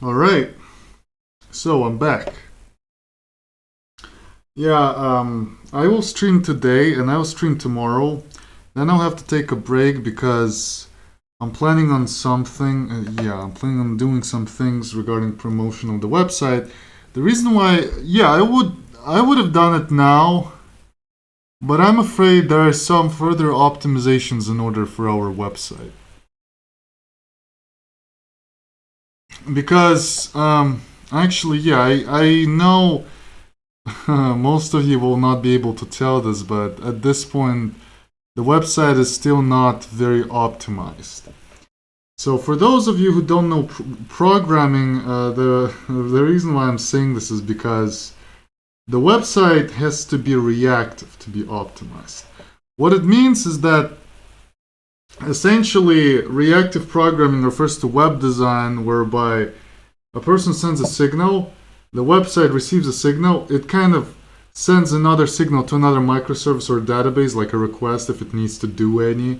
All right, so I'm back. Yeah, I will stream today and I will stream tomorrow. Then I'll have to take a break because I'm planning on something. I'm planning on doing some things regarding promotion of the website. The reason why, I would have done it now, but I'm afraid there are some further optimizations in order for our website. Because, actually, I know most of you will not be able to tell this, but at this point, the website is still not very optimized. So for those of you who don't know programming, the reason why I'm saying this is because the website has to be reactive to be optimized. What it means is that essentially reactive programming refers to web design whereby a person sends a signal, the website receives a signal, it kind of sends another signal to another microservice or database, like a request if it needs to do any.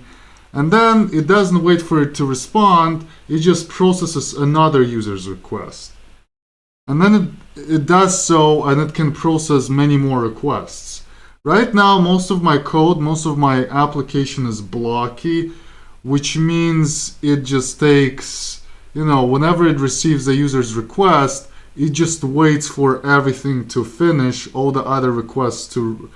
And then it doesn't wait for it to respond, it just processes another user's request. And then it does so, and it can process many more requests. Right now, most of my code, most of my application is blocky, which means it just takes, whenever it receives the user's request, it just waits for everything to finish, all the other requests to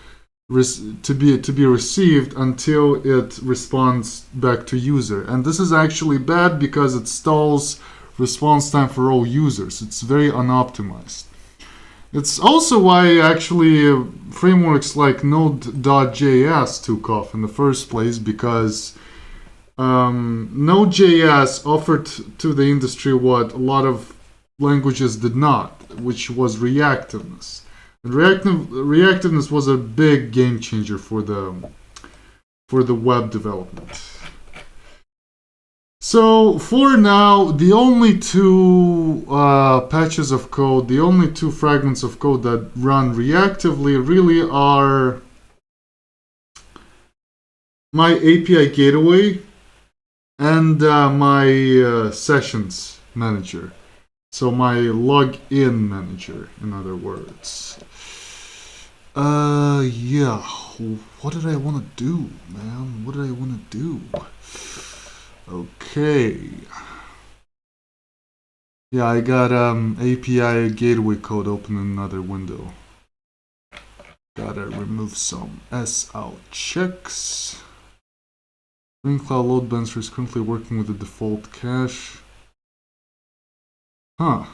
be received until it responds back to user. And this is actually bad because it stalls response time for all users. It's very unoptimized. It's also why actually frameworks like Node.js took off in the first place, because Node.js offered to the industry what a lot of languages did not, which was reactiveness. And reactiveness was a big game changer for the web development. So for now, the only two patches of code, the only two fragments of code that run reactively really are my API gateway and my sessions manager. So my login manager, in other words. What did I want to do, man? What did I want to do? Okay. Yeah, I got API gateway code open in another window. Gotta remove some S out checks. Spring Cloud Load Balancer is currently working with the default cache. Huh.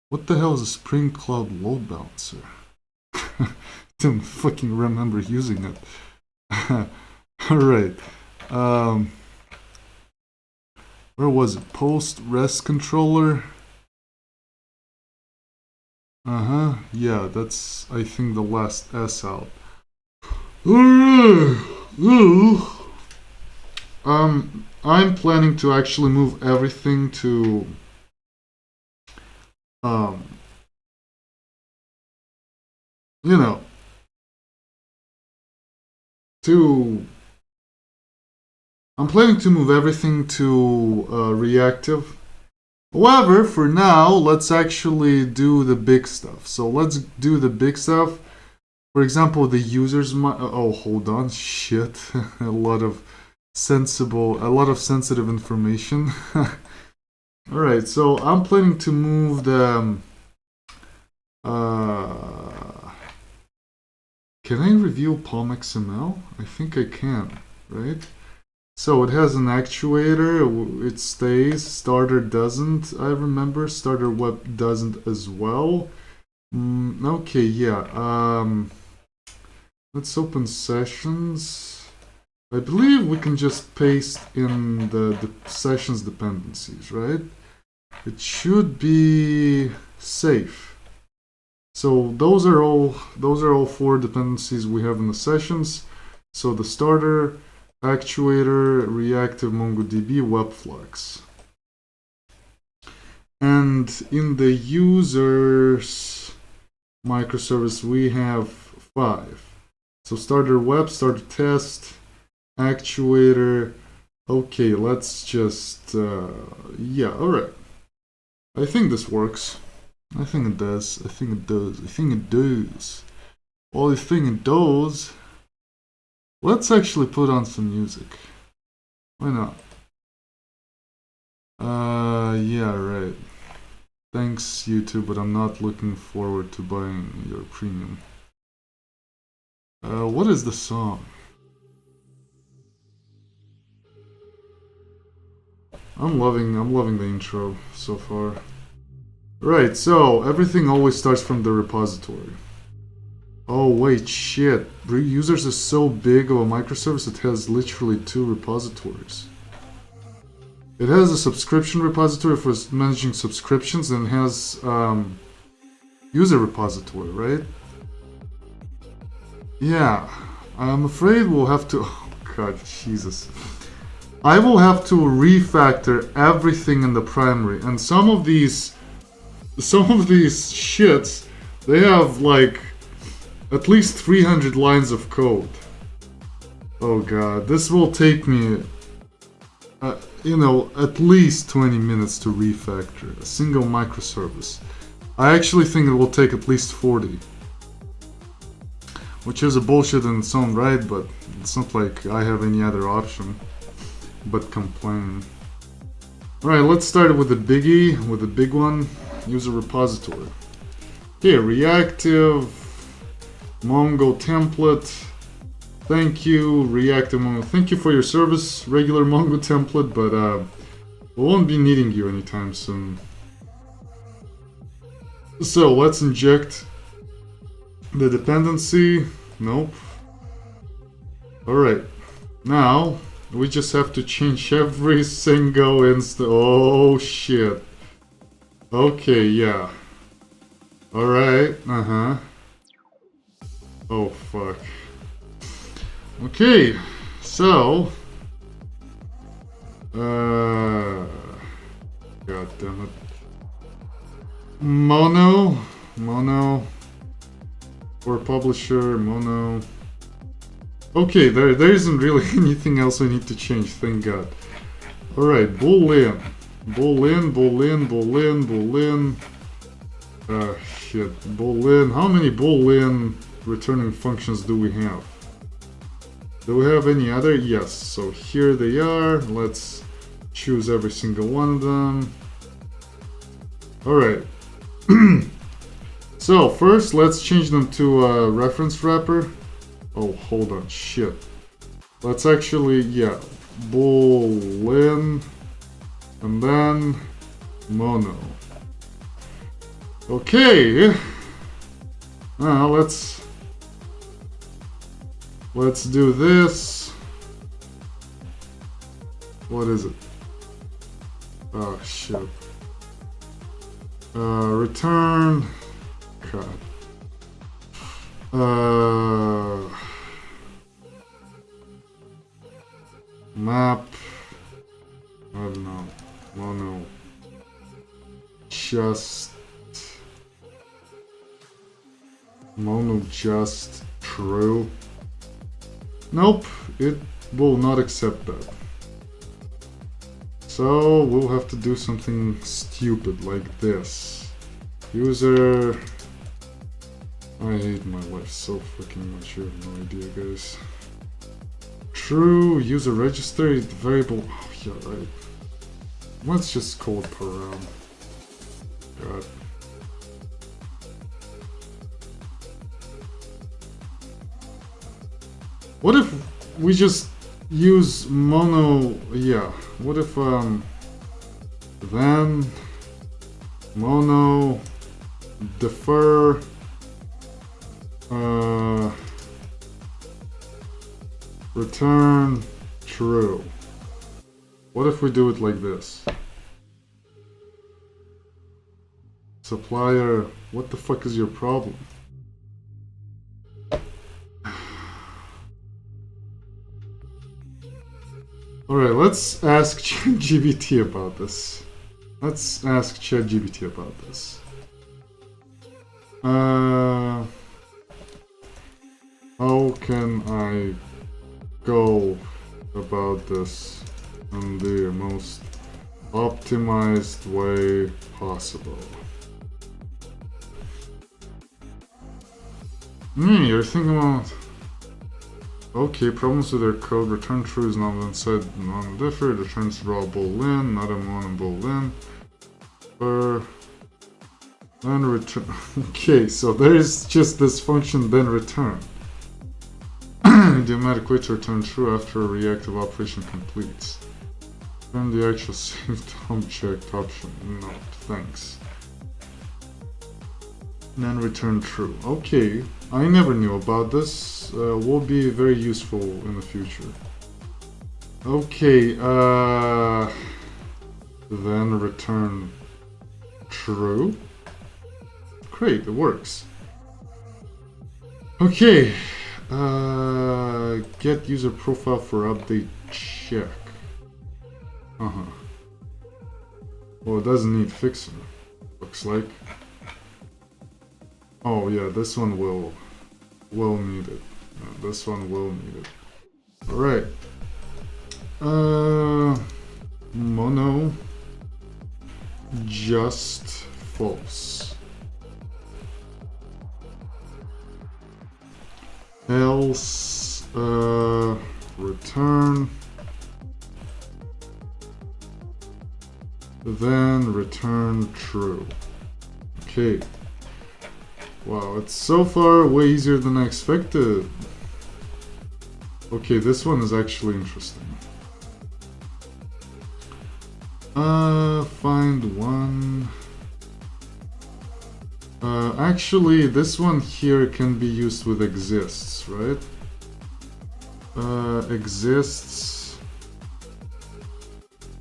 What the hell is a Spring Cloud Load Balancer? Didn't fucking remember using it. Alright. Where was it? Post REST controller. Yeah, that's, I think, the last S out. I'm planning to actually move everything to I'm planning to move everything to reactive. However, for now, let's actually do the big stuff. So let's do the big stuff. For example, the users hold on, shit. a lot of sensitive information. Alright, so I'm planning to move the can I review Palm XML? I think I can, right? So it has an actuator, it stays, starter doesn't, I remember, starter web doesn't as well. Okay, yeah, let's open sessions. I believe we can just paste in the sessions dependencies, right? It should be safe. So those are all 4 dependencies we have in the sessions. So the starter, actuator, reactive MongoDB, webflux. And in the users microservice we have 5. So starter web, starter test, actuator. Okay, let's just alright. I think this works. I think it does. I think it does. I think it does. Well, I think it does. Let's actually put on some music. Why not? Yeah, right. Thanks, YouTube, but I'm not looking forward to buying your premium. What is the song? I'm loving the intro so far. Right, so everything always starts from the repository. Oh wait, shit. Users is so big of a microservice it has literally 2 repositories. It has a subscription repository for managing subscriptions and has user repository, right? Yeah, I'm afraid we'll have to. Oh god, Jesus. I will have to refactor everything in the primary, and some of these shits, they have like at least 300 lines of code. Oh god, this will take me, at least 20 minutes to refactor a single microservice. I actually think it will take at least 40. Which is a bullshit in its own right, but it's not like I have any other option but complain. Alright, let's start with the biggie, with the big one, user repository. Okay, reactive, Mongo template. Thank you, reactive Mongo. Thank you for your service, regular Mongo template, but we won't be needing you anytime soon. So let's inject the dependency. Nope. Alright, now we just have to change every single oh shit. Okay, yeah. Alright, oh fuck. Okay, so god damn it. Mono for publisher, mono. Okay, there isn't really anything else we need to change, thank god. Alright, boolean. Shit, boolean. How many boolean returning functions do we have? Do we have any other? Yes, so here they are. Let's choose every single one of them. Alright. So, first, let's change them to a reference wrapper. Oh, hold on, shit. Let's actually, yeah, boolean, and then mono. Okay. Now let's do this. What is it? Oh shit. Return. God. Map. I don't know. Mono. Just true. Nope, it will not accept that. So we'll have to do something stupid like this. User. I hate my life so fucking much, you have no idea, guys. True, user register, variable. Oh, yeah, right. Let's just call it param. God. What if we just use mono? Yeah. What if then mono defer return true. What if we do it like this? Supplier, what the fuck is your problem? Alright, let's ask ChatGPT about this. How can I go about this in the most optimized way possible. You're thinking about... Okay, problems with their code. Return true is not inside non-different. Returns raw boolean, not a mono boolean. Then return. Okay, so there is just this function then return. The automatic way to return true after a reactive operation completes. Then the actual saved object option. No, thanks. Then return true. Okay, I never knew about this. Will be very useful in the future. Okay, then return true. Great, it works. Okay, get user profile for update check. Well, it doesn't need fixing, looks like. Oh yeah, this one will need it. This one will need it. Alright. Mono just false. Else return, then return true. Okay. Wow, it's so far way easier than I expected. Okay, this one is actually interesting. Find one. Actually, this one here can be used with exists, right? Exists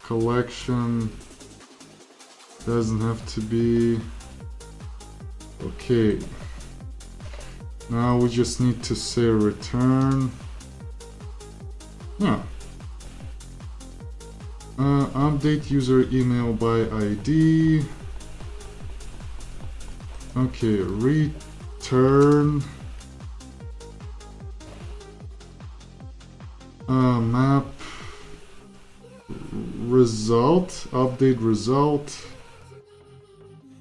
collection doesn't have to be. Okay. Now we just need to say return. Yeah. Update user email by ID. Okay, return map result, update result,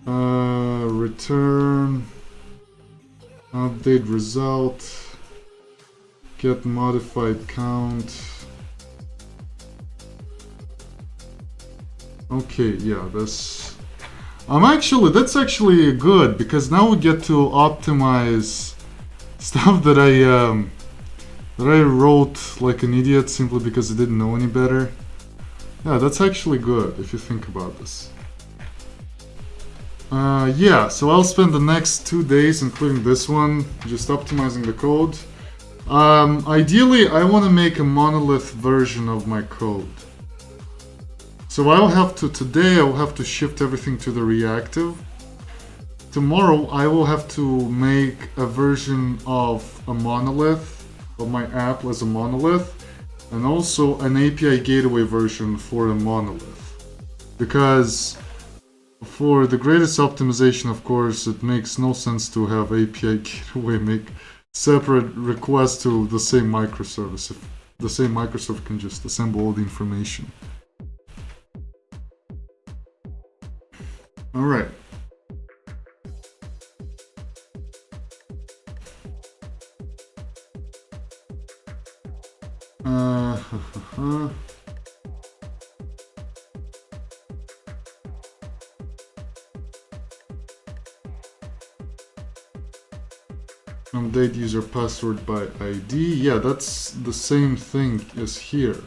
return update result, get modified count. Okay, yeah, that's that's actually good, because now we get to optimize stuff that I wrote like an idiot simply because I didn't know any better. Yeah, that's actually good if you think about this. Yeah, so I'll spend the next 2 days, including this one, just optimizing the code. Ideally, I want to make a monolith version of my code. So today I will have to shift everything to the reactive. Tomorrow I will have to make a version of a monolith, of my app as a monolith, and also an API gateway version for a monolith. Because for the greatest optimization, of course, it makes no sense to have API gateway make separate requests to the same microservice if the same microservice can just assemble all the information. All right. Update user password by ID. Yeah, that's the same thing as here.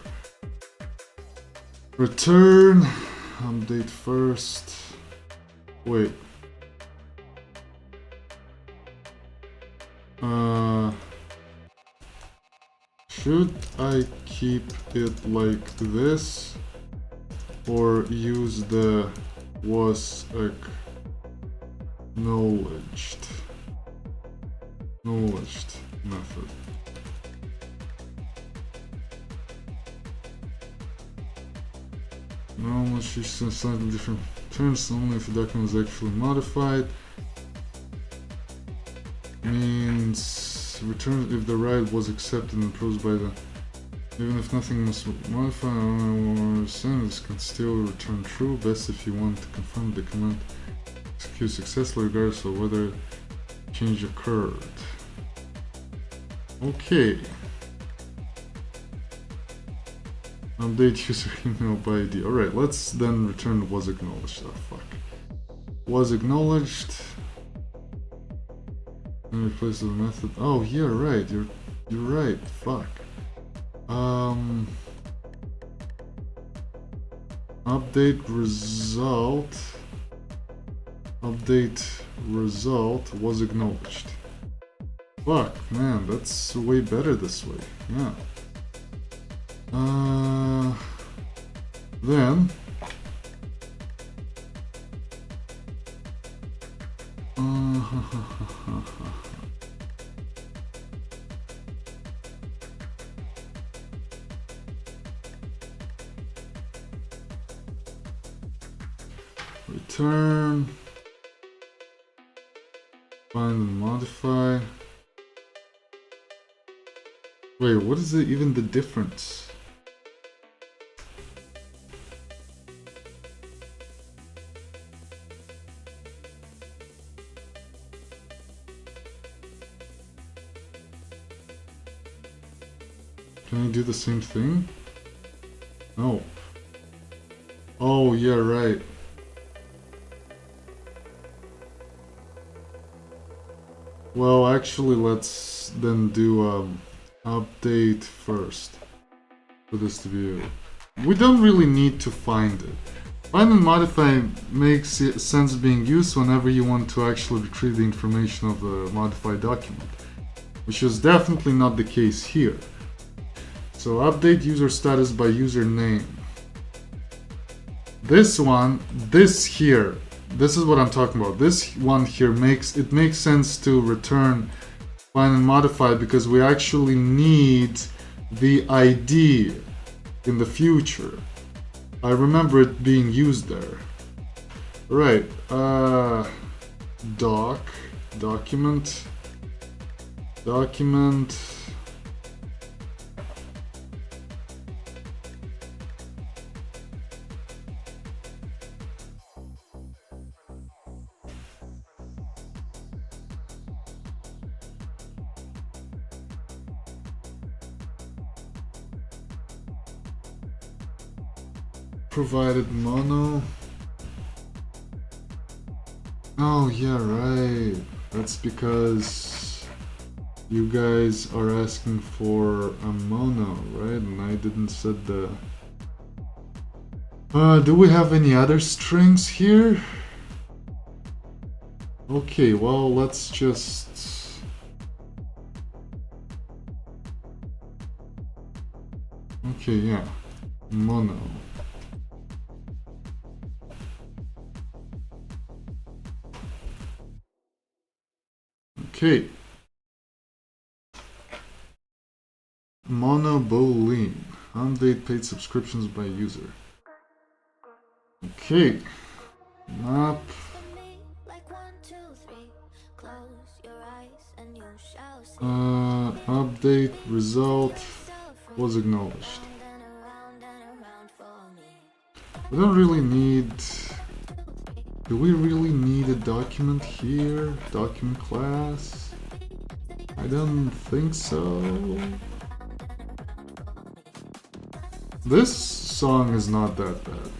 Return update first. Wait. Should I keep it like this or use the was acknowledged method? No, she's slightly different terms only if the document is actually modified. Means return if the write was accepted and approved by the Even if nothing must modify or send, this can still return true. Best if you want to confirm the command execute successfully regardless of whether change occurred. Okay. Update user email by ID. Alright, let's then return was acknowledged. Oh fuck. Was acknowledged. And replace the method. Oh yeah, right. You're right. Fuck. Update result. Update result was acknowledged. Fuck, man, that's way better this way. Yeah. Then return, find and modify. Wait, what is it even the difference? Can I do the same thing? No. Oh, yeah, right. Well, actually, let's then do update first for this to be. We don't really need to find it. Find and modify makes sense being used whenever you want to actually retrieve the information of the modified document, which is definitely not the case here. So update user status by username. This one, this here, this is what I'm talking about. This one here makes sense to return find and modify because we actually need the ID in the future. I remember it being used there. Right, document, provided mono. Oh yeah, right. That's because you guys are asking for a mono, right? And I didn't set the... do we have any other strings here? Okay, well, let's just... Okay, yeah. Mono. Okay. Mono Boolean. Update paid subscriptions by user. Okay. Map. Update result was acknowledged. We don't really need... Do we really need a document here? Document class? I don't think so. This song is not that bad.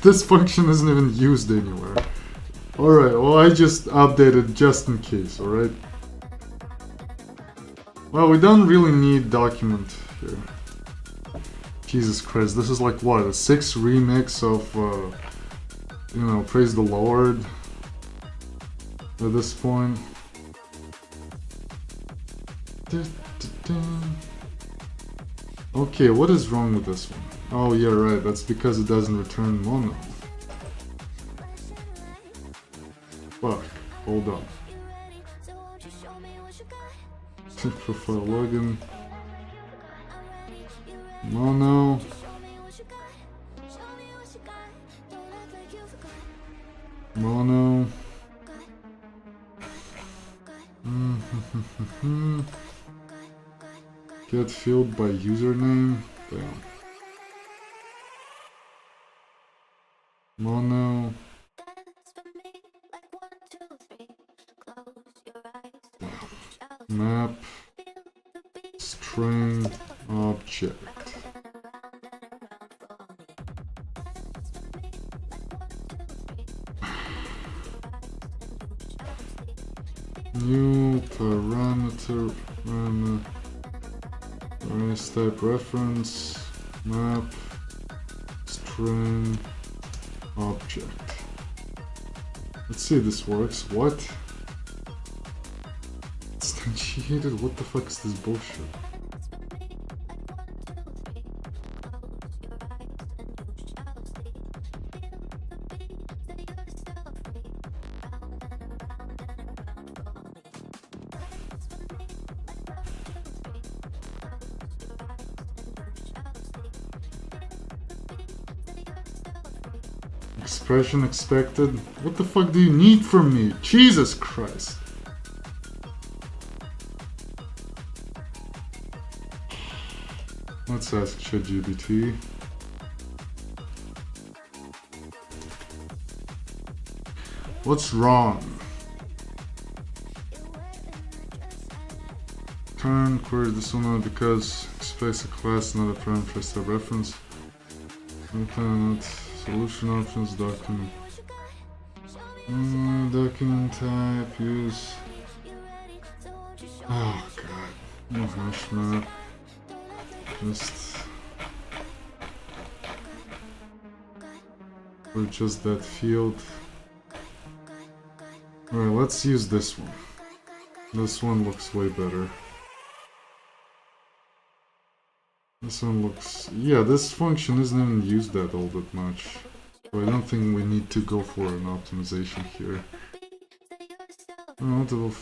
This function isn't even used anywhere. Alright, well I just updated just in case, alright? Well, we don't really need document here. Jesus Christ, this is like what, a 6th remix of, you know, praise the Lord at this point. Okay, what is wrong with this one? Oh yeah, right, that's because it doesn't return mono. Fuck, hold on. Profile login. Mono. Mono. Get field by username. Damn. Mono. Map. String. Object. New parameter. Race type reference. Map. String. Object. Let's see if this works. What? Instantiated? What the fuck is this bullshit? Expression expected? What the fuck do you need from me? Jesus Christ. Let's ask ChatGPT. What's wrong? Turn query this one because space a class, not a parameter type reference. Not solution options, document. Document type, use. Oh god. No hash map. Just. Or just that field. Alright, let's use this one. This one looks way better. This one looks... yeah, this function isn't even used that all that much. So I don't think we need to go for an optimization here. Multiple...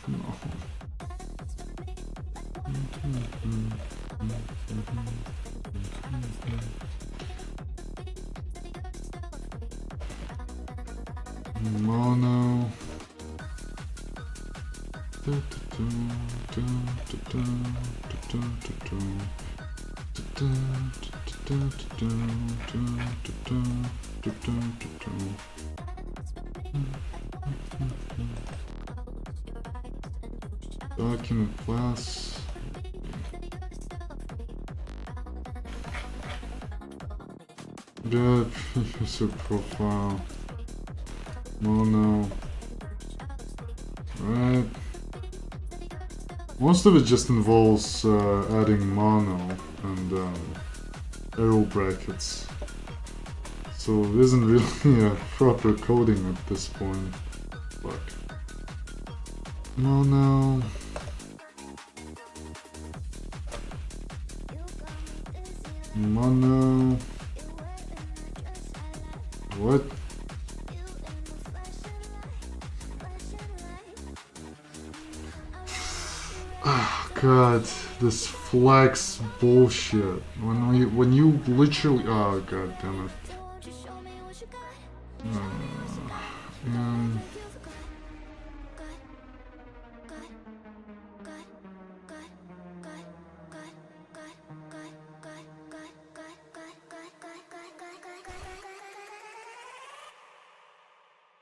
no. Mono. Document class. Get user profile. Mono. Right. Most of it just involves adding mono and arrow brackets. So it isn't really a proper coding at this point. But mono. Mono. What? Oh god, this flex bullshit. When you literally, oh god damn it.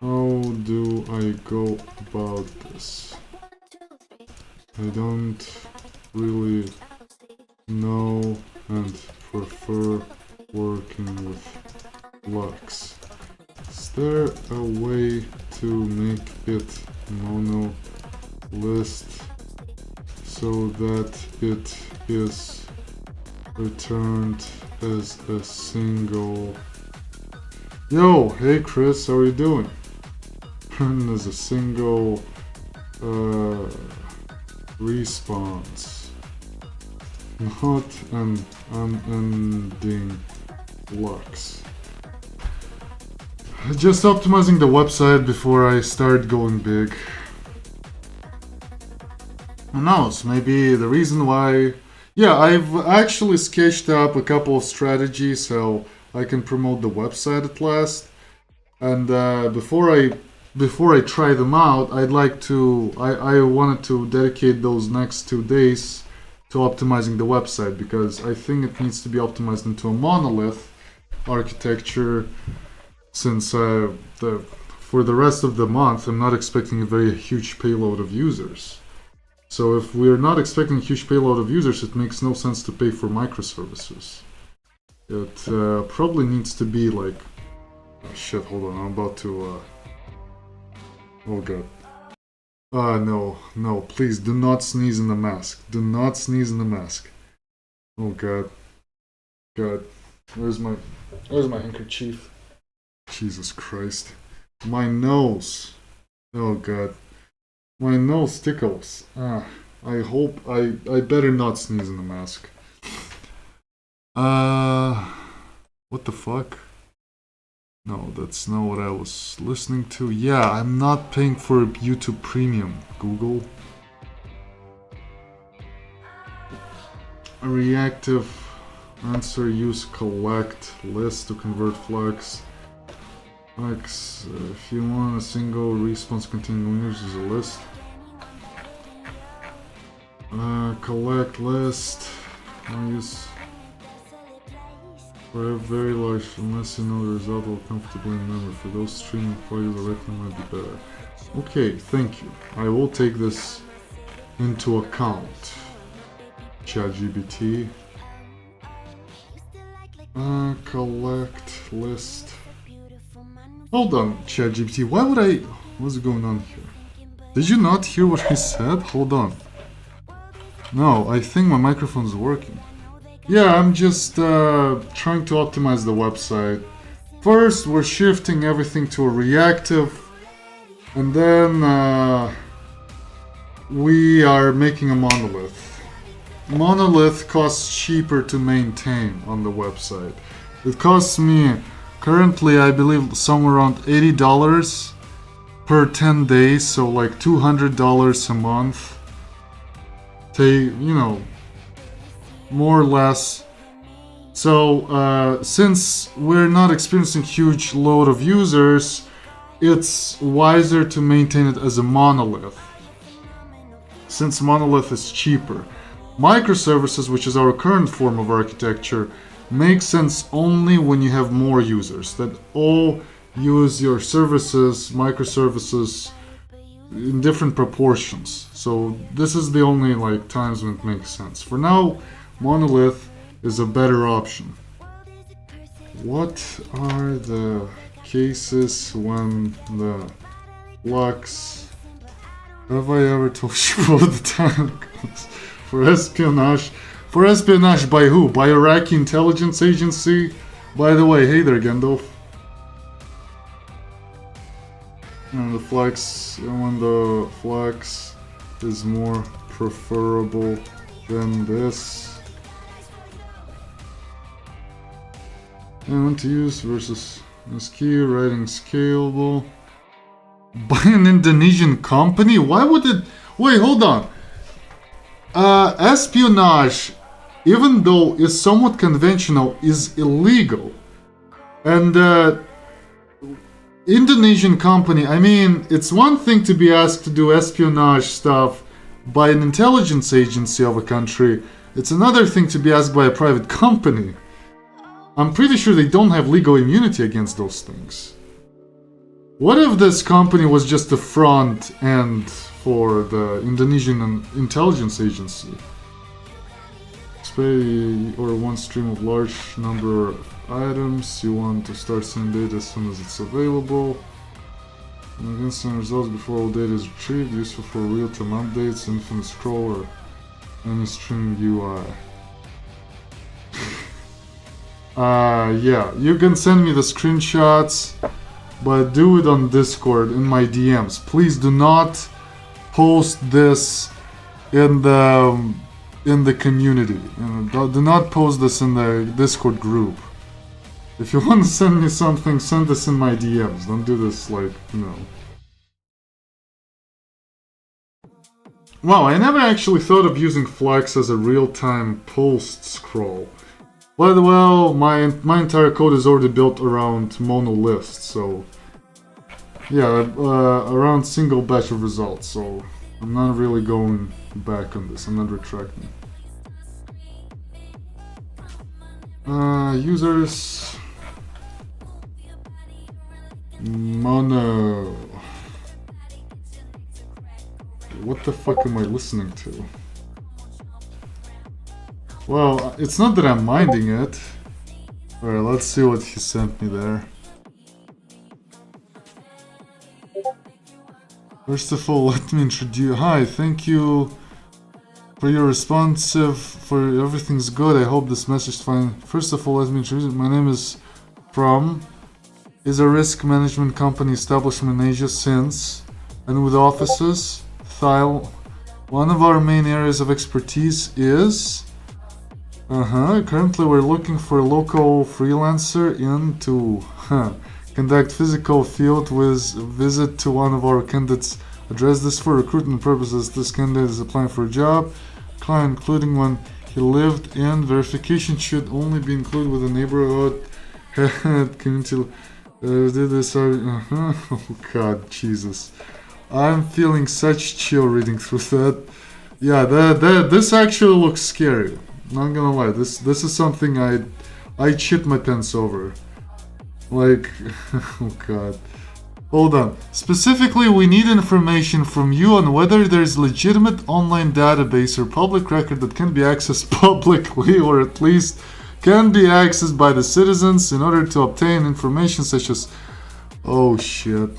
How do I go about this? I don't really know and prefer working with blocks. Is there a way to make it mono list so that it is returned as a single? Yo, hey Chris, how are you doing? Returned as a single response, not an unending blocks. Just optimizing the website before I start going big. Who knows, maybe the reason why... yeah, I've actually sketched up a couple of strategies how I can promote the website at last. And before I before I try them out, I'd like to, I wanted to dedicate those next 2 days to optimizing the website, because I think it needs to be optimized into a monolith architecture, since for the rest of the month I'm not expecting a very huge payload of users. So if we're not expecting a huge payload of users, it makes no sense to pay for microservices. It probably needs to be like... Oh shit, hold on, I'm about to... Oh god. No, please, do not sneeze in the mask. Do not sneeze in the mask. Oh god. God. Where's my handkerchief? Jesus Christ. My nose. Oh god. My nose tickles. I hope I better not sneeze in the mask. What the fuck? No, that's not what I was listening to. Yeah, I'm not paying for YouTube Premium, Google. A reactive answer, use collect list to convert flags. Flags, if you want a single response containing winners, is a list. Collect list. I'll use for a very large, unless you know the result will comfortably remember. For those streaming players, I reckon might be better. Okay, thank you. I will take this into account. ChatGPT. Collect list. Hold on, ChatGPT. Why would I? What's going on here? Did you not hear what I said? Hold on. No, I think my microphone's working. Yeah, I'm just trying to optimize the website. First, we're shifting everything to a reactive, and then we are making a monolith. Monolith costs cheaper to maintain on the website. It costs me currently, I believe, somewhere around $80 per 10 days, so like $200 a month. More or less. So since we're not experiencing huge load of users, it's wiser to maintain it as a monolith, since monolith is cheaper. Microservices, which is our current form of architecture, make sense only when you have more users that all use your services, microservices, in different proportions. So this is the only times when it makes sense. For now, monolith is a better option. What are the cases when the flux... Have I ever told you about the time for espionage? For espionage by who? By Iraqi intelligence agency? By the way, hey there, Gandalf. And the flux, when the flux is more preferable than this. And what to use versus this key, writing scalable. By an Indonesian company? Why would it... Wait, hold on. Espionage, even though is somewhat conventional, is illegal. And Indonesian company, I mean, it's one thing to be asked to do espionage stuff by an intelligence agency of a country. It's another thing to be asked by a private company. I'm pretty sure they don't have legal immunity against those things. What if this company was just the front end for the Indonesian intelligence agency? Or one stream of large number of items. You want to start sending data as soon as it's available. And instant results before all data is retrieved. Useful for real-time updates, infinite scroll, or any streaming UI. Yeah, you can send me the screenshots, but do it on Discord in my DMs. Please do not post this in the community. Do not post this in the Discord group. If you want to send me something, send this in my DMs. Don't do this Wow, I never actually thought of using Flex as a real-time post scroll. But well, my entire code is already built around monoliths, so Yeah, around single batch of results, so I'm not really going back on this, I'm not retracting. Users... Mono... What the fuck am I listening to? Well, it's not that I'm minding it. Alright, let's see what he sent me there. First of all, let me introduce... Hi, thank you for your responsive... For everything's good, I hope this message is fine. First of all, let me introduce... My name is From... Is a risk management company established in Asia since... And with offices... Thile... One of our main areas of expertise is... Currently we're looking for a local freelancer in to... conduct physical field with visit to one of our candidates. Address this for recruitment purposes. This candidate is applying for a job. Client, including when he lived in. Verification should only be included with a neighborhood. Community. Did this? Oh God, Jesus! I'm feeling such chill reading through that. Yeah, this actually looks scary. Not gonna lie. This is something I shit my pants over. Like, oh God. Hold on. Specifically, we need information from you on whether there's legitimate online database or public record that can be accessed publicly or at least can be accessed by the citizens in order to obtain information such as... Oh shit.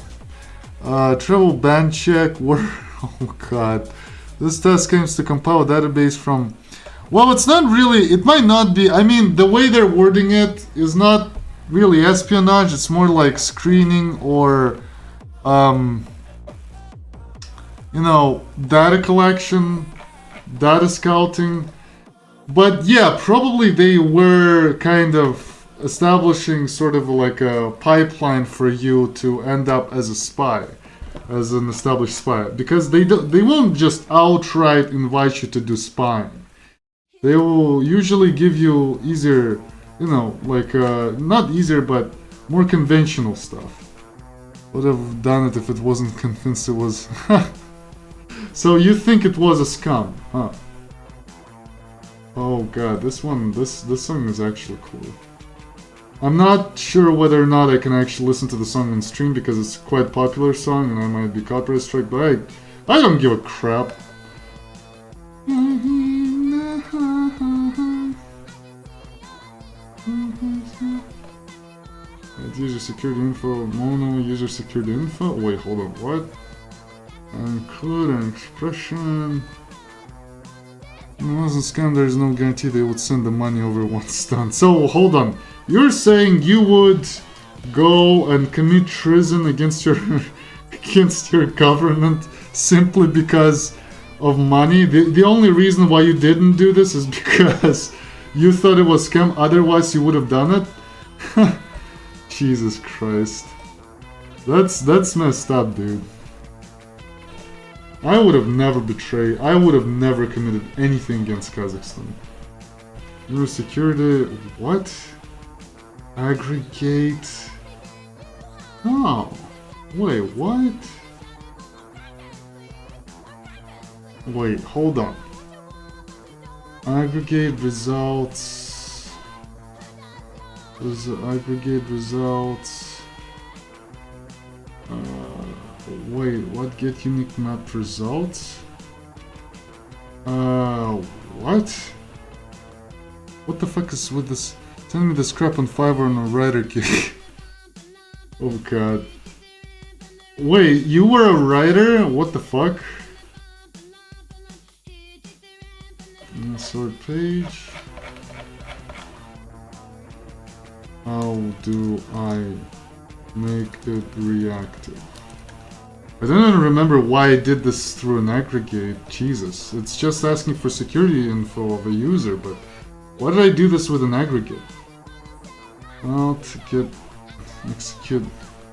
Travel ban check, where... Oh God. This task aims to compile a database from... Well, it's not really... It might not be... I mean, the way they're wording it is not... really espionage, it's more like screening or you know, data collection, data scouting. But yeah, probably they were kind of establishing sort of like a pipeline for you to end up as a spy, as an established spy, because they won't just outright invite you to do spying. They will usually give you easier, you know, like, not easier, but more conventional stuff. Would have done it if it wasn't convinced it was... So you think it was a scam, huh? Oh God, this song is actually cool. I'm not sure whether or not I can actually listen to the song on stream because it's a quite popular song and I might be copyright struck, but I don't give a crap. User security info, mono, user security info. Wait, hold on, what? Include an expression. It wasn't scam, there is no guarantee they would send the money over once done. So, hold on. You're saying you would go and commit treason against your against your government simply because of money? The only reason why you didn't do this is because you thought it was scam, otherwise you would have done it? Jesus Christ. That's messed up, dude. I would have never betrayed, I would have never committed anything against Kazakhstan. Your security, what? Aggregate. Oh, wait, what? Wait, hold on. Aggregate results. Aggregate results. Wait, what? Get unique map results? What? What the fuck is with this? Send me this crap on Fiverr on a writer gig. Oh God. Wait, you were a writer? What the fuck? Insert page. How do I make it reactive? I don't even remember why I did this through an aggregate. Jesus, it's just asking for security info of a user, but why did I do this with an aggregate? Well, to get execute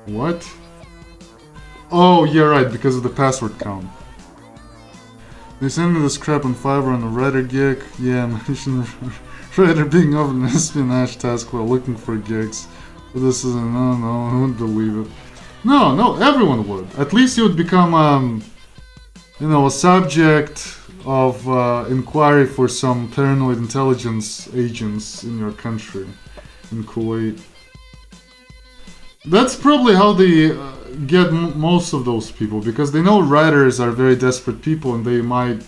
what? Oh, yeah, right, because of the password count. They sent me this crap on Fiverr on a writer gig. Yeah, mention writer being offered an espionage task while looking for gigs. But this isn't, no, I wouldn't believe it. No, everyone would. At least you would become, you know, a subject of inquiry for some paranoid intelligence agents in your country, in Kuwait. That's probably how they get most of those people, because they know writers are very desperate people and they might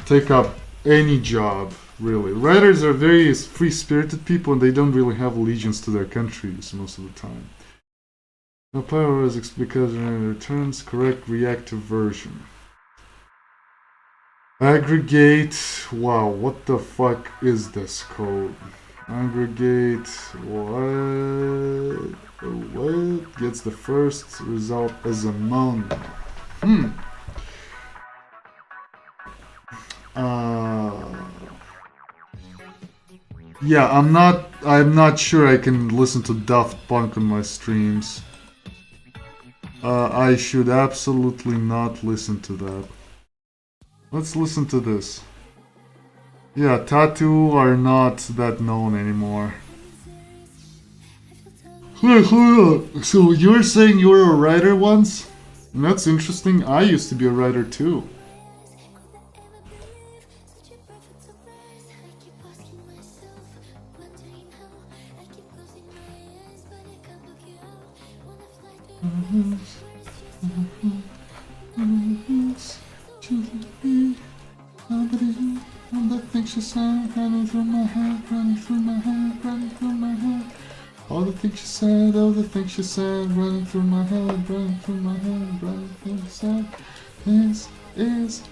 take up any job, really. Writers are very free-spirited people and they don't really have allegiance to their countries most of the time. No power is because it returns correct reactive version. Aggregate. Wow, what the fuck is this code? Aggregate. What gets the first result as a mon? Yeah, I'm not sure I can listen to Daft Punk on my streams. I should absolutely not listen to that. Let's listen to this. Yeah, tattoo are not that known anymore. So you're saying you were a writer once? That's interesting. I used to be a writer too. All the things she said running through my head, running through my head, running through my head. All the things she said, all the things she said, running through my head, running through my head, running through my head. This is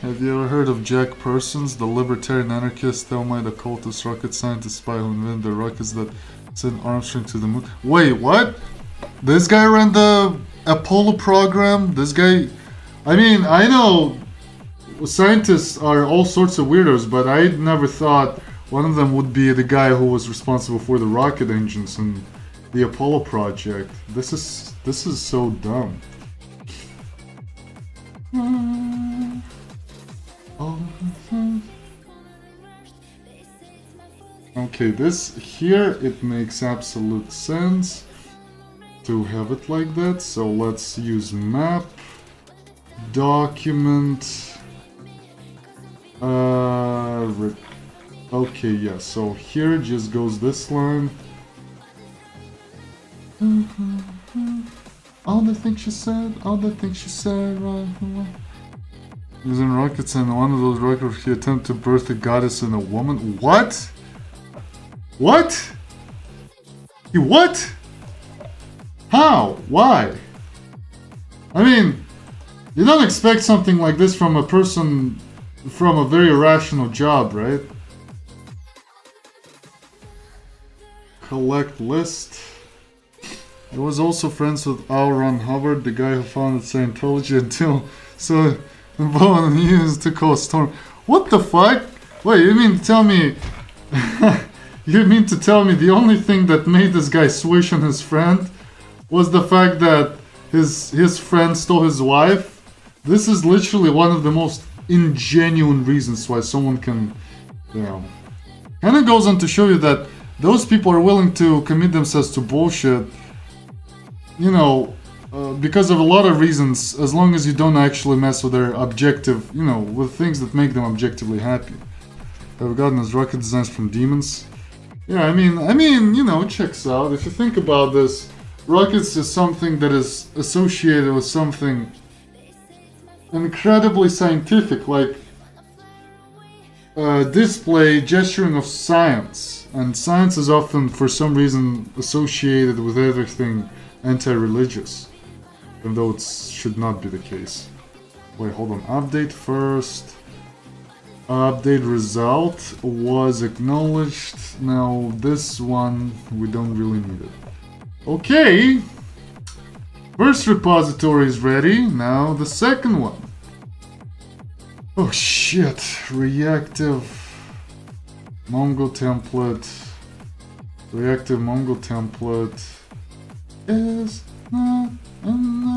Have you ever heard of Jack Parsons, the libertarian anarchist, Thelmite occultist rocket scientist spy who invented the rockets that sent Armstrong to the moon? Wait, what? This guy ran the Apollo program? This guy... I mean, I know scientists are all sorts of weirdos, but I never thought one of them would be the guy who was responsible for the rocket engines and the Apollo project. This is so dumb. Okay, this here, it makes absolute sense to have it like that. So let's use map, document, okay, yeah, so here it just goes this line. All the things she said, all the things she said, using rockets, and one of those rockets he attempted to birth a goddess and a woman. What? What? What? How? Why? I mean, you don't expect something like this from a person from a very irrational job, right? Collect list. I was also friends with L. Ron Hubbard, the guy who founded Scientology until so Bowen used to call storm. What the fuck? Wait, you mean to tell me you mean to tell me the only thing that made this guy swish on his friend was the fact that his friend stole his wife? This is literally one of the most ingenuine reasons why someone can, you know... And it goes on to show you that those people are willing to commit themselves to bullshit, you know, because of a lot of reasons, as long as you don't actually mess with their objective, you know, with things that make them objectively happy. I've gotten his rocket designs from demons. Yeah, I mean, you know, it checks out. If you think about this, rockets is something that is associated with something incredibly scientific, like display, gesturing of science. And science is often, for some reason, associated with everything anti-religious, even though it should not be the case. Wait, hold on. Update first. Update result was acknowledged. Now this one, we don't really need it. Okay. First repository is ready. Now the second one. Oh shit. Reactive Mongo template. Reactive Mongo template is not enough.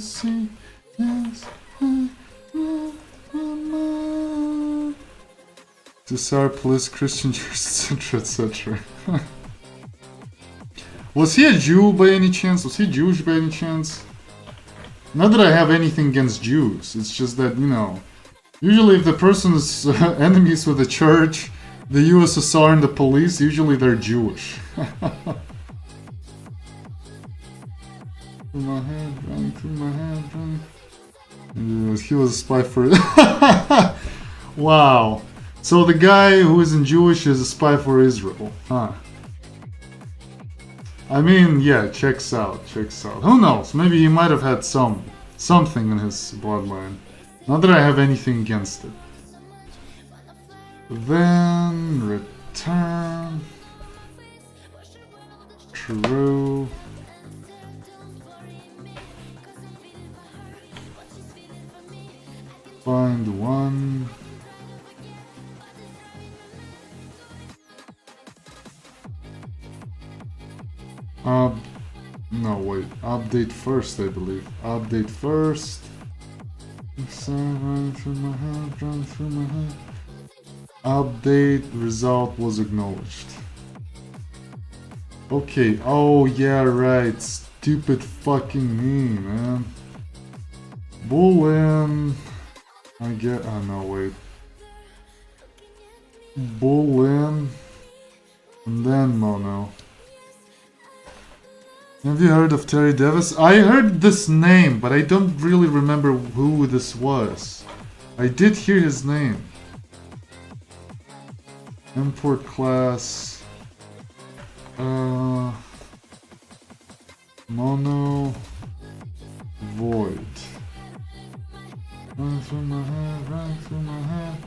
see this. Desire police, Christian church, etc., etc. Was he a Jew by any chance? Was he Jewish by any chance? Not that I have anything against Jews. It's just that, you know, usually if the person is enemies with the church, the USSR and the police, usually they're Jewish. Through my head, running through my head, running. He was a spy for it. Wow. So the guy who isn't Jewish is a spy for Israel, huh? I mean, yeah, checks out. Who knows? Maybe he might have had something in his bloodline. Not that I have anything against it. Then return. True. Find one. No, wait. Update first, I believe. Update first. Run through my head, run through my head. Update result was acknowledged. Okay. Oh, yeah, right. Stupid fucking me, man. Boolean. I get. Oh, no, wait. Boolean. And then mono. Have you heard of Terry Davis? I heard this name, but I don't really remember who this was. I did hear his name. Import class. Mono. Void. Running through my head, running through my head.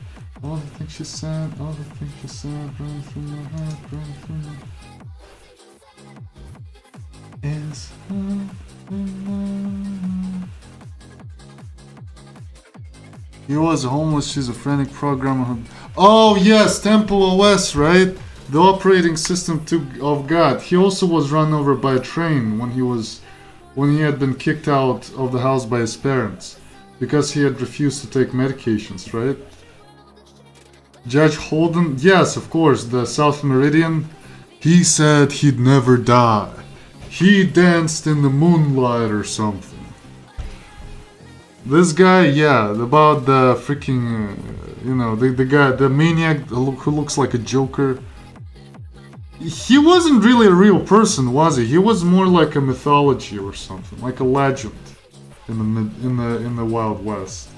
All the things she said, all the things she said. Running through my head, running through my head. Is he was a homeless schizophrenic programmer. Oh yes, Temple OS, right? The operating system of God. He also was run over by a train when he had been kicked out of the house by his parents because he had refused to take medications, right? Judge Holden, yes, of course, the South Meridian. He said he'd never die. He danced in the moonlight or something. This guy, yeah, about the freaking, the guy, the maniac who looks like a Joker. He wasn't really a real person, was he? He was more like a mythology or something, like a legend in the Wild West.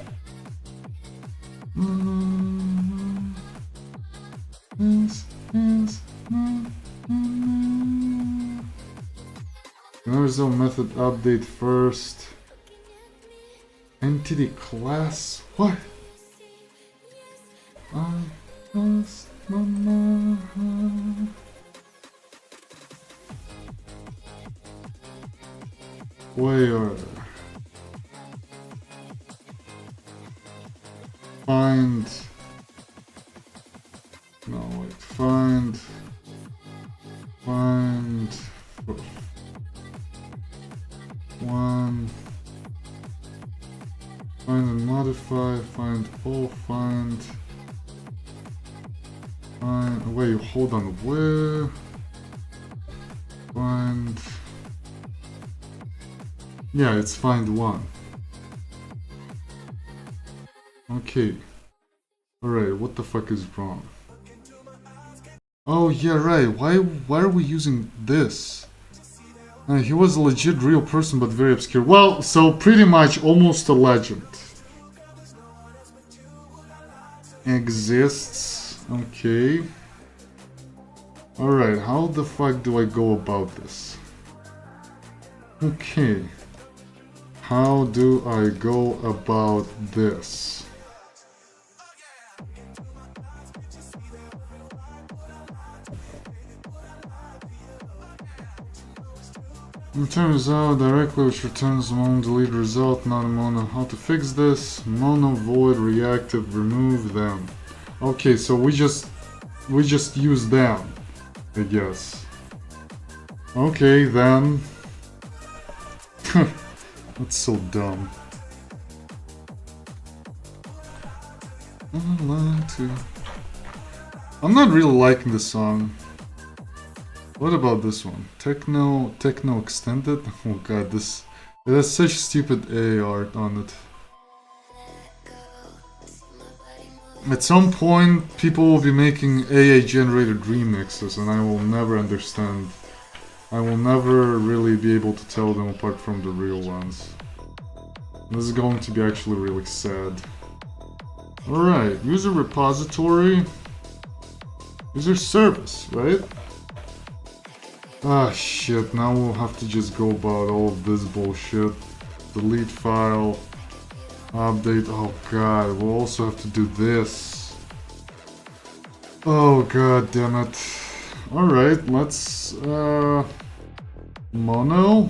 Universal method update first. Entity class? What? I lost my mind. Where? Find. No, wait. Find. One. Find and modify. Find all. Find. Wait, hold on. Where? Find. Yeah, it's find one. Okay. Alright, what the fuck is wrong? Oh yeah, right. Why are we using this? He was a legit real person, but very obscure. Well, so pretty much almost a legend. Exists. Okay. Alright, how the fuck do I go about this? Okay. How do I go about this? Returns out directly, which returns mono delete result, not a mono. How to fix this? Mono void reactive, remove them. Okay, so we just use them, I guess. Okay, then. That's so dumb. I'm not really liking this song. What about this one? Techno Extended? Oh god, this... It has such stupid AA art on it. At some point, people will be making AA-generated remixes, and I will never understand. I will never really be able to tell them apart from the real ones. This is going to be actually really sad. Alright, user repository. User service, right? Ah shit, now we'll have to just go about all of this bullshit. Delete file. Update, oh god, we'll also have to do this. Oh god damn it. Alright, let's mono.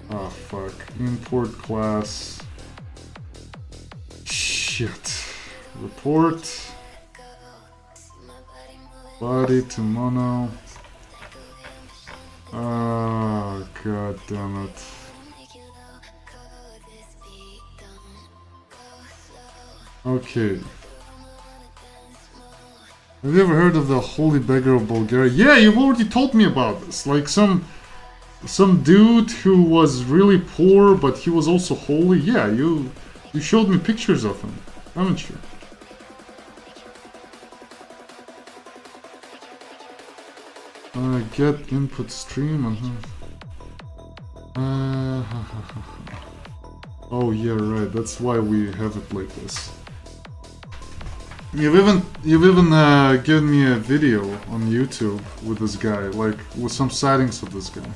Ah fuck. Import class. Shit. Report. Body to mono. Ah god damn it. Okay. Have you ever heard of the Holy Beggar of Bulgaria? Yeah, you've already told me about this. Like some dude who was really poor, but he was also holy. Yeah, you showed me pictures of him, haven't you? Get input stream. Oh yeah, right. That's why we have it like this. You've even given me a video on YouTube with this guy, like with some sightings of this guy.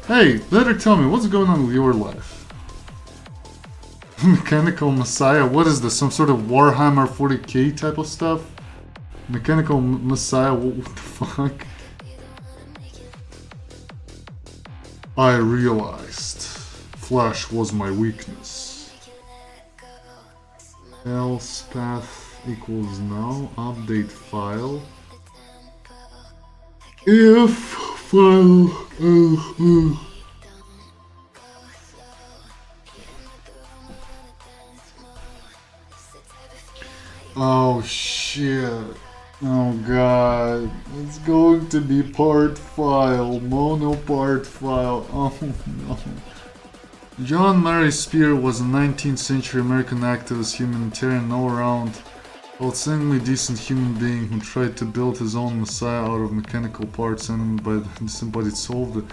Hey, better tell me what's going on with your life. Mechanical Messiah, what is this? Some sort of Warhammer 40k type of stuff? Mechanical Messiah, what the fuck? I realized Flash was my weakness. Else path equals no. Update file. If file. Oh shit. Oh god. It's going to be part file. Mono part file. Oh no. John Mary Spear was a 19th century American activist, humanitarian, all-around, outstandingly decent human being who tried to build his own messiah out of mechanical parts and by the disembodied soul, the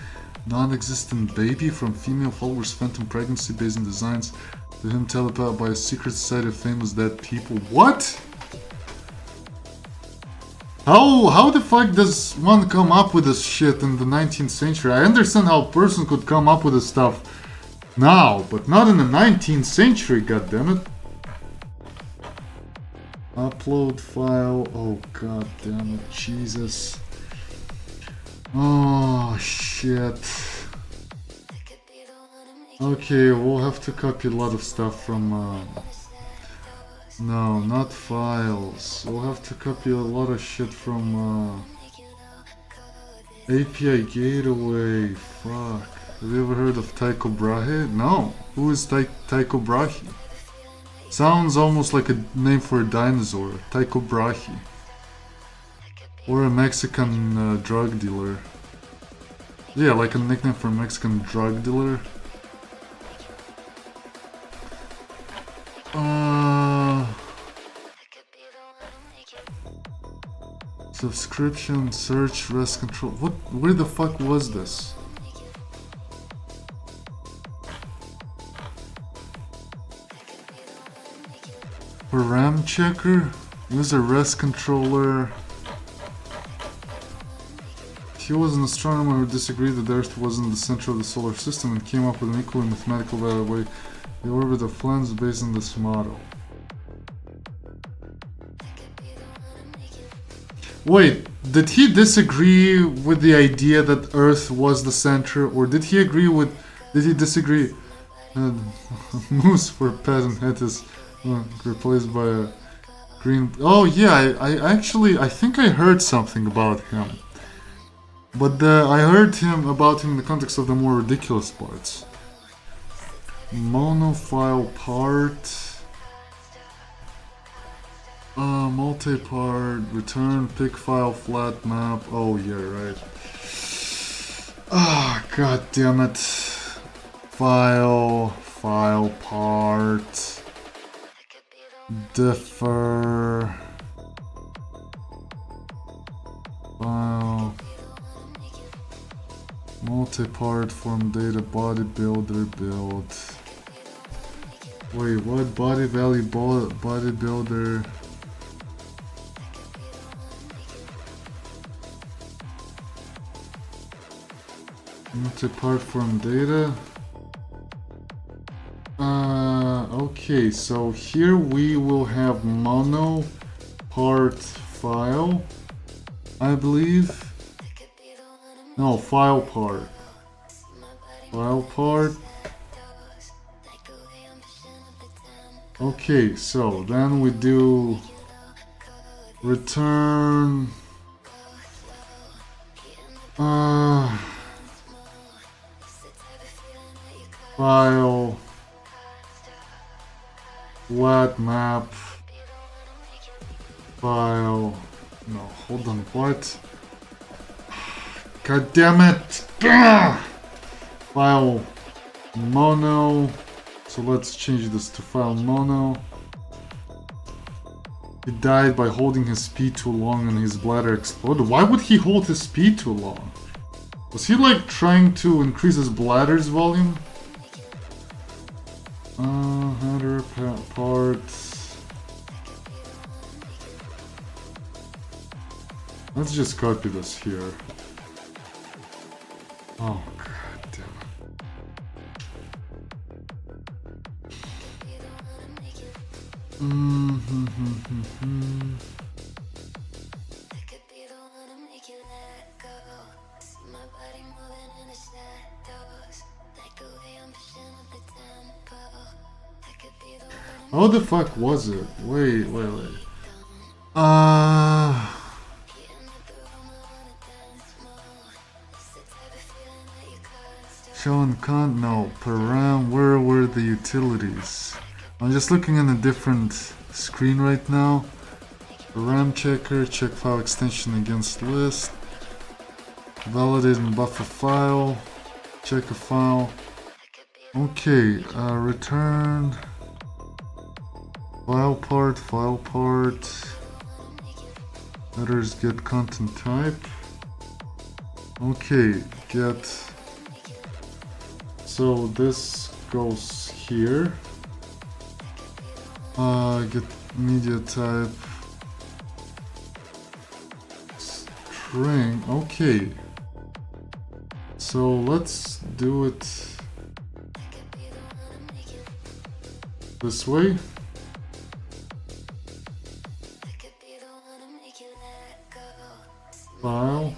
non-existent baby from female followers' phantom pregnancy-based designs to him telepathed by a secret society of famous dead people. What? How the fuck does one come up with this shit in the 19th century? I understand how a person could come up with this stuff now, but not in the 19th century, goddammit. Upload file. Oh god damn it, Jesus. Oh shit. Okay, we'll have to copy a lot of stuff from no, not files. We'll have to copy a lot of shit from API Gateway. Fuck. Have you ever heard of Tycho Brahe? No. Who is Tycho Brahe? Sounds almost like a name for a dinosaur. Tycho Brahe. Or a Mexican drug dealer. Yeah, like a nickname for a Mexican drug dealer. Subscription, search, rest control. What? Where the fuck was this? For RAM checker, use a rest controller. He was an astronomer who disagreed that the Earth wasn't the center of the solar system and came up with an equally mathematical valid way the orbit of planets based on this model. Wait, did he disagree with the idea that Earth was the center, or did he agree with? Did he disagree? Moose for peasant head is replaced by a green. Oh yeah, I think I heard something about him. But I heard about him in the context of the more ridiculous parts. Monofile part. Multi-part, return, pick file, flat map. Oh yeah, right. Ah, god damn it. File part. Differ. File. Multi-part form data bodybuilder build. Wait, what? Body value bodybuilder. Multi-part form data. Okay, so here we will have mono part file, I believe. No, file part. File part. Okay, so then we do return file flat map file. No, hold on, what? God damn it! Gah! File mono. So let's change this to file mono. He died by holding his speed too long and his bladder exploded. Why would he hold his speed too long? Was he like trying to increase his bladder's volume? Header parts. Let's just copy this here. Oh god damn it. How the fuck was it? Wait. Show and con? No. Param, where were the utilities? I'm just looking at a different screen right now. Param checker, check file extension against list. Validate and buffer file. Check a file. Okay, return. File part. Headers get content type. Okay, get. So this goes here. Get media type. String. Okay. So let's do it this way. File.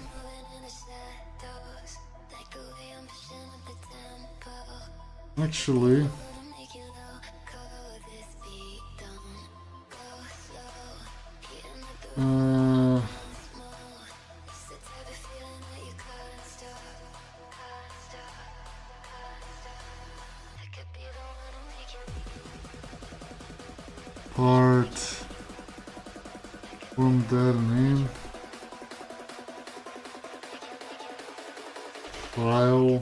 Actually, part form data name file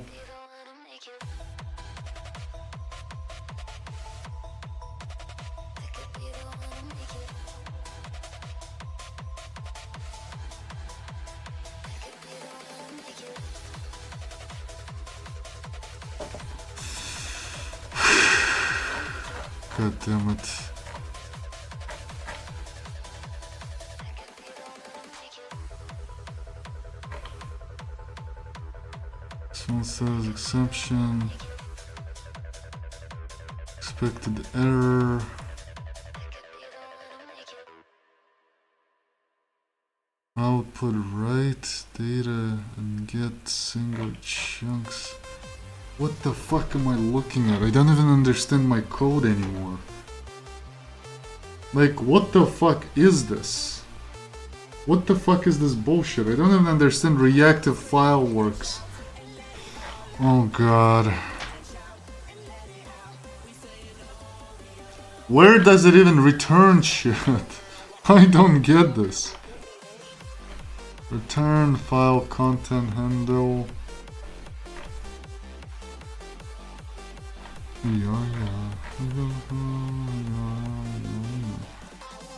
God damn it. Small status exception. Expected error. Output write data and get single chunks. What the fuck am I looking at? I don't even understand my code anymore. Like, what the fuck is this? What the fuck is this bullshit? I don't even understand reactive file works. Oh god. Where does it even return shit? I don't get this. Return file content handle.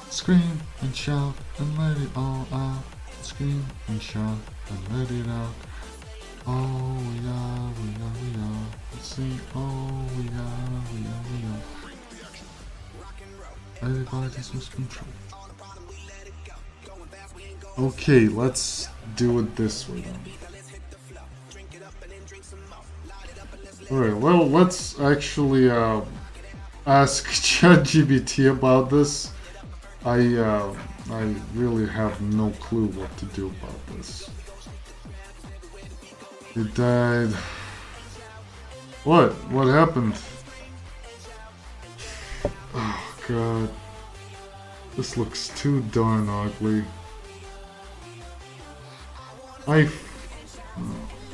Scream and shout and let it all out. Scream and shout and let it out. Oh yeah, we are. Let's sing. Oh yeah. Everybody just lose control. Okay, let's do it this way then. Alright, well, let's actually ask ChatGPT about this. I really have no clue what to do about this. It died. What? What happened? Oh god. This looks too darn ugly.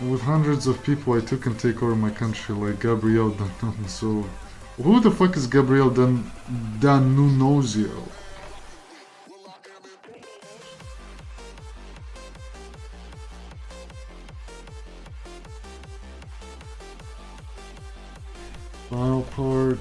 With hundreds of people I took and take over my country like Gabriel D'Annunzio. Who the fuck is Gabriel D'Annunzio? File part.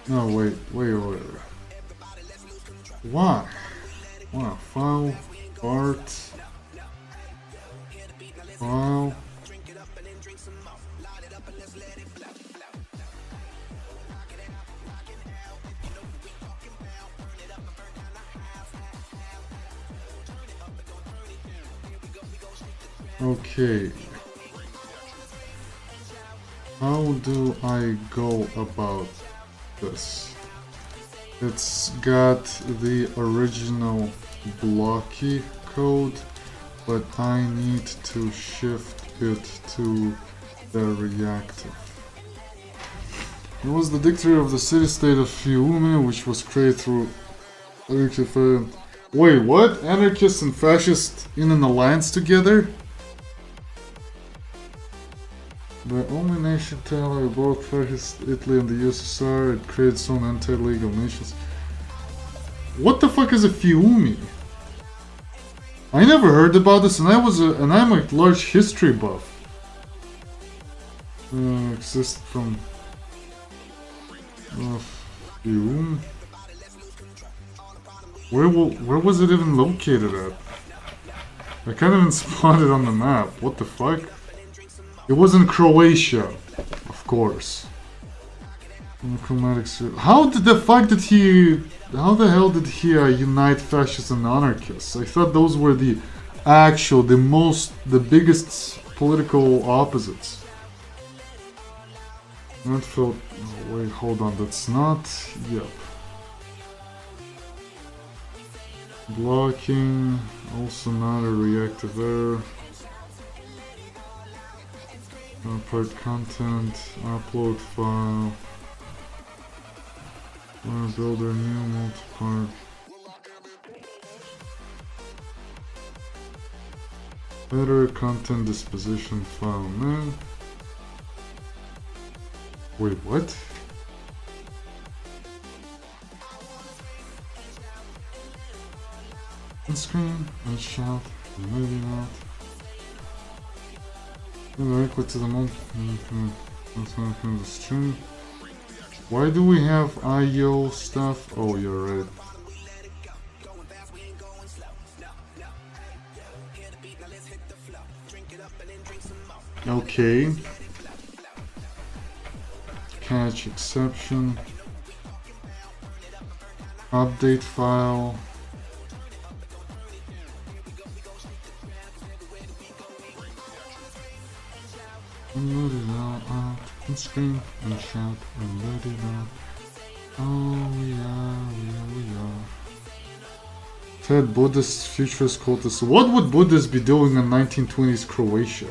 No, wait. Why? Wow, file, art, file. Okay. How do I go about this? It's got the original blocky code, but I need to shift it to the reactive. It was the dictator of the city-state of Fiume, which was created through Wait, what? Anarchists and fascists in an alliance together? The only nation to ally both fascist Italy and the USSR, it created its own anti-legal nations. What the fuck is a Fiume? I never heard about this, and I'm a large history buff. Exist from Fiume. Where was it even located at? I can't even spot it on the map. What the fuck? It was in Croatia, of course. How the hell did he unite fascists and anarchists? I thought those were the biggest political opposites. Not felt. Oh, wait, hold on. That's not. Yep. Blocking, also not a reactive error. Part content, upload file. Wanna build a new multi-part. Better content disposition file, man. Wait, what? On screen, and shout, and moving out. Directly to the the stream. Why do we have IO stuff? Oh, you're right. Okay. Catch exception. Update file. And let it all out, and scream and shout and let it out. Oh, we are. Ted, Buddhist, futurist cultists. What would Buddhists be doing in 1920s Croatia?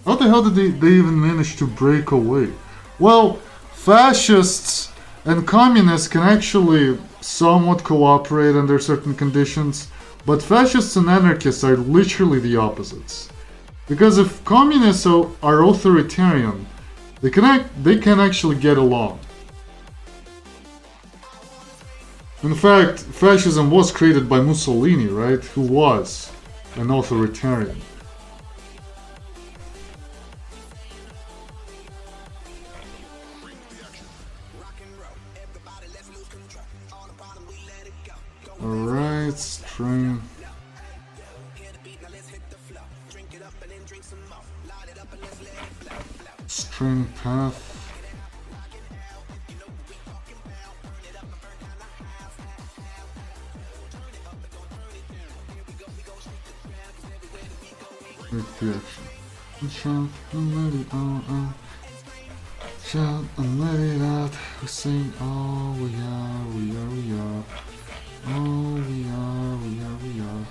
How the hell did they even manage to break away? Well, fascists and communists can actually somewhat cooperate under certain conditions, but fascists and anarchists are literally the opposites. Because if communists are authoritarian, they can actually get along. In fact, fascism was created by Mussolini, right? Who was an authoritarian. Alright, string. String path. Make the action. Shout and let it all out. Shout and let it out. We sing all we are, we are, we are. All we are, we are, we are.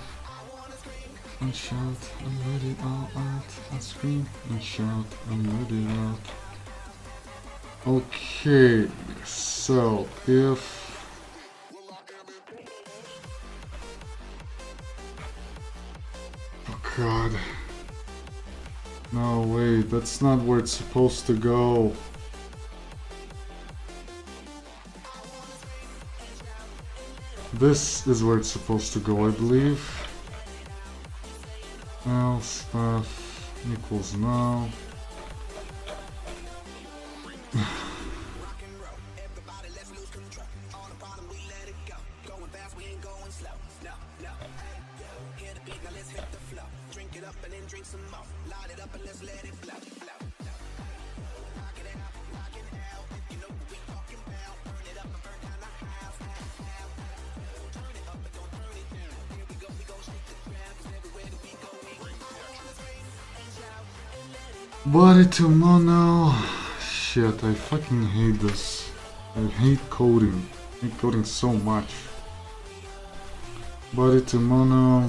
And shout and let it all out. And scream and shout and let it out. Okay, so if oh god. No, wait, that's not where it's supposed to go. This is where it's supposed to go, I believe. Else stuff equals now. Body to mono. Shit, I fucking hate this. I hate coding. I hate coding so much. Body to mono.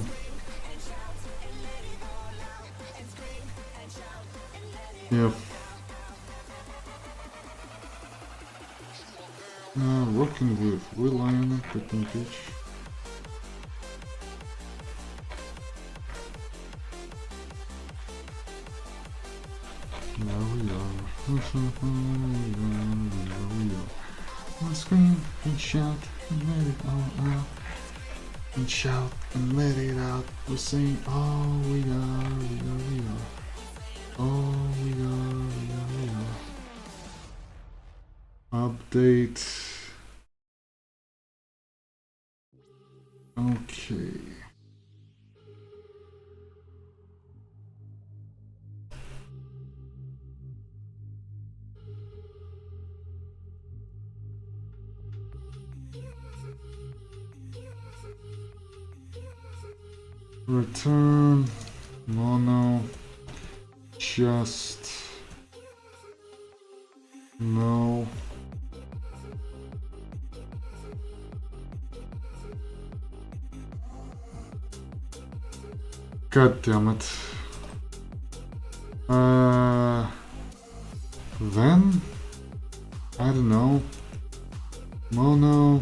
Yep. Working with Will Iron, Picking Pitch. There we are. Let's scream and shout and let it all out. And shout and let it out. We'll sing all we are, we are, we are. All we are, we are, we are. Update. Okay. Return mono just no god damn it. Then I don't know, mono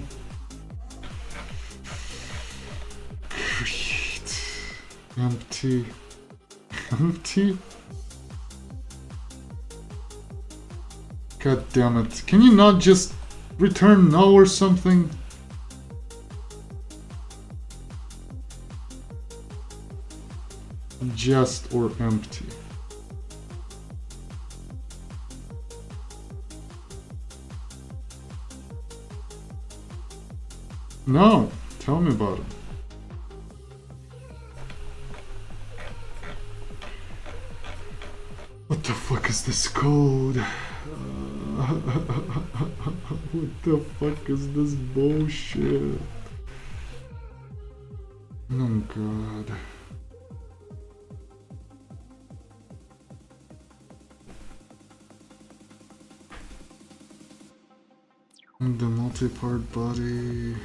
empty. Empty? God damn it. Can you not just return no or something? Just or empty. No, tell me about it. What the fuck is this code? What the fuck is this bullshit? Oh god. The multi-part body.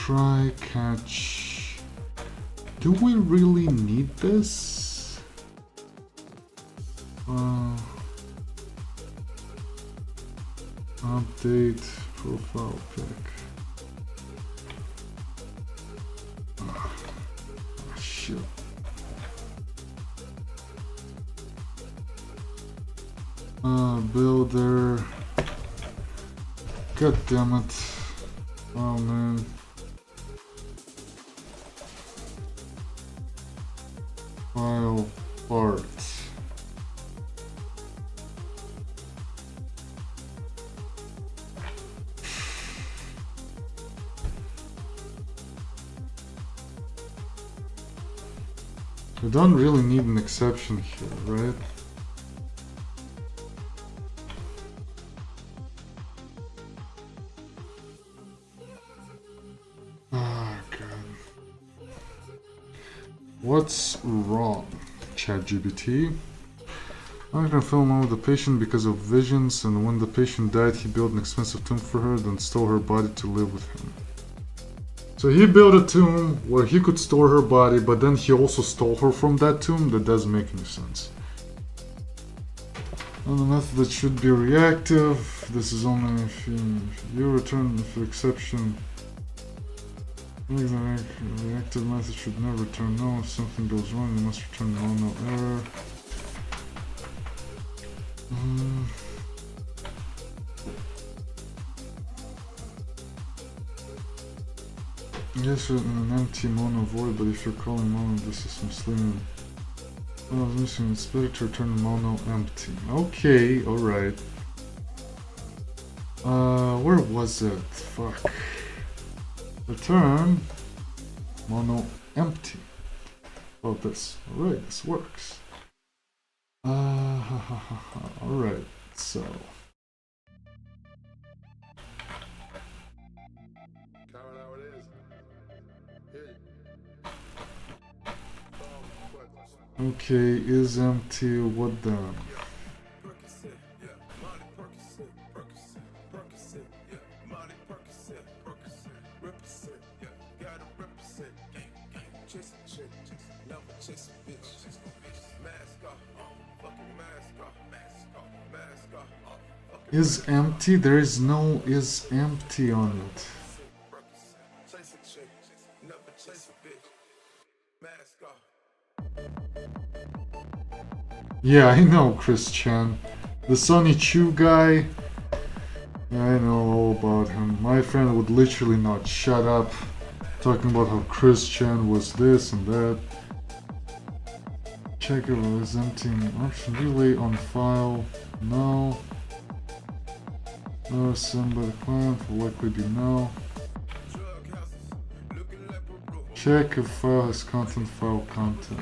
try catch. Do we really need this? Update profile pic. Shit. Builder. God damn it. Oh man. File art. We don't really need an exception here, right? Ah, God. What's wrong, ChatGPT? I can fell in love with the patient because of visions, and when the patient died, he built an expensive tomb for her, then stole her body to live with him. So he built a tomb where he could store her body, but then he also stole her from that tomb? That doesn't make any sense. And the method that should be reactive. This is only if you return the exception. The reactive method should never return no. If something goes wrong, you must return no error. Yes, in an empty mono void, but if you're calling mono, this is misleading. Oh, I was missing. It's better to return mono empty. Okay, alright. Where was it? Fuck. Return mono empty. Oh, this. Alright, this works. Alright, so. Okay, is empty, what then? Is empty? There is no is empty on it. Yeah, I know Chris Chan. The Sonny Chu guy. Yeah, I know all about him. My friend would literally not shut up talking about how Chris Chan was this and that. Check if it is empty. Option relay on file. No. No, sent by the client will likely be no. Check if file has content, file content.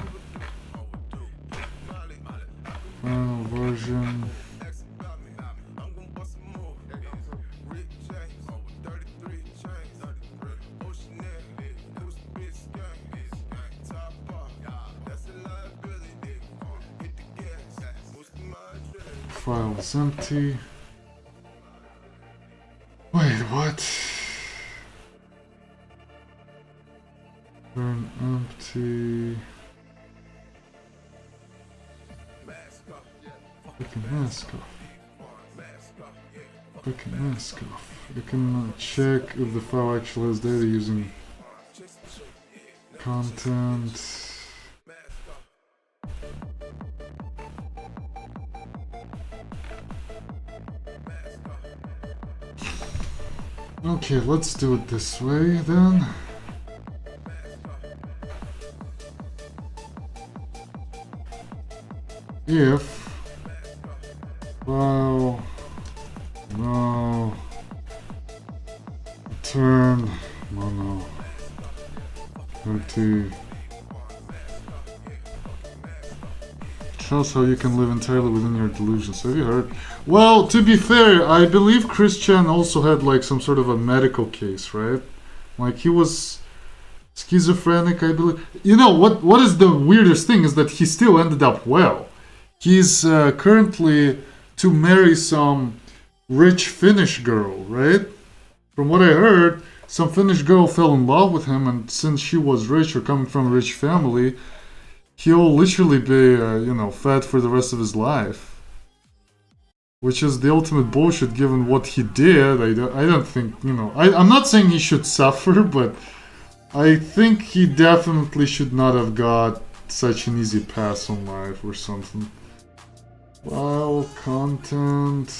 Final version. File is empty. Wait, what? Turn empty. Freaking mask off. Freaking mask off. You can check if the file actually has data using content. Okay, let's do it this way then. If file no return mono empty shows how you can live entirely within your delusions. Have you heard? Well, to be fair, I believe Chris Chan also had like some sort of a medical case, right? Like he was schizophrenic, I believe. You know what is the weirdest thing is that he still ended up well. He's currently to marry some rich Finnish girl, right? From what I heard, some Finnish girl fell in love with him, and since she was rich or coming from a rich family, he'll literally be, fed for the rest of his life. Which is the ultimate bullshit given what he did. I don't think, I'm not saying he should suffer, but I think he definitely should not have got such an easy pass on life or something. File content.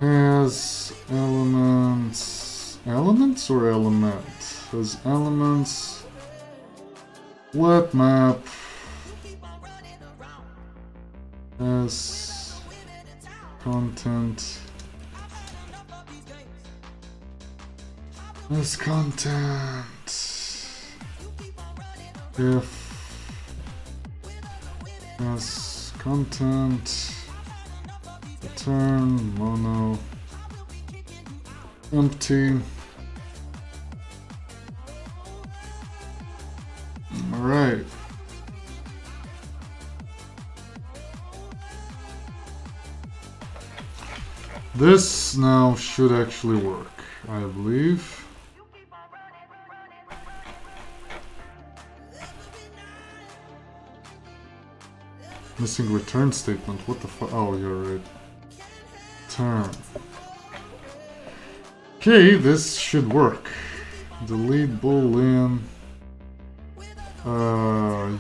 Has elements or element? Has elements. Web map. Has content. Has content. If has content. Return mono empty. All right. This now should actually work, I believe. Missing return statement. What the fuck? Oh, you're right. Turn. Okay, this should work. Delete boolean.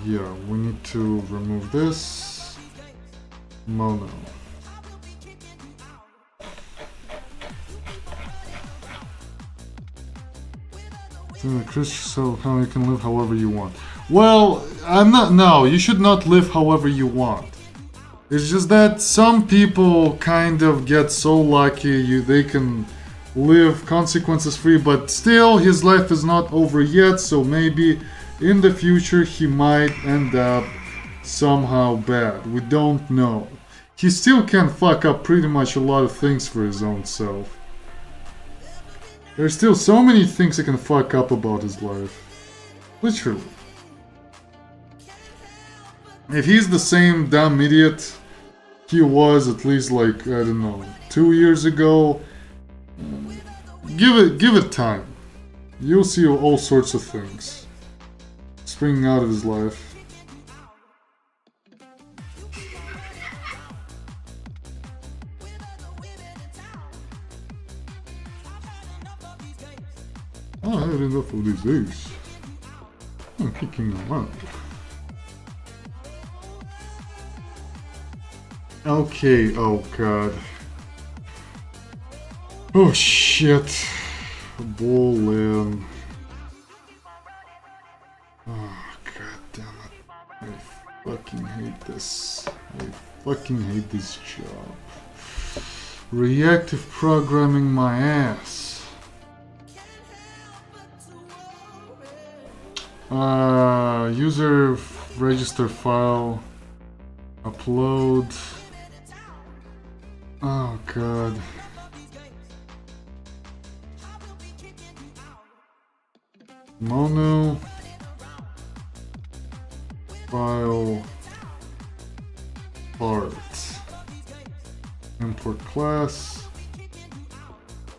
Yeah, we need to remove this. Mono. So how you can live however you want. Well, no, you should not live however you want. It's just that some people kind of get so lucky they can live consequences free, but still his life is not over yet, so maybe in the future he might end up somehow bad. We don't know. He still can fuck up pretty much a lot of things for his own self. There's still so many things he can fuck up about his life. Literally. If he's the same dumb idiot he was at least like, I don't know, 2 years ago, give it time. You'll see all sorts of things springing out of his life. I had enough of these eggs. I'm kicking them out. Okay, oh god. Oh shit. Boolean. Oh god damn it. I fucking hate this. I fucking hate this job. Reactive programming my ass. User register file. Upload. Oh god. Mono file art. Import class.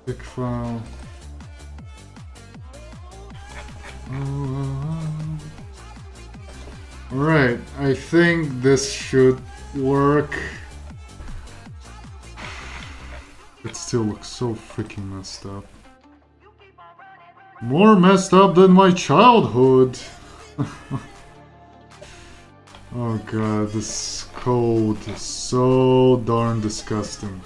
Pick file. Alright, I think this should work. It still looks so freaking messed up. More messed up than my childhood. Oh god, this code is so darn disgusting.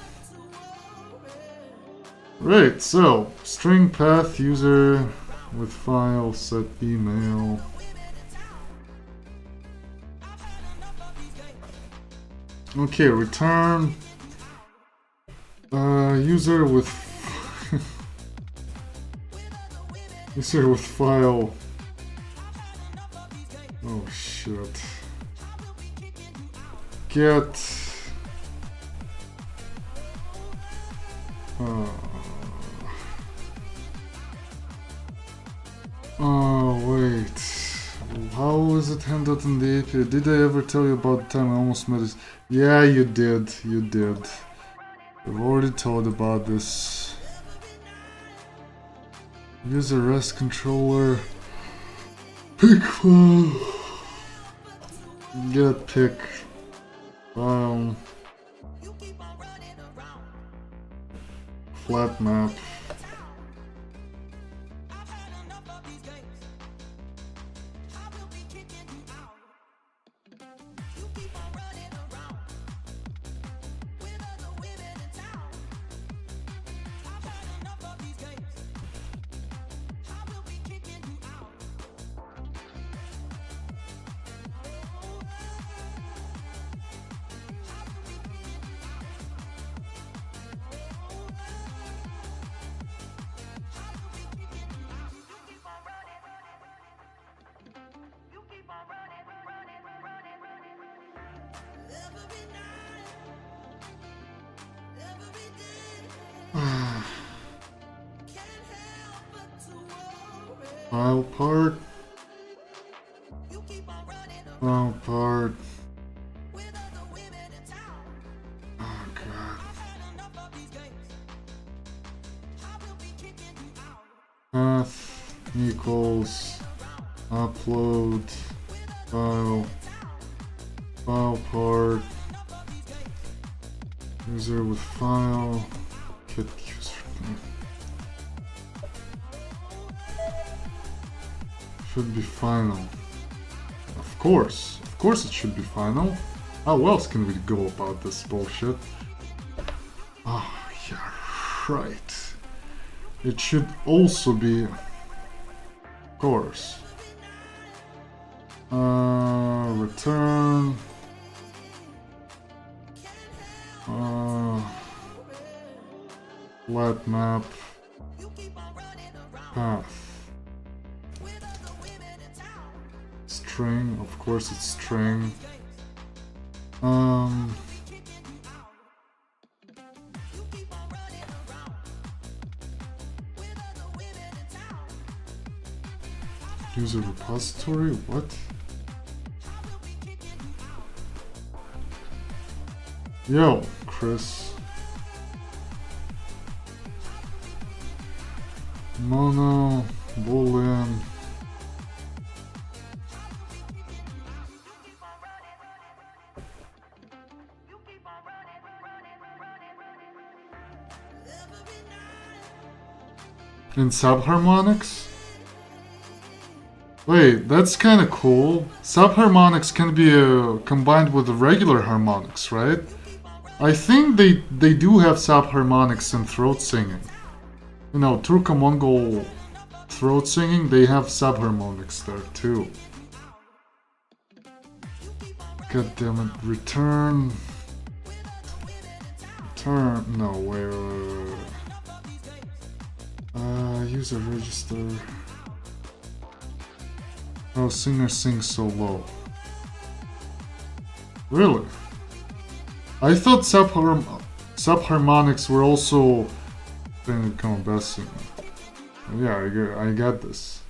Right, so string path user with file set email. Okay, return user with user with file. Oh shit. Get oh wait. How is it handled in the API? Did I ever tell you about the time I almost met this? Yeah, you did. You did. I've already told about this. Use a REST controller. Pick file. Get pick. Flat map. File part. File part. Oh god. Path equals upload file. File part. User with file. Get user. Should be final. Of course it should be final. How else can we go about this bullshit? Oh, yeah, right. It should also be, of course. Return. Flat map. Path. String, of course it's string. User repository, what? Yo, Chris. Mono, boolean. In subharmonics? Wait, that's kind of cool. Subharmonics can be combined with the regular harmonics, right? I think they do have subharmonics in throat singing. You know, Turco-Mongol throat singing, they have subharmonics there too. God damn it, return... Return... No, wait. User register... Oh, singer sings so low. Really? I thought subharmonics were also... Come best singer. Yeah, I got this.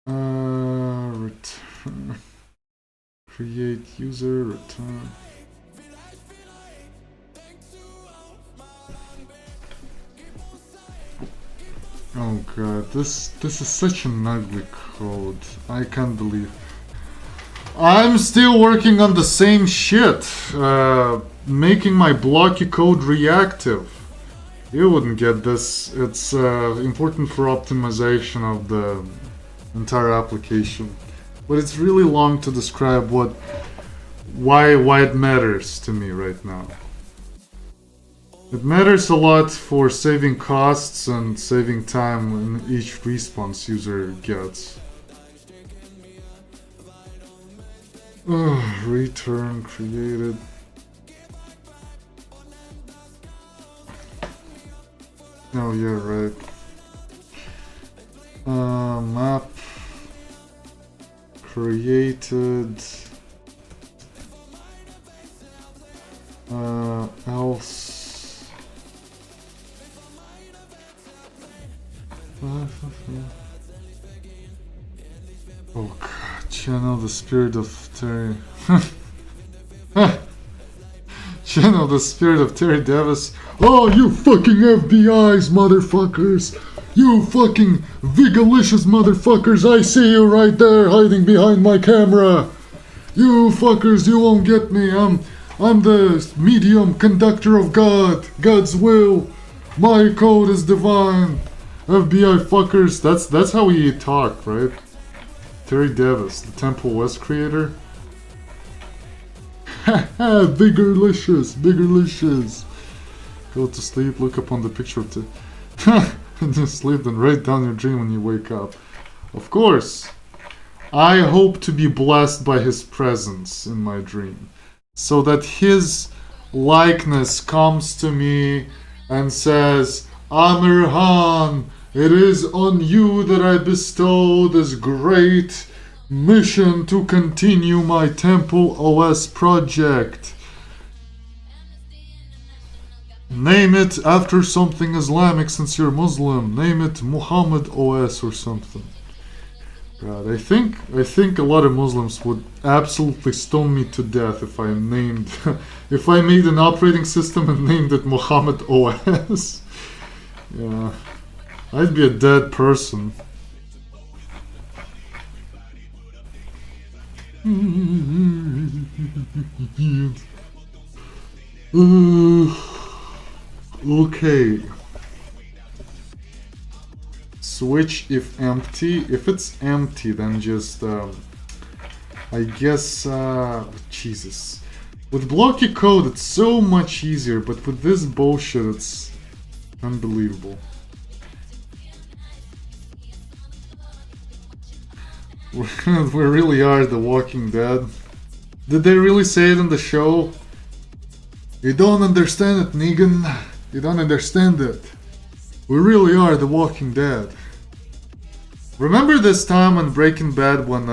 Return... Create user, return... Oh god, this is such an ugly code. I can't believe. I'm still working on the same shit. Making my blocky code reactive. You wouldn't get this. It's important for optimization of the entire application. But it's really long to describe why it matters to me right now. It matters a lot for saving costs and saving time in each response user gets. Return created. Oh yeah, right. Map created. Else. Oh god, channel the spirit of Terry. Channel the spirit of Terry Davis. Oh, you fucking FBI's, motherfuckers! You fucking Vigalicious motherfuckers! I see you right there, hiding behind my camera. You fuckers, you won't get me. I'm the medium conductor of God, God's will. My code is divine. FBI fuckers. That's how he talked, right? Terry Davis, the Temple West creator. Haha, Vigorlicious. Go to sleep, look up on the picture of and just sleep, then write down your dream when you wake up. Of course. I hope to be blessed by his presence in my dream, so that his likeness comes to me and says, Amirhan, it is on you that I bestow this great mission to continue my Temple OS project. Name it after something Islamic since you're Muslim. Name it Muhammad OS or something. God, I think a lot of Muslims would absolutely stone me to death if I named if I made an operating system and named it Muhammad OS. Yeah. I'd be a dead person. Okay. Switch if empty. If it's empty, then just I guess Jesus. With blocky code it's so much easier, but with this bullshit it's unbelievable. We really are the Walking Dead. Did they really say it in the show? You don't understand it, Negan. You don't understand it. We really are the Walking Dead. Remember this time on Breaking Bad when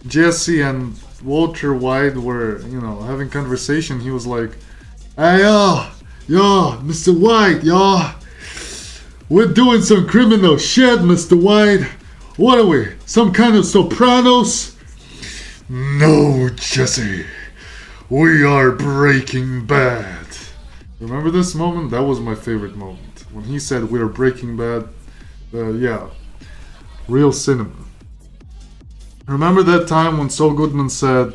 Jesse and Walter White were, having conversation? He was like, "Hey, yo, Mr. White, yo, we're doing some criminal shit, Mr. White. What are we, some kind of Sopranos?" "No, Jesse, we are Breaking Bad." Remember this moment? That was my favorite moment. When he said we're Breaking Bad, yeah. Real cinema. Remember that time when Saul Goodman said,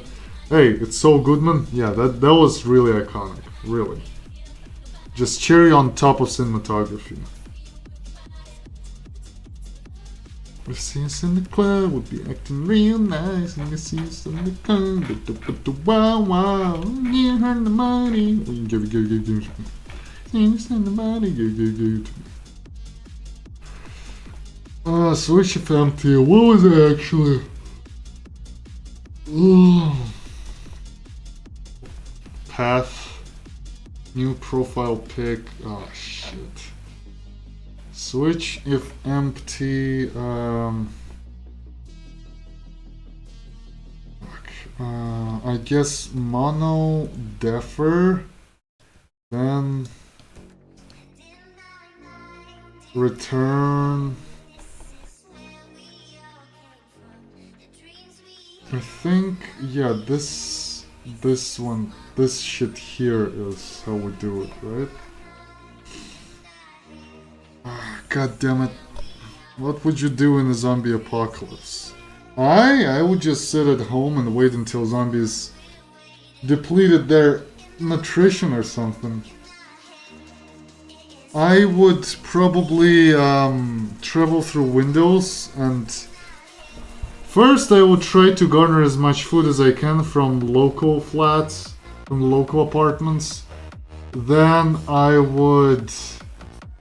"Hey, it's Saul Goodman"? Yeah, that was really iconic. Really. Just cherry on top of cinematography. If see us in the club, we'll be acting real nice. And you see us in the club, wow, wow, you heard the money. Give. See us in the money, give. Switch if empty. What was it actually? Path. New profile pic. Oh shit. Switch if empty. I guess mono defer. Then return. I think, yeah, this one, this shit here is how we do it, right? God damn it. What would you do in a zombie apocalypse? I would just sit at home and wait until zombies depleted their nutrition or something. I would probably travel through windows and first, I would try to garner as much food as I can from local flats, from local apartments. Then I would,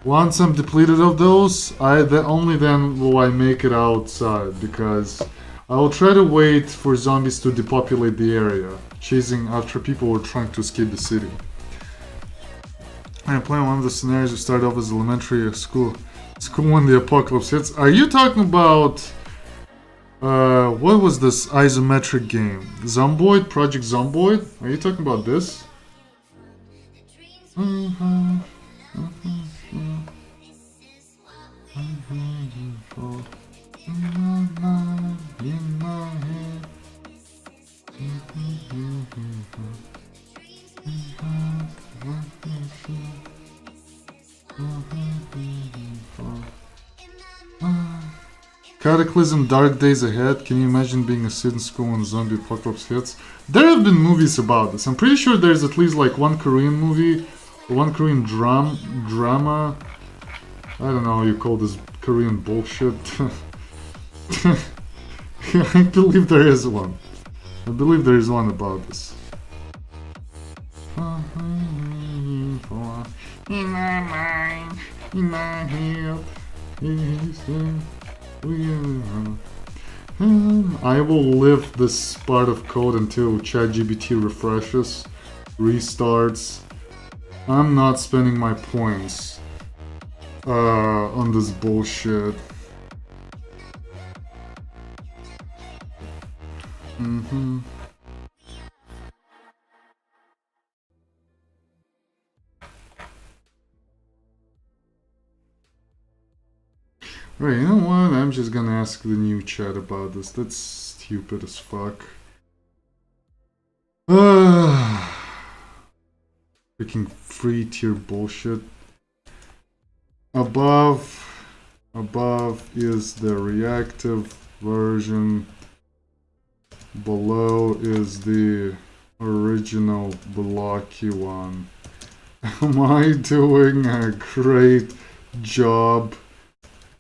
once I'm depleted of those, only then will I make it outside, because I will try to wait for zombies to depopulate the area, chasing after people who are trying to escape the city. I plan one of the scenarios to start off as elementary school when the apocalypse hits. Are you talking about what was this isometric game? Zomboid? Project Zomboid? Are you talking about this? Cataclysm, Dark Days Ahead. Can you imagine being a kid in school when the zombie apocalypse hits? There have been movies about this. I'm pretty sure there's at least like one Korean movie, one Korean drama. I don't know how you call this Korean bullshit. I believe there is one. I believe there is one about this. In my mind, in my head, I will live this part of code until ChatGPT refreshes, restarts. I'm not spending my points on this bullshit. Right, you know what? I'm just gonna ask the new chat about this. That's stupid as fuck. Freaking free tier bullshit. Above is the reactive version. Below is the original blocky one. Am I doing a great job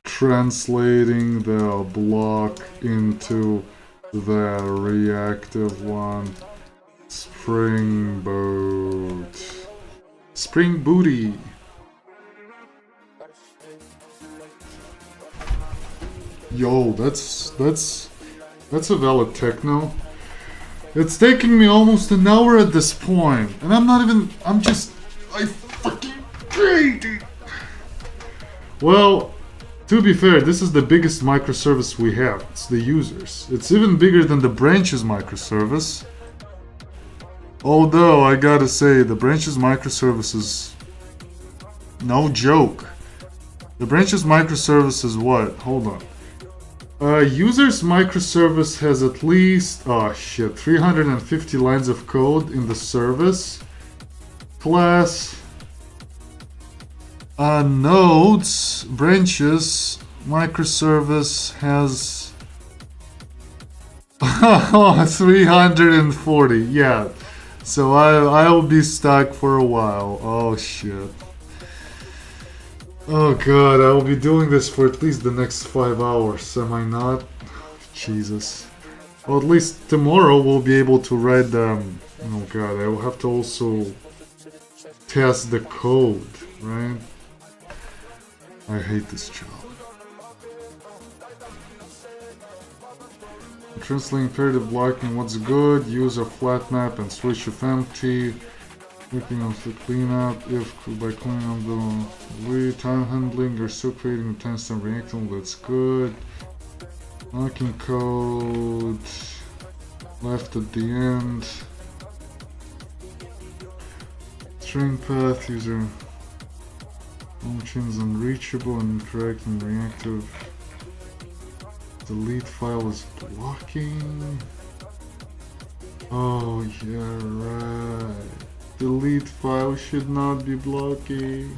translating the block into the reactive one? Spring boot. Spring booty. Yo, that's a valid techno. It's taking me almost an hour at this point, and I fucking hate it. Well, to be fair, this is the biggest microservice we have. It's the users. It's even bigger than the branches microservice. Although, I gotta say, the branches microservice is no joke. The branches microservice is what? Hold on. Users microservice has at least, 350 lines of code in the service. Plus, nodes, branches, microservice has 340, yeah. So I'll be stuck for a while. Oh shit. Oh god, I will be doing this for at least the next 5 hours, am I not? Jesus. Well, at least tomorrow we'll be able to write them. Oh god, I will have to also test the code, right? I hate this job. Translating imperative blocking, what's good? Use a flat map and switch of empty. Clicking on the cleanup, if by cleaning up the time handling, you're still creating a timestamp reactive, that's good. Locking code, left at the end. String path, user functions unreachable and incorrect and reactive. Delete file is blocking. Oh yeah, right. Delete file should not be blocking.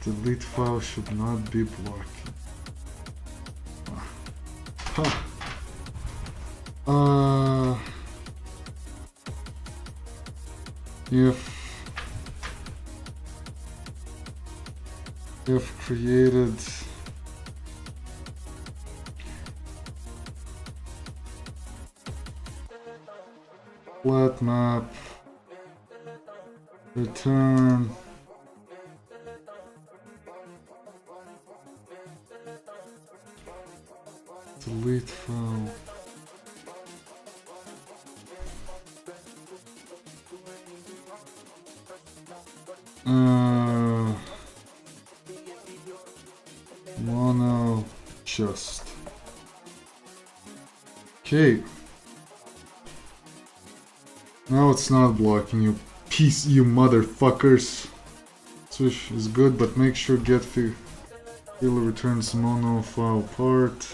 Delete file should not be blocking. If created flat map, return delete file. Mono just. Okay. Now it's not blocking, you motherfuckers. Switch is good, but make sure get field returns mono file part.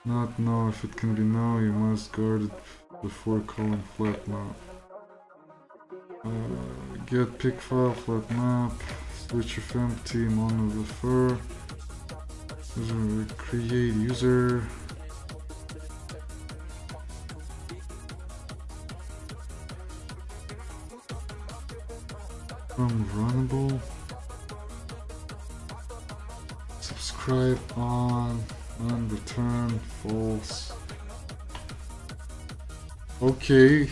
Not know if it can be now, you must guard it before calling flat map. Get pick file flat map, switch of empty, mono refer. Create user. From runnable. Subscribe on and return false. Okay.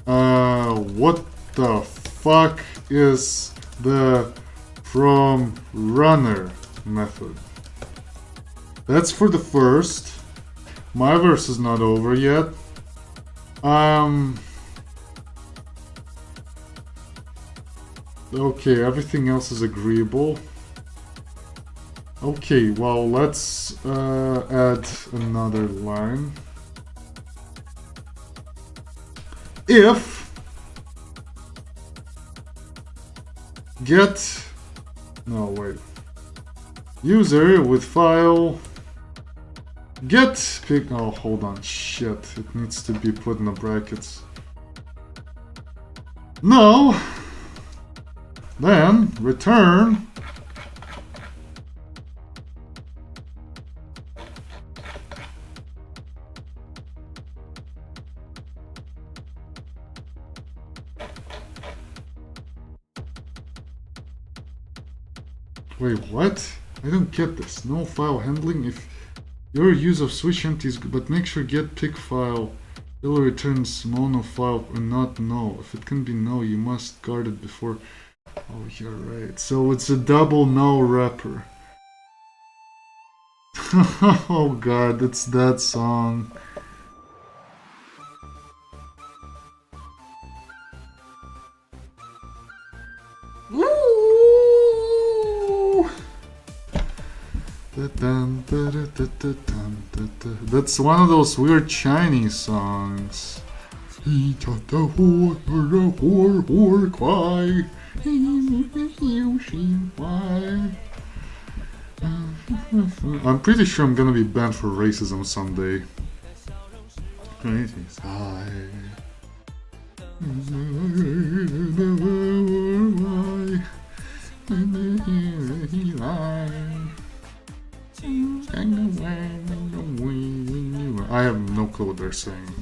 What the fuck is the from runner method? That's for the first. My verse is not over yet. Okay, everything else is agreeable. Okay, well, let's add another line. If get, no wait, user with file get pick, oh hold on, shit, it needs to be put in the brackets. No, then return wait, what? I don't get this. No file handling. If your use of switch empties, but make sure get pick file will returns mono file or not no. If it can be no, you must guard it before. Oh, you're right. So it's a double no wrapper. Oh god, it's that song. That's one of those weird Chinese songs. I'm pretty sure I'm gonna be banned for racism someday. I have no clue what they're saying.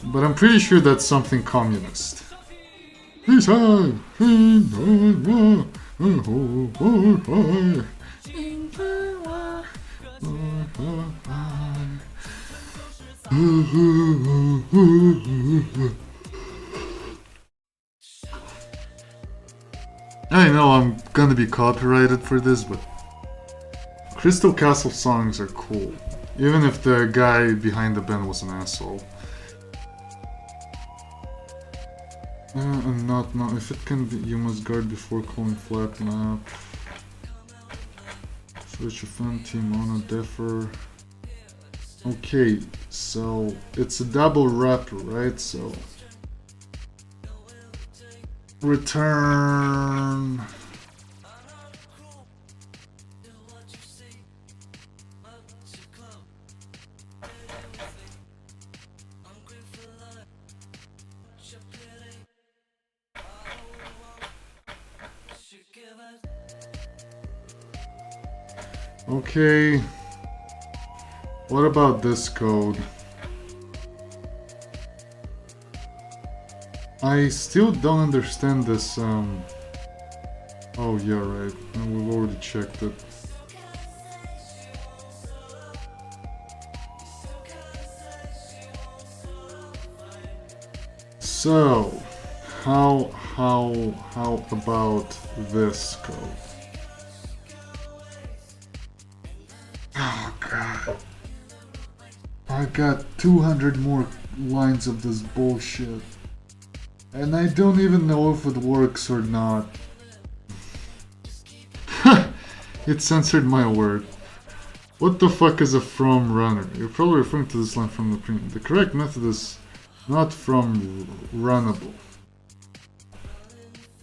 But I'm pretty sure that's something communist. I know I'm gonna be copyrighted for this, but Crystal Castle songs are cool, even if the guy behind the band was an asshole. And not now. If it can be, you must guard before calling flat map. Switch of empty mono defer. Okay, so it's a double wrapper, right? So return. Okay, what about this code? I still don't understand this, oh yeah, right, we've already checked it. So, how about this code? Oh god. I got 200 more lines of this bullshit. And I don't even know if it works or not. It censored my word. What the fuck is a from runner? You're probably referring to this line from the print. The correct method is not from runnable.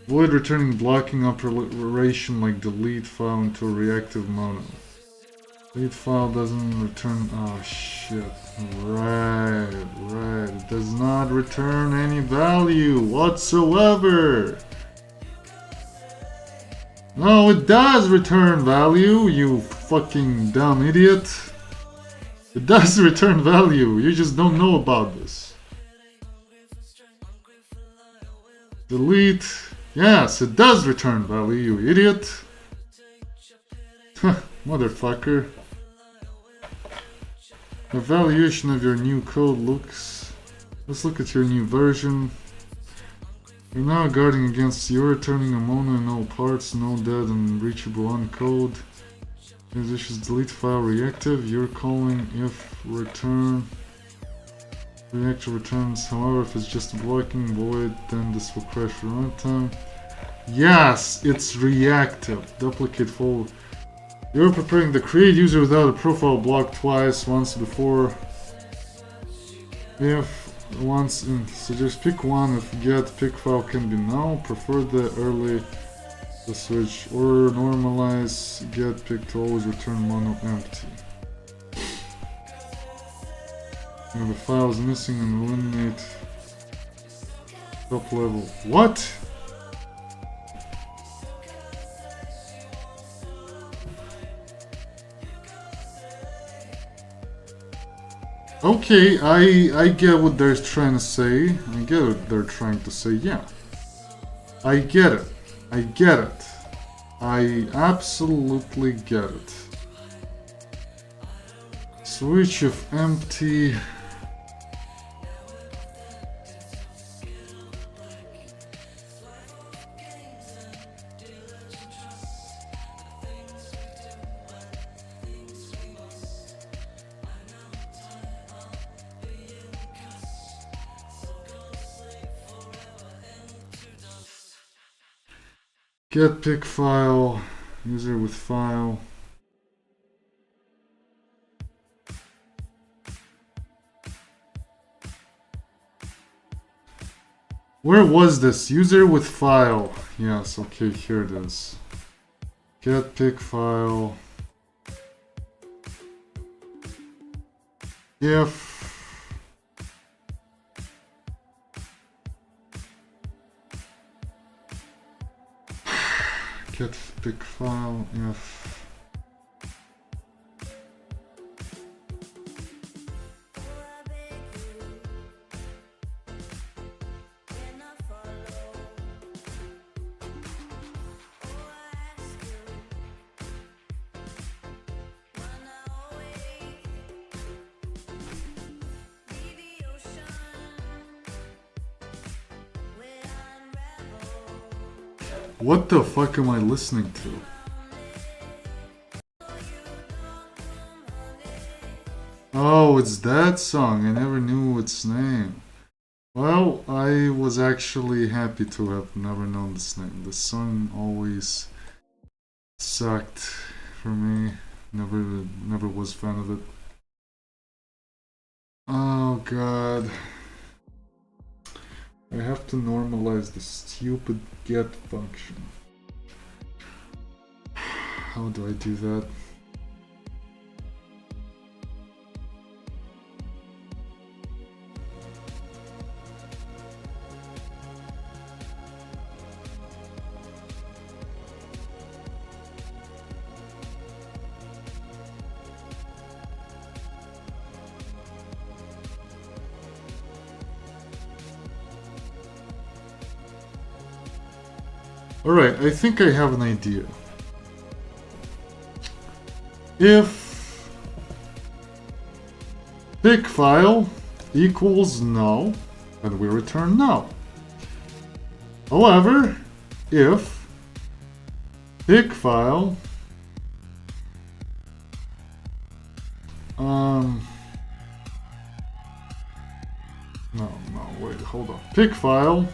Avoid returning blocking operation like delete file into a reactive mono. Delete file doesn't return. Oh shit. Right. It does not return any value whatsoever. Oh, it does return value, you fucking dumb idiot. It does return value, you just don't know about this. Delete. Yes, it does return value, you idiot. Motherfucker. Evaluation of your new code looks... Let's look at your new version. You're now guarding against you returning a mono in all parts, no dead and reachable uncode. This is delete file reactive. You're calling if return. Reactive returns, however, if it's just a blocking void, then this will crash for runtime. Yes, it's reactive. Duplicate full. You're preparing the create user without a profile block twice, once before. If once in, so just pick one. If get pick file can be null, prefer the early the switch or normalize get pick to always return mono empty. And the file is missing and eliminate top level. What? Okay, I get what they're trying to say. I get what they're trying to say, yeah. I get it. I get it. I absolutely get it. Switch of empty. Get pick file, user with file. Where was this? User with file. Yes, okay, here it is. Get pick file. If get pick file if what the fuck am I listening to? Oh, it's that song. I never knew its name. Well, I was actually happy to have never known this name. The song always sucked for me. Never was a fan of it. Oh god. I have to normalize the stupid get function. How do I do that? Alright, I think I have an idea. If pick file equals null, then we return null. However, if pick file no, wait, hold on. Pick file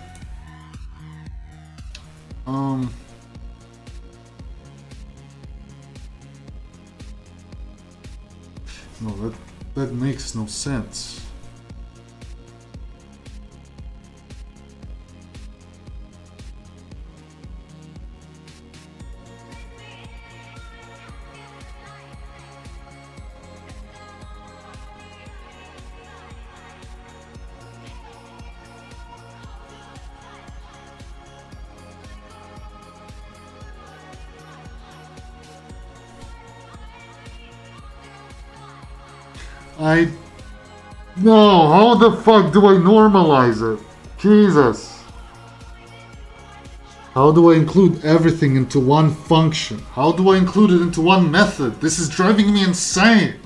no, that makes no sense. No, how the fuck do I normalize it? Jesus. How do I include everything into one function? How do I include it into one method? This is driving me insane.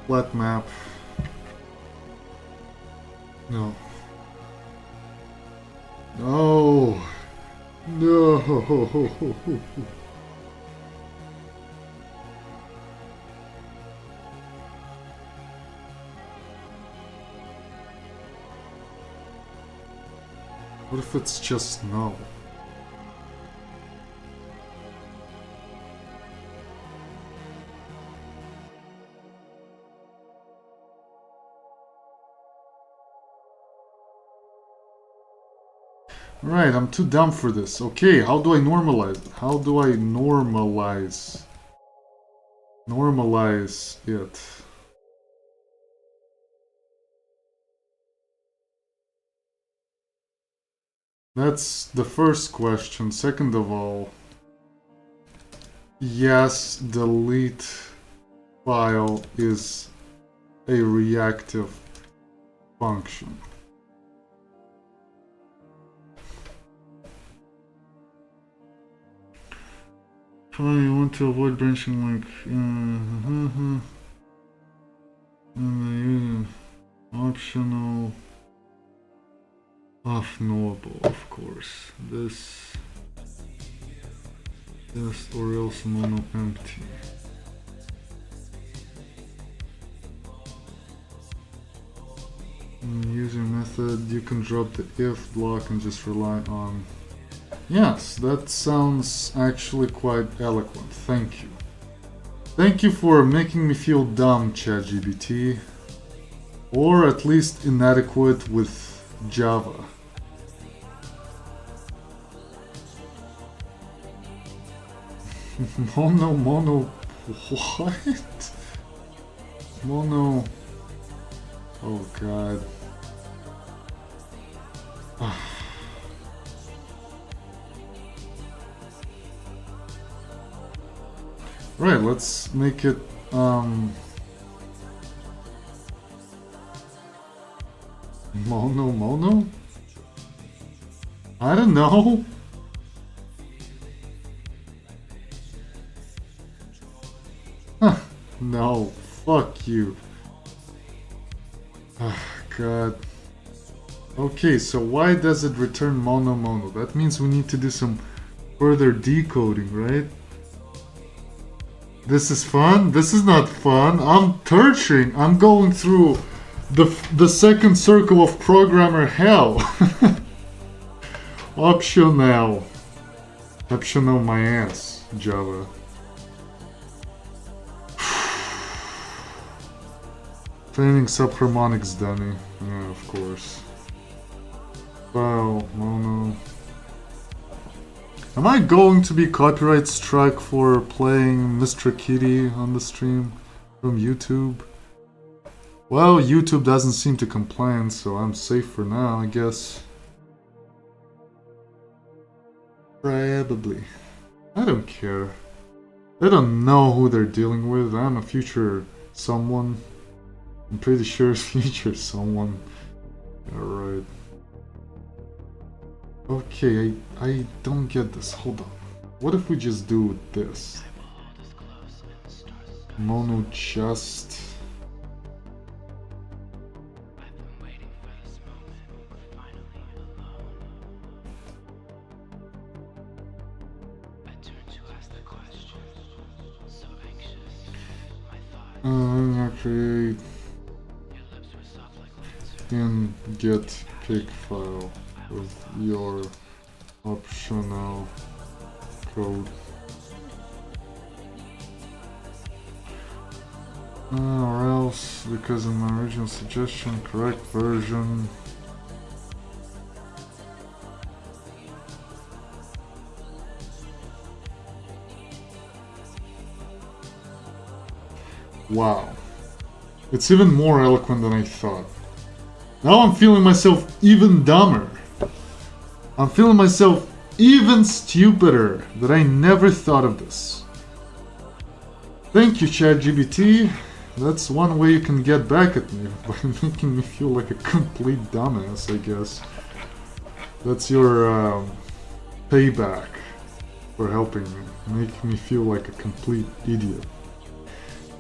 Flat map. No. No. No. What if it's just no? Right, I'm too dumb for this. Okay, how do I normalize it? How do I normalize it? That's the first question. Second of all, yes, delete file is a reactive function. You want to avoid branching link. Optional off knowable, of course. This or else mono empty. Using method, you can drop the if block and just rely on. Yes, that sounds actually quite eloquent. Thank you. Thank you for making me feel dumb, ChatGPT. Or at least inadequate with Java. Mono, what? Mono, oh god. Right, let's make it, Mono? I don't know. No, fuck you. God. Okay, so why does it return mono? That means we need to do some further decoding, right? This is fun? This is not fun. I'm torturing. I'm going through the second circle of programmer hell. Optional my ass, Java. Training subharmonics dummy. Yeah, of course. Wow, mono. Am I going to be copyright struck for playing Mr. Kitty on the stream from YouTube? Well, YouTube doesn't seem to complain, so I'm safe for now, I guess. Probably. I don't care. They don't know who they're dealing with. I'm a future someone. I'm pretty sure future someone. Alright. Okay, I don't get this. Hold on. What if we just do this? Mono just... create and get pic file with your optional code. Or else, because in my original suggestion, correct version. Wow. It's even more eloquent than I thought. Now I'm feeling myself even dumber. I'm feeling myself even stupider that I never thought of this. Thank you, ChatGPT. That's one way you can get back at me, by making me feel like a complete dumbass, I guess. That's your payback for helping me, making me feel like a complete idiot.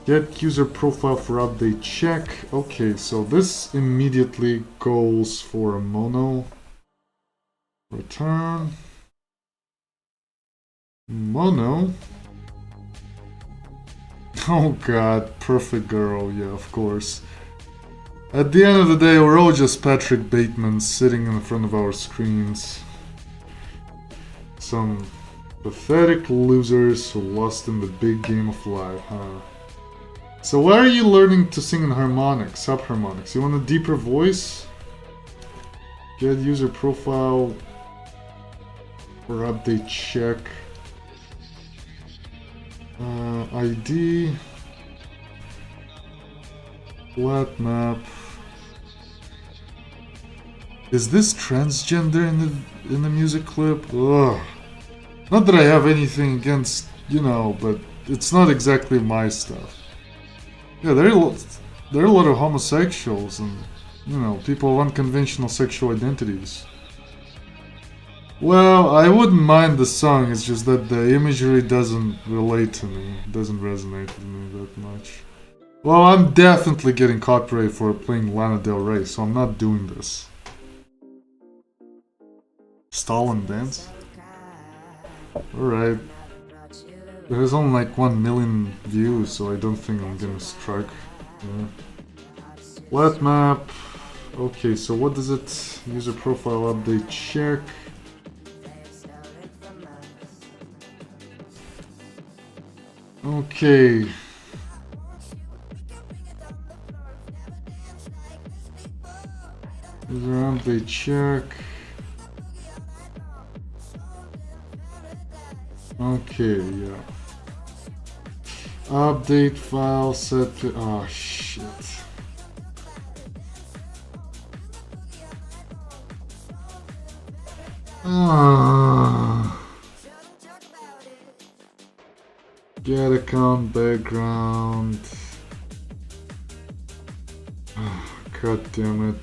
Get user profile for update check. Okay, so this immediately goes for a mono. Return. Mono. Oh god, perfect girl, yeah, of course. At the end of the day, we're all just Patrick Bateman sitting in front of our screens. Some pathetic losers who lost in the big game of life, huh? So why are you learning to sing in harmonics, subharmonics? You want a deeper voice? Get user profile for update check. ID. Flat map. Is this transgender in the music clip? Ugh. Not that I have anything against, you know, but it's not exactly my stuff. Yeah, there are a lot of homosexuals and, you know, people of unconventional sexual identities. Well, I wouldn't mind the song, it's just that the imagery doesn't relate to me, doesn't resonate with me that much. Well, I'm definitely getting copyright for playing Lana Del Rey, so I'm not doing this. Stalin dance? Alright. There's only like 1 million views, so I don't think I'm gonna strike. Yeah. Flat map. Okay, so what does it? User profile update check. Okay. User update check. Okay, yeah. Update file set to... Oh, shit. Get account background. God damn it.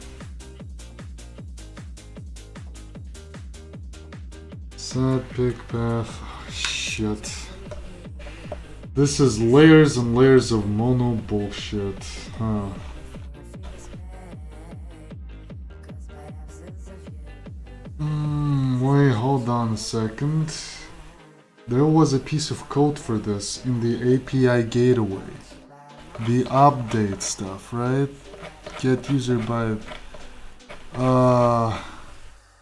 Set pick path. Oh, shit. This is layers and layers of mono bullshit. Huh. Wait, hold on a second. There was a piece of code for this in the API gateway. The update stuff, right? Get user by...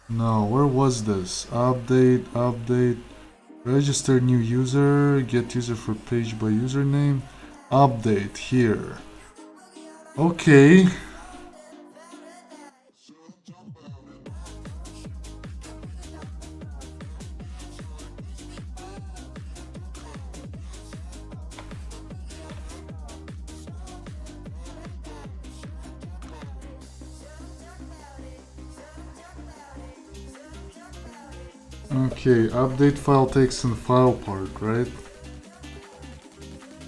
No, where was this? Update. Register new user, get user for page by username. Update here. Okay. Okay, update file takes in file part, right?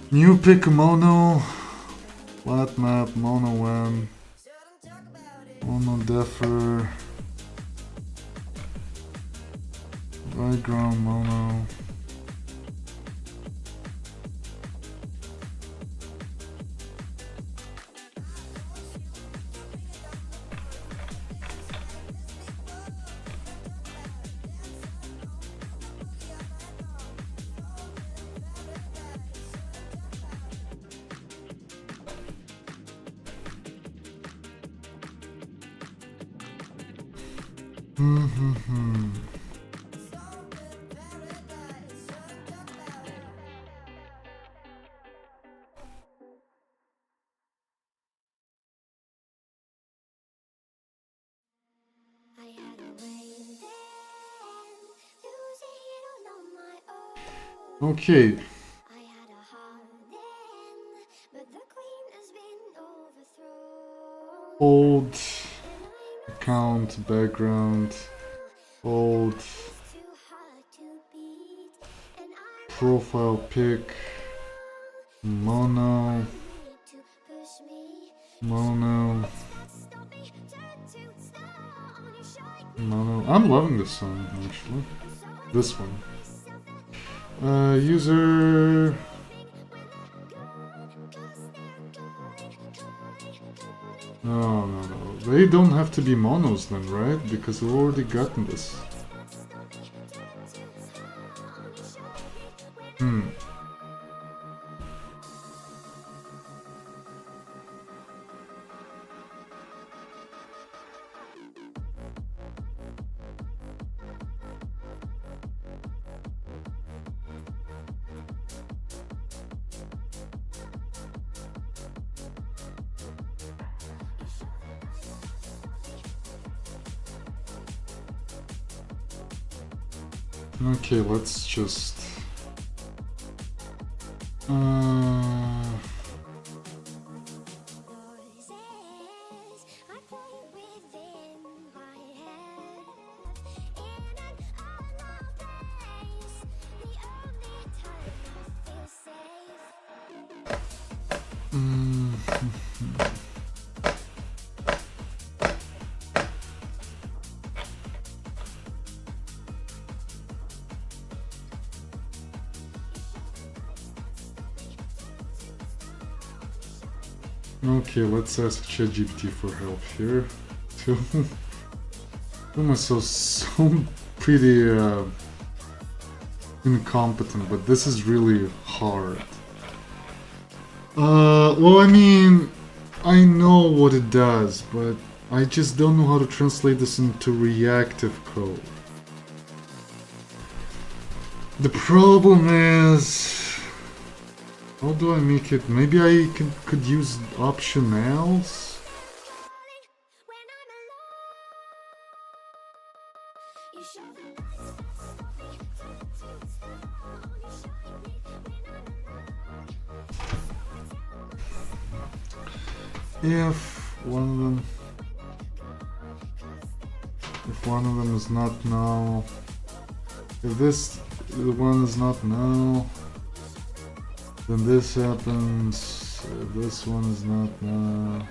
New pick mono, flat map, mono when, mono defer, background mono. Okay. Old account background. Old profile pic. Mono. Mono. Mono. I'm loving this song actually. This one. User. No. They don't have to be monos then, right? Because we've already gotten this. Okay, let's just... Okay, let's ask ChatGPT for help here. Too. so pretty incompetent, but this is really hard. Well, I mean, I know what it does, but I just don't know how to translate this into reactive code. The problem is... How do I make it? Maybe I could use optionals? If one of them is not null, if this one is not null, then this happens. If this one is not null,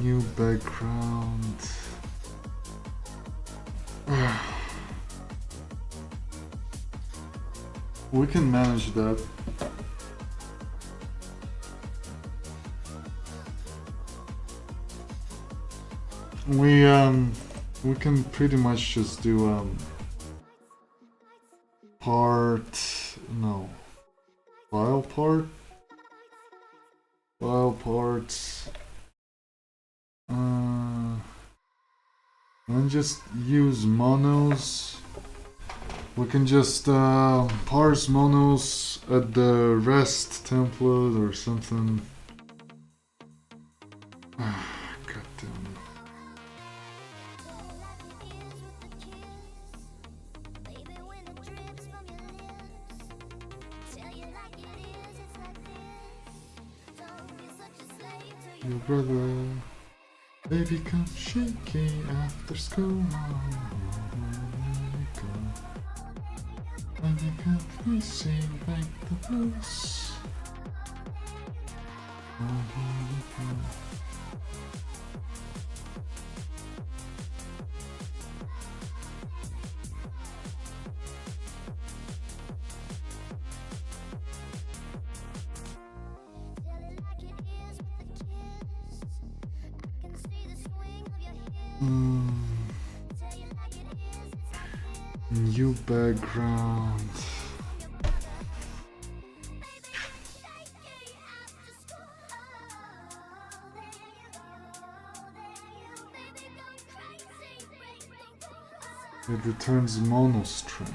new background. We can manage that. We can pretty much just do file parts, and just use monos. We can just parse monos at the REST template or something. God damn it. Your brother, baby, come shaky after school. And you can't sing like the blues. New background. It returns monostring.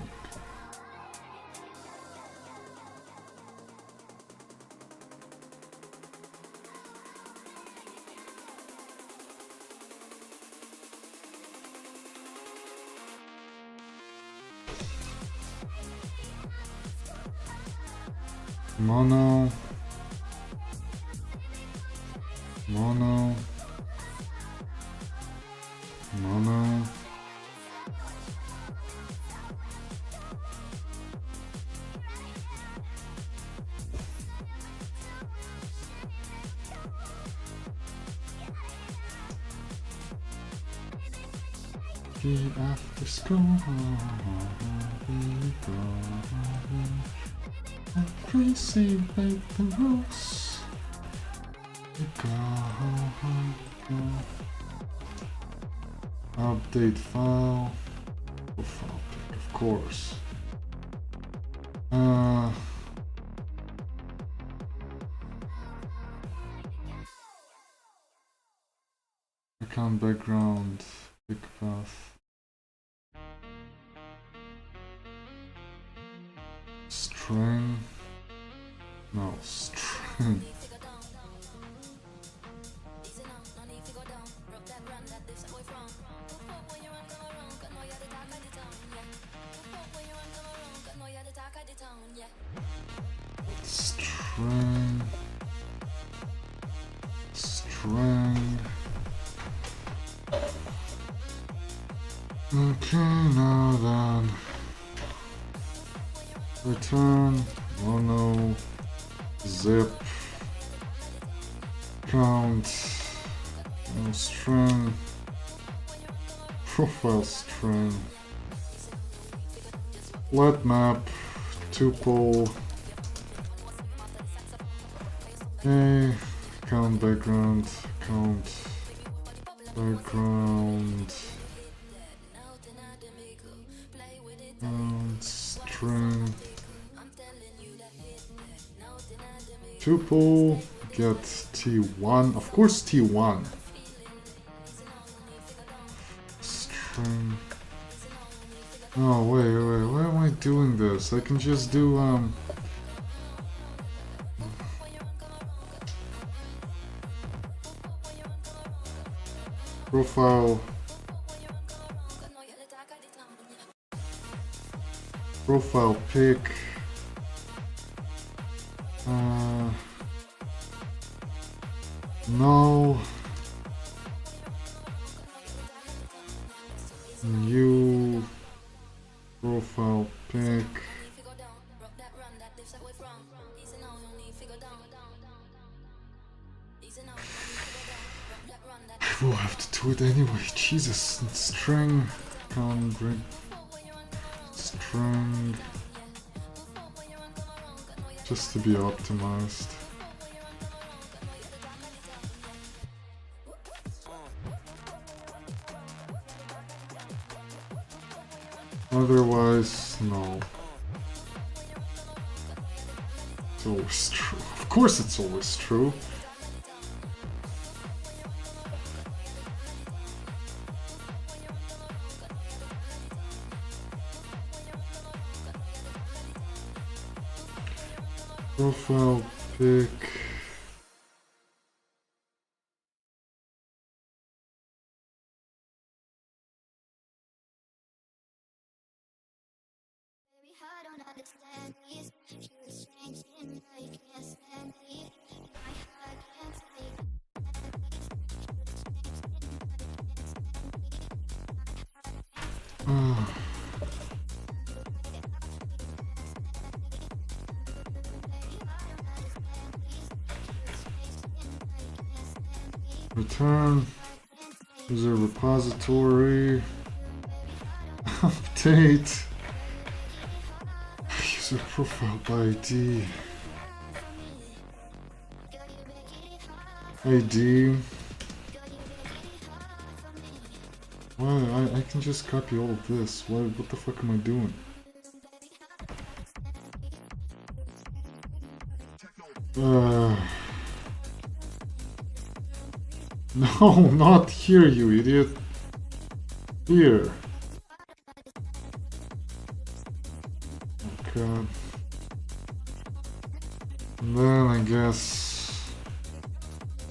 mono, mono, mono, after school, we go. Crazy like the rules. We go. Update file. Profile pic, of course. Account background, pick path. String. No, string. String. String. Okay, now then. Return, mono, zip, count, string, profile string, let map, tuple, a, count background, count background, string, tuple, get t1, of course t1, string, oh wait, why am I doing this? I can just do profile pic, no, new profile pic, I will have to do it anyway, Jesus, string, string, just to be optimized. Otherwise, no. It's always true. Of course it's always true. Profile pic. Return user repository update user profile by ID. Why I can just copy all of this. What the fuck am I doing? No, not here, you idiot. Here. Okay. And then I guess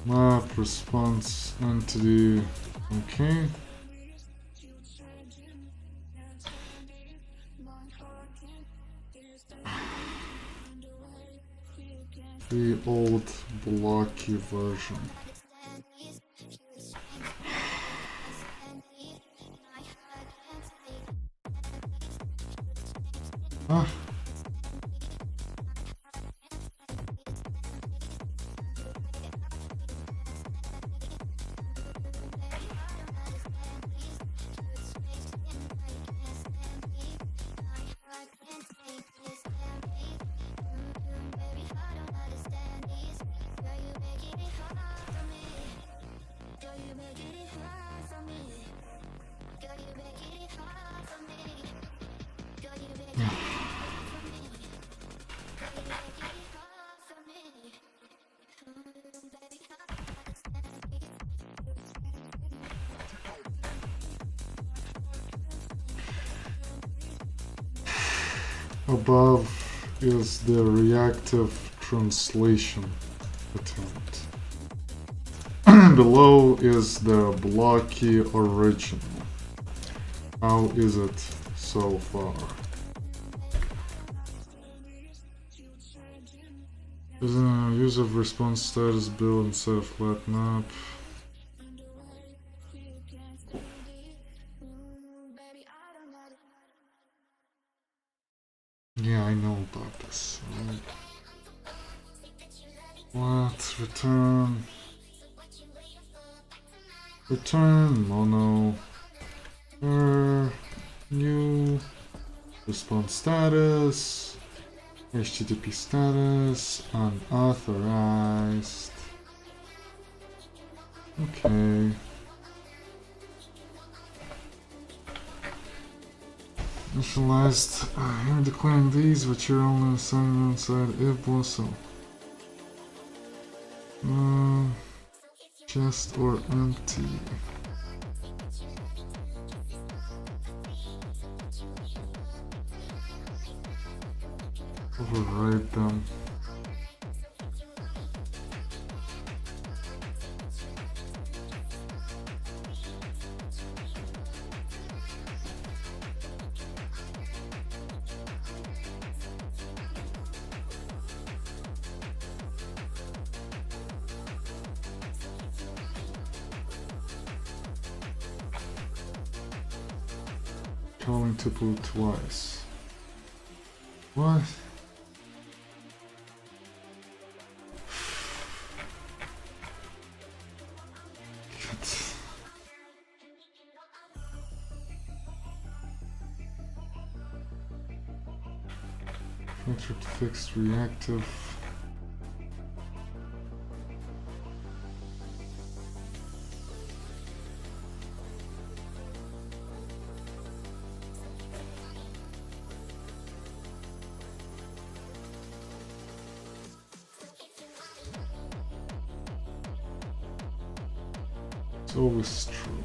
map response entity. Okay. the old blocky version. Ah. Above is the reactive translation attempt. Below is the blocky original. How is it so far? Use of response status build inside a flat map. Yeah, I know about this. What? Return mono. New response status. HTTP status unauthorized. Okay. Initialized. Here declaring these, which are only assigned inside if also. Just or empty. Override them. Calling tuple twice. What? Filtered fixed reactive. It's always true.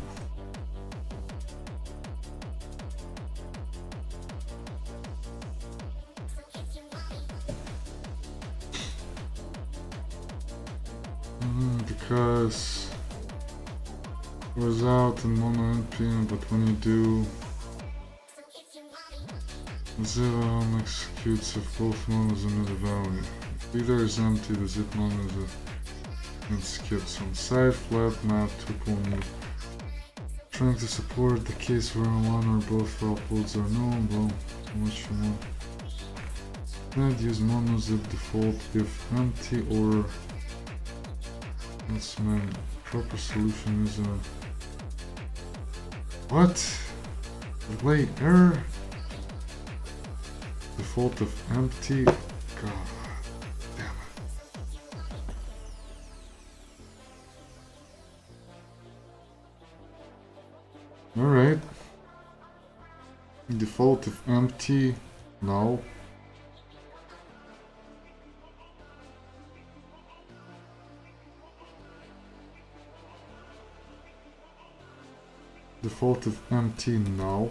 Because it was out in mono npm, but when you do zip executes if both monos and the value. If either is empty, the zip mono is skips on side flat map tuple new. Trying to support the case where one or both uploads are known. Well, how much you want. Add use mono zip default if empty or that's my proper solution is a what? Delay error? Default of empty? God damn it. Alright. Default of empty? No. Default of empty now.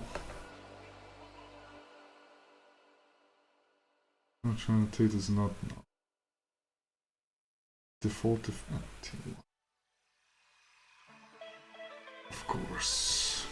Annotate is not now. Default of empty. Of course.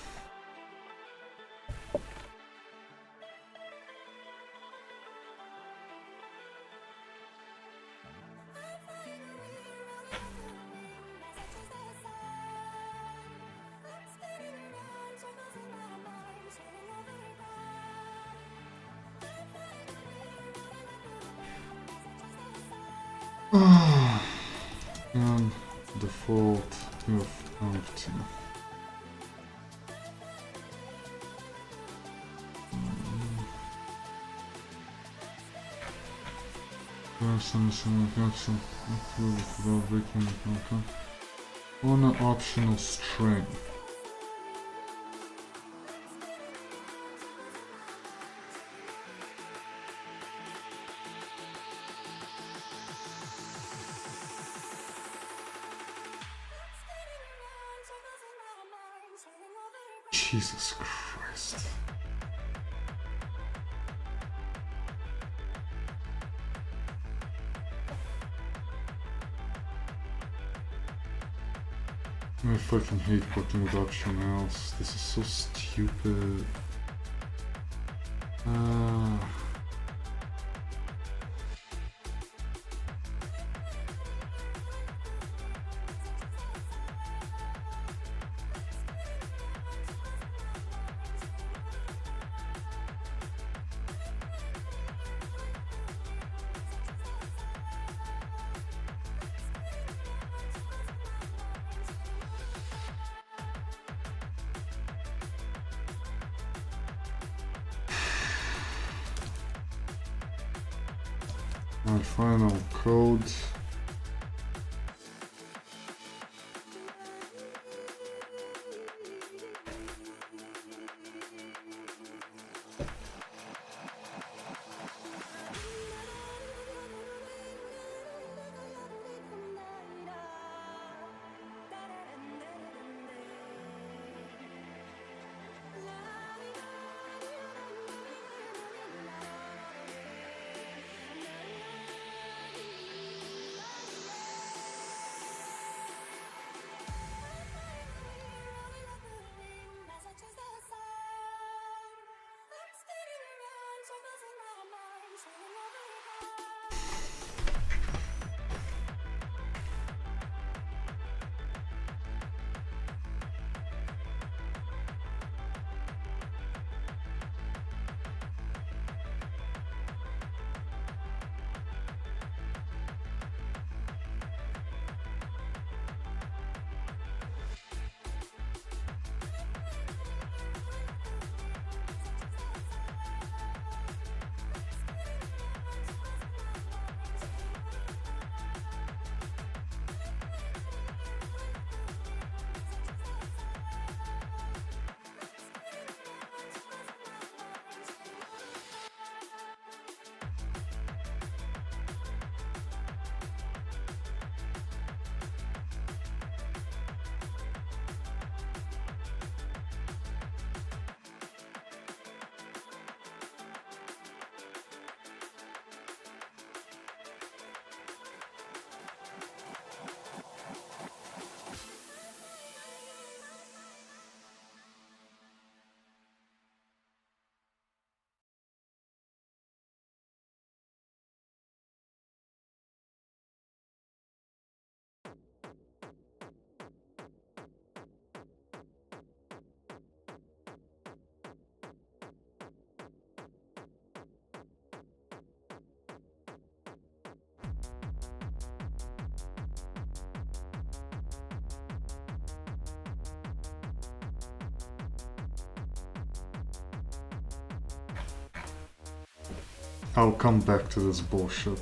And default if empty. On an optional string. Jesus Christ. I fucking hate working with optionals. This is so stupid. My final code. I'll come back to this bullshit.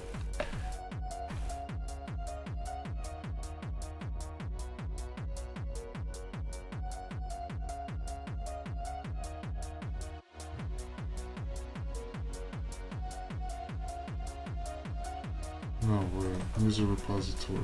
No way, user repository.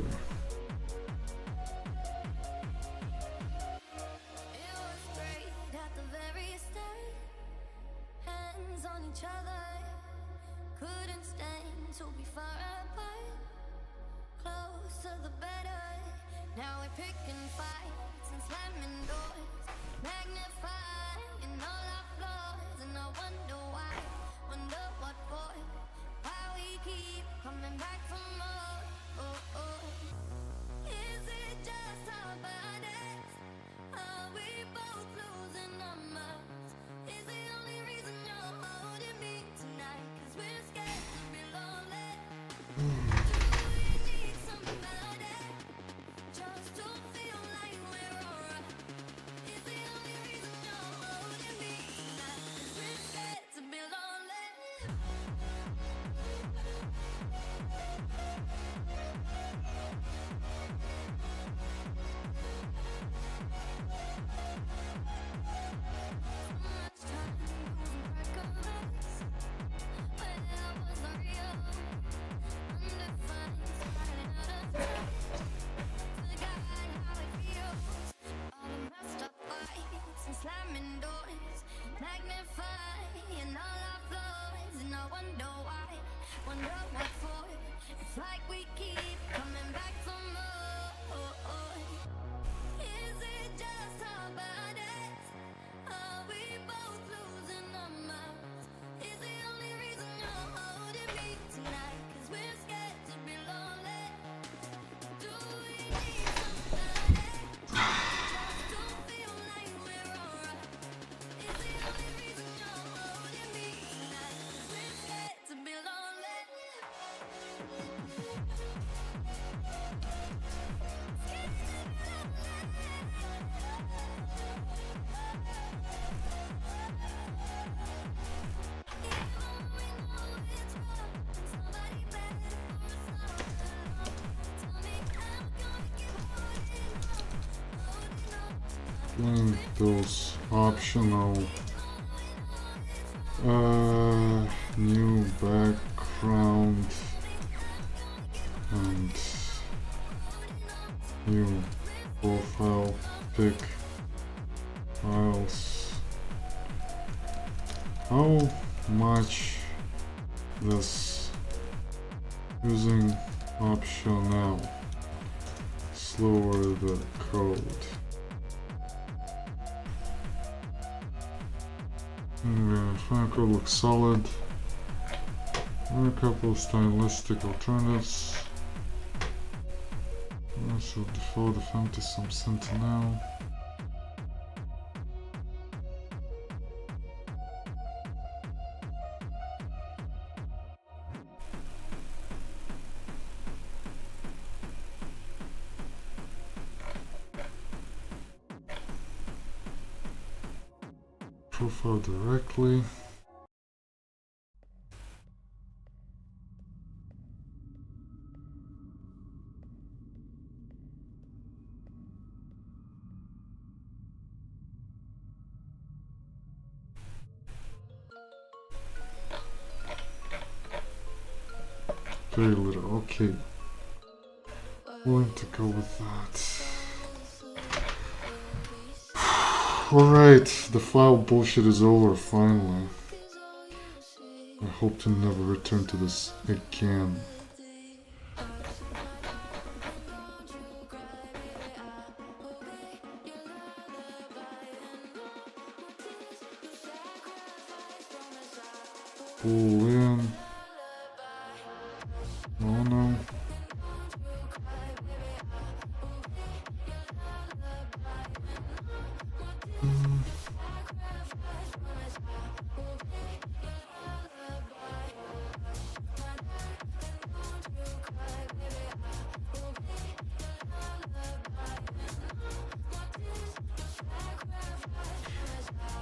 Windows optional new background and new profile pic files. How much this using optional slower the code? File code looks solid. There are a couple of stylistic alternatives. Also default if empty some Sentinel. Profile directly. Very little, okay. Willing to go with that. Alright, the file bullshit is over finally. I hope to never return to this again. Pull in. Oh no.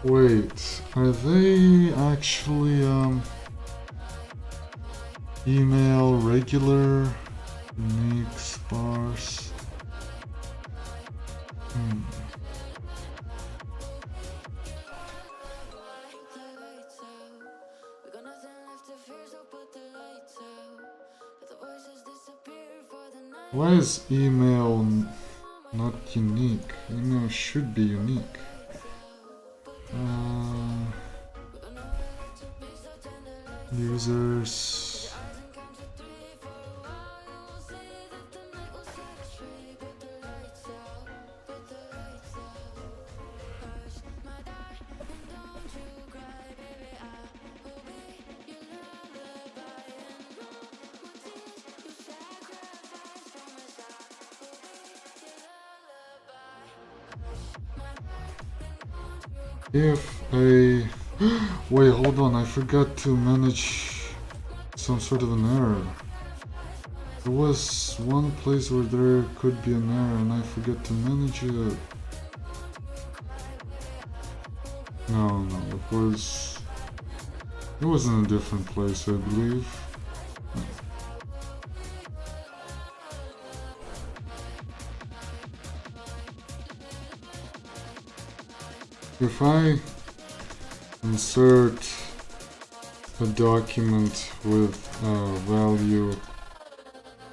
Wait, are they actually email regular unique sparse? Why is email not unique? Email should be unique. Users. If a wait, hold on, I forgot to manage some sort of an error. There was one place where there could be an error and I forgot to manage it. No, it was in a different place, I believe. If I insert a document with a value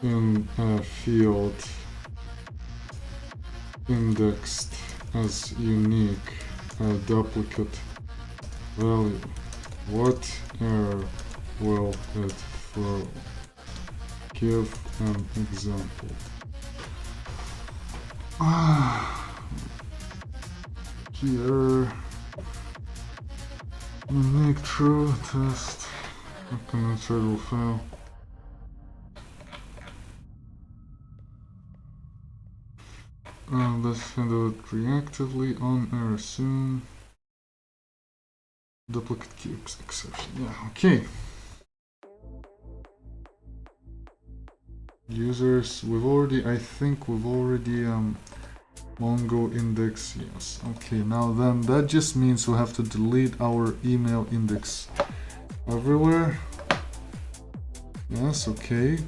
in a field indexed as unique, a duplicate value, what error will it throw? Give an example. Here, unique true test. Okay, insert will fail. Let's handle it reactively on error soon. Duplicate cubes exception. Yeah, okay. Users, I think we've already Mongo index, yes. Okay, now then that just means we have to delete our email index everywhere. Yes, okay.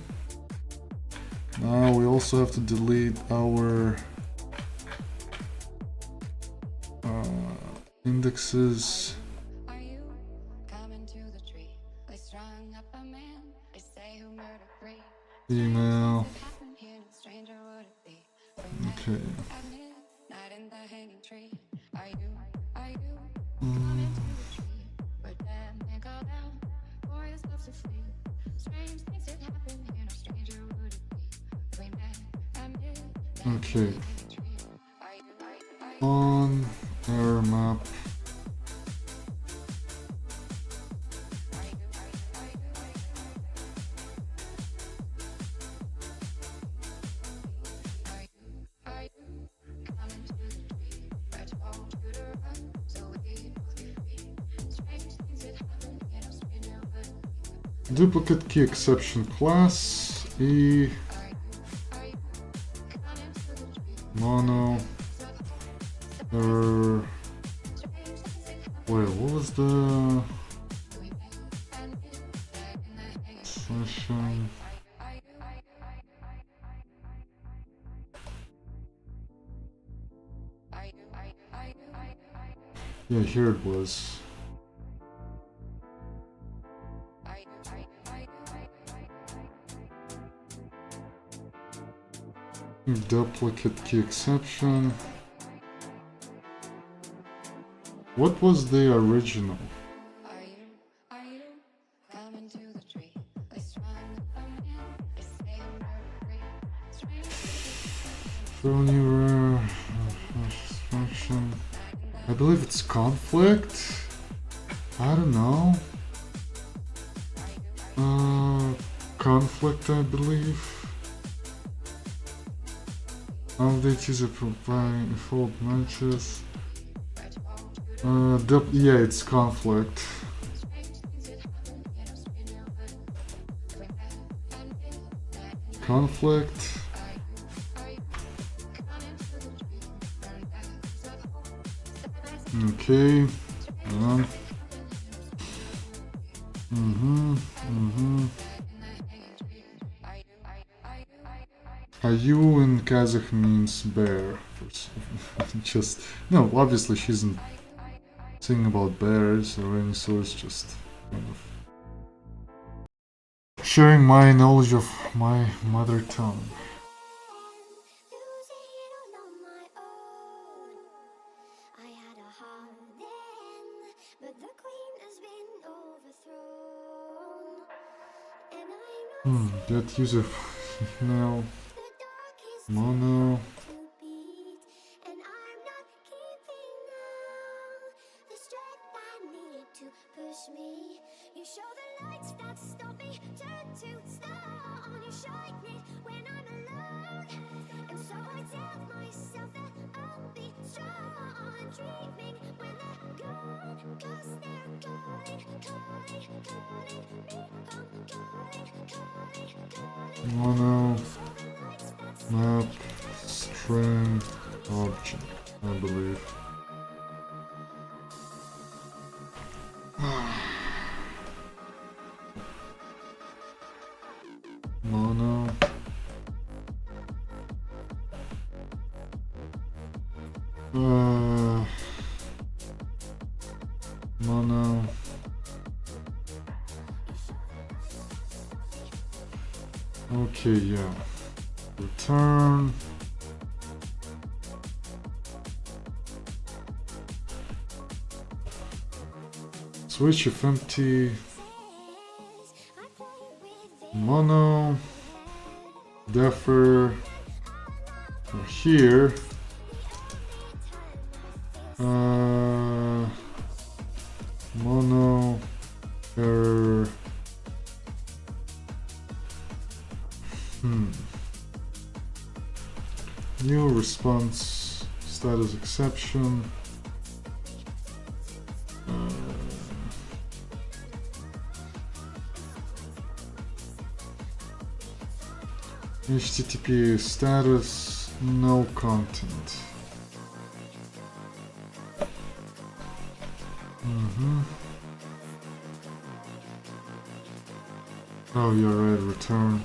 Now we also have to delete our indexes. Email. Okay. Okay. On error map. Duplicate key exception class E mono error. Wait, what was the session? Yeah, here it was. Duplicate key exception. What was the original? Throw new error function. I believe it's conflict. I don't know. Conflict, I believe. Update user providing default matches. Yeah, it's conflict. Conflict. Okay. Ayu in Kazakh means bear. Just no, obviously she isn't saying about bears or any sort, just kind of sharing my knowledge of my mother tongue. Get user now. Mono. Mono map string object, I believe. Mono mono okay, yeah. Return switch if empty. Mono defer here. Mono error. New response status exception. HTTP status no content. Oh, you're right, return.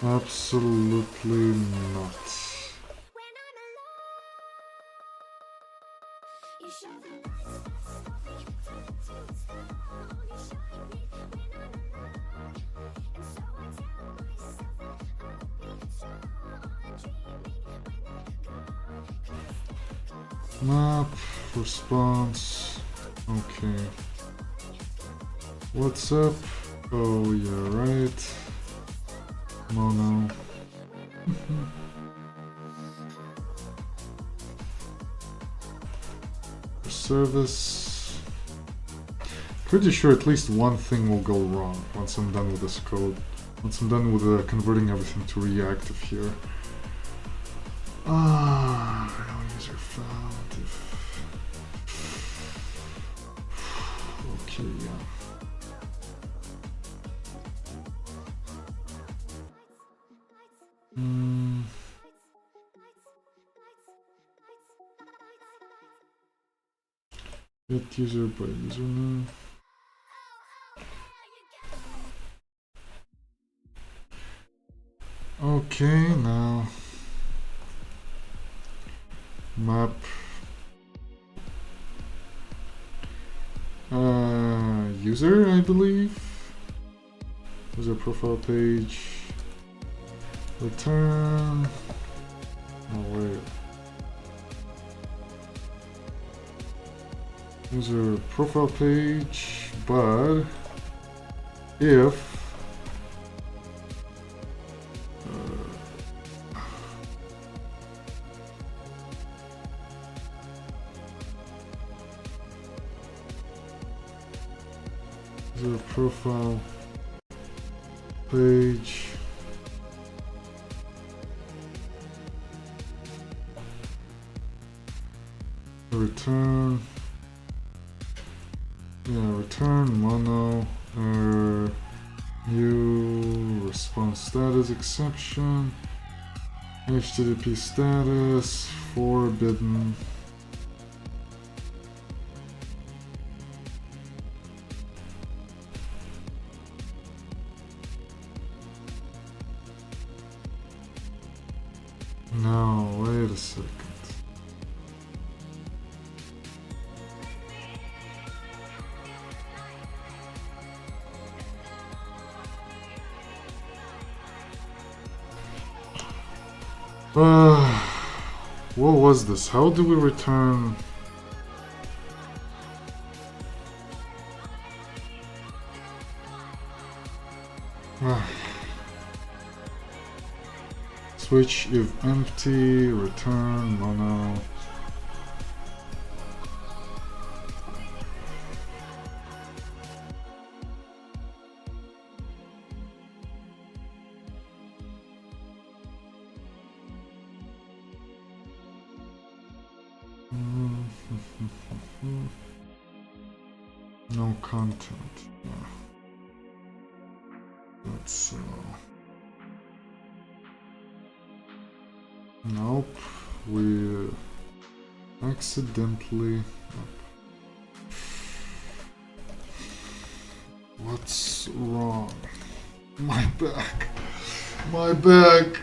Absolutely not. Map, response, okay. What's up? Oh yeah, right. Mono. Service. Pretty sure at least one thing will go wrong once I'm done with this code. Once I'm done with converting everything to reactive here. No user found. Okay, yeah. Get user by username. Okay, now map. User, I believe. User profile page. Return. Oh wait. User profile page, but if user profile page return. Yeah, return mono new response status exception, HTTP status forbidden. No, wait a second. What was this? How do we return? Switch if empty, return mono. No content. That's nope. We accidentally. What's wrong? My back. My back.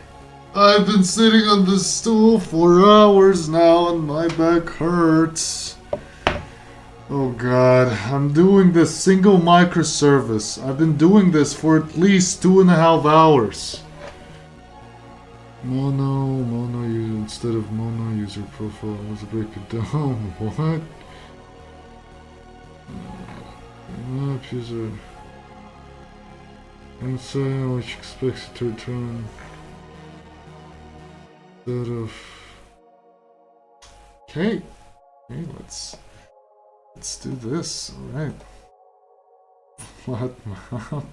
I've been sitting on this stool for hours now and my back hurts. Oh god, I'm doing this single microservice. I've been doing this for at least 2.5 hours. Mono user instead of mono user profile. Let's break it down. What? Map user. Inside which expects it to return. Instead of. Okay, let's do this. All right. What map?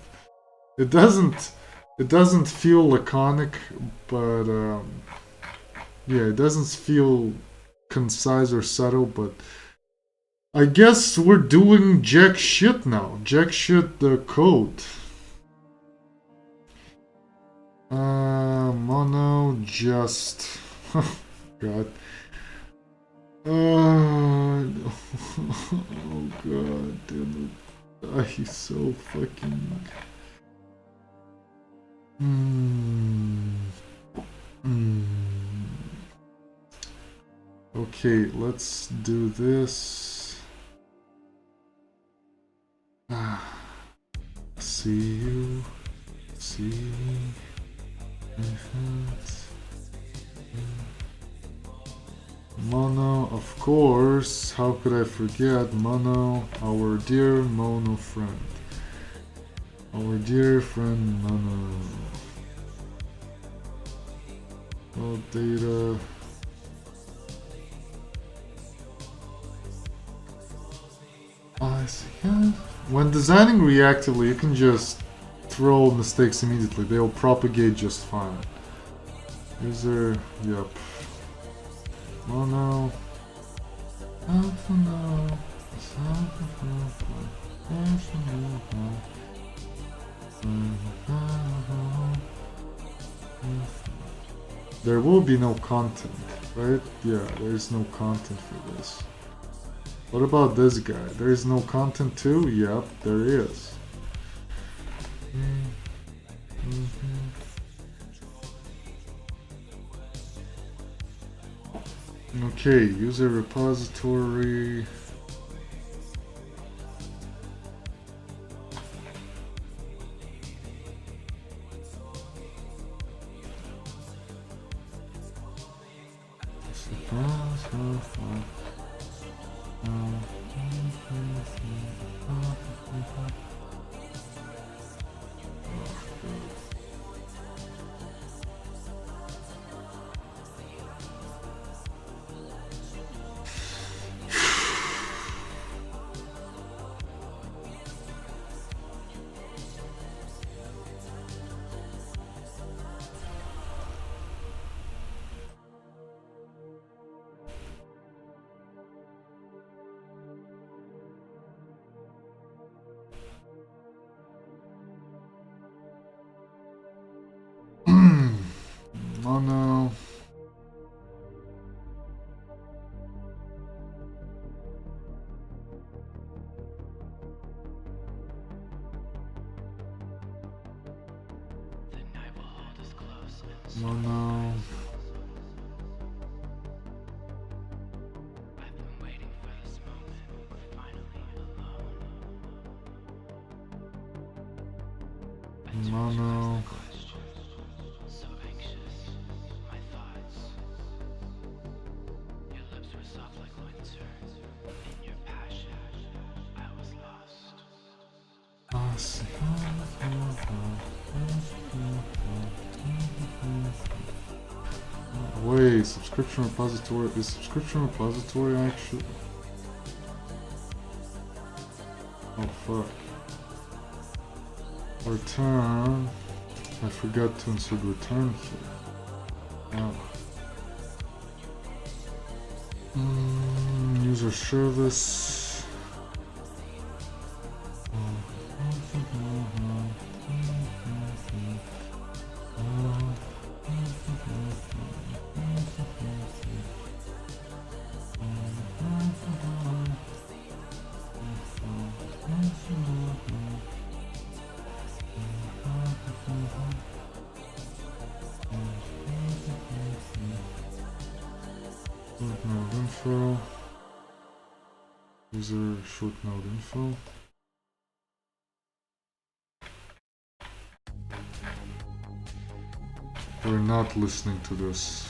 It doesn't feel laconic, but yeah, it doesn't feel concise or subtle. But I guess we're doing jack shit now. Jack shit the code. Mono just. God. Oh god damn it. He's so fucking. Okay, let's do this. See you. See. Mono, of course. How could I forget Mono, our dear Mono friend. Our dear friend Mono. All data. I see. Yeah. When designing reactively, you can just throw mistakes immediately. They'll propagate just fine. User, yep. Mono. There will be no content, right? Yeah, there is no content for this. What about this guy? There is no content too? Yep, there is. Okay, user repository. Oh no. Oh no. Mono. Wait, subscription repository is subscription repository actually? Oh fuck. Return. I forgot to insert return here. Oh. User service. Short node info. User short node info. We're not listening to this.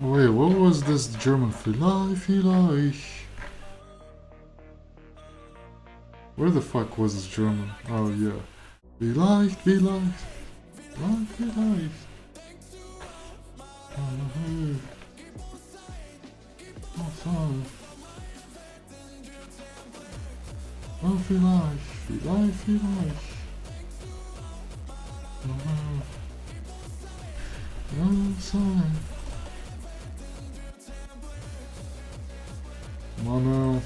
Wait, what was this German vielleicht? Where the fuck was this German? Oh yeah. Vielleicht. Oh sorry. Oh vielleicht. Oh sorry. Mono.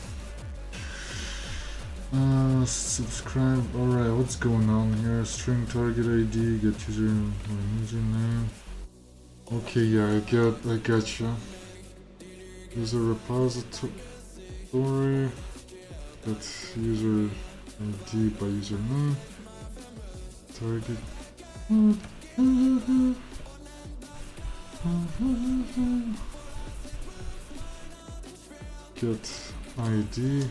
Must subscribe. Alright, what's going on here? String target ID, get username. Okay, yeah, I get you. User repository. That's user ID by username. Target. Get ID.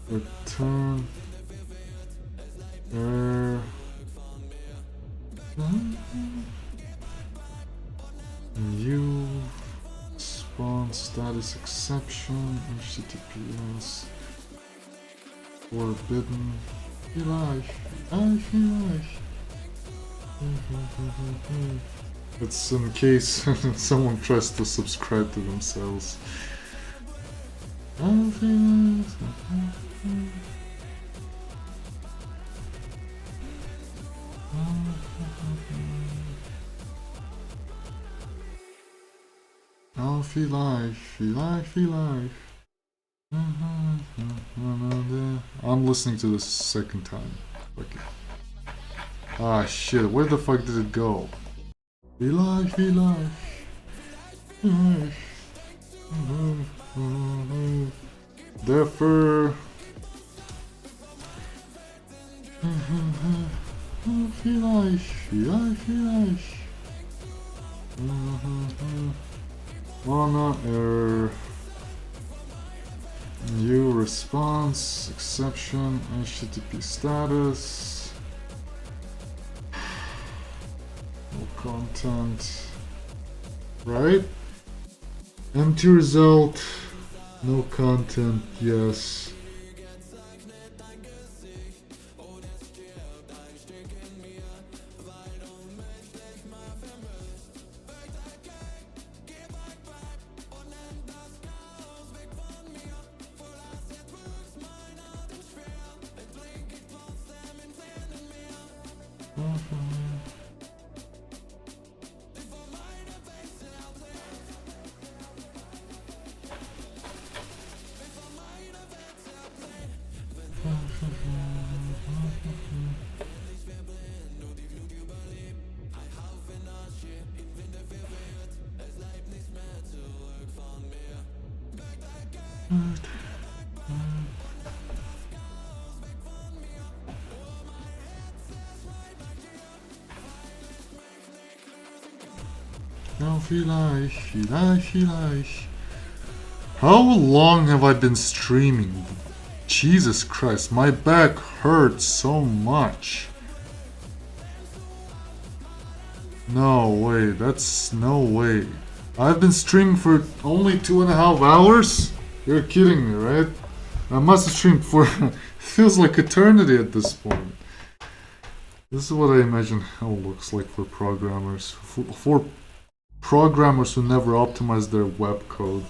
Return error. New response status exception HTTPS forbidden. It's in case someone tries to subscribe to themselves. Oh, feel life. I'm listening to this second time. Okay. Ah, shit, where the fuck did it go? Feel life. Defer. Feel life. Mana error. New response exception HTTP status. No content. Right? Empty result. No content. Yes. Now feel life. How long have I been streaming? Jesus Christ, my back hurts so much. No way, that's no way. I've been streaming for only 2.5 hours? You're kidding me, right? I must have streamed for feels like eternity at this point. This is what I imagine hell looks like for programmers. For programmers who never optimize their web code.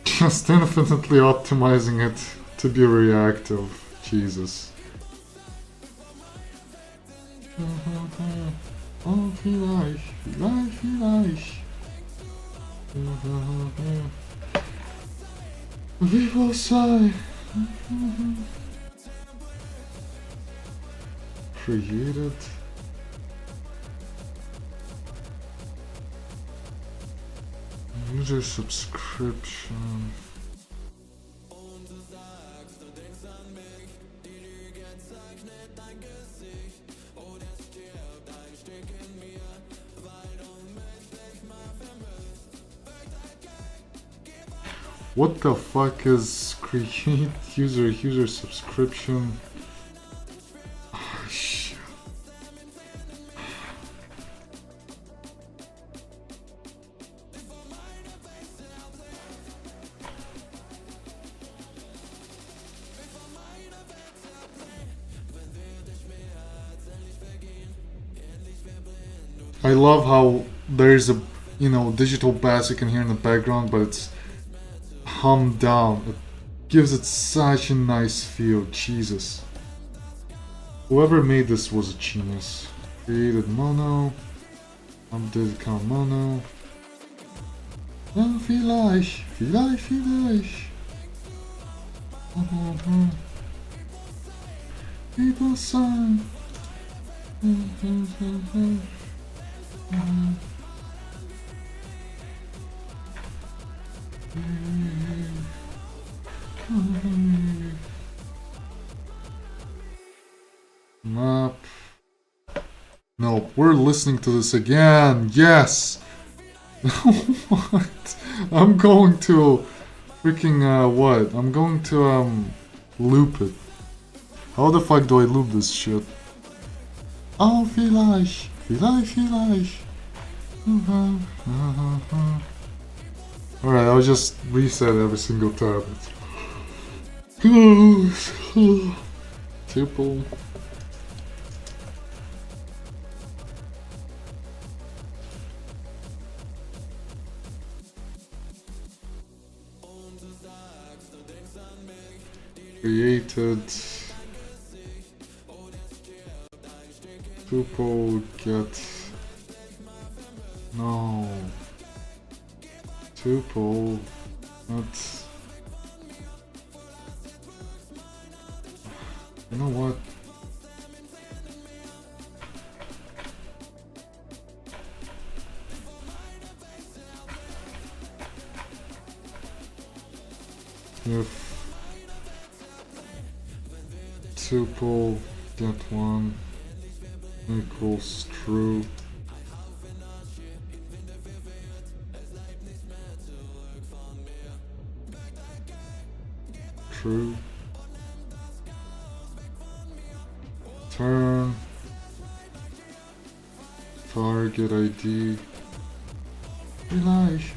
Just infinitely optimizing it to be reactive. Jesus. Oh, feel life. We will sigh. Created. User subscription. What the fuck is create user subscription? Oh, shit. I love how there's a digital bass you can hear in the background, but it's hum down. It gives it such a nice feel. Jesus. Whoever made this was a genius. Created mono. Updated count mono. Oh, vielleicht. People sign. Map. No, we're listening to this again. Yes. What? I'm going to freaking what? I'm going to loop it. How the fuck do I loop this shit? Oh, vielleicht. Alright, I'll just reset every single tab. Tuple. Created. Tuple get. No. Tuple. Not. You know what? If tuple get one equals true, turn target ID vielleicht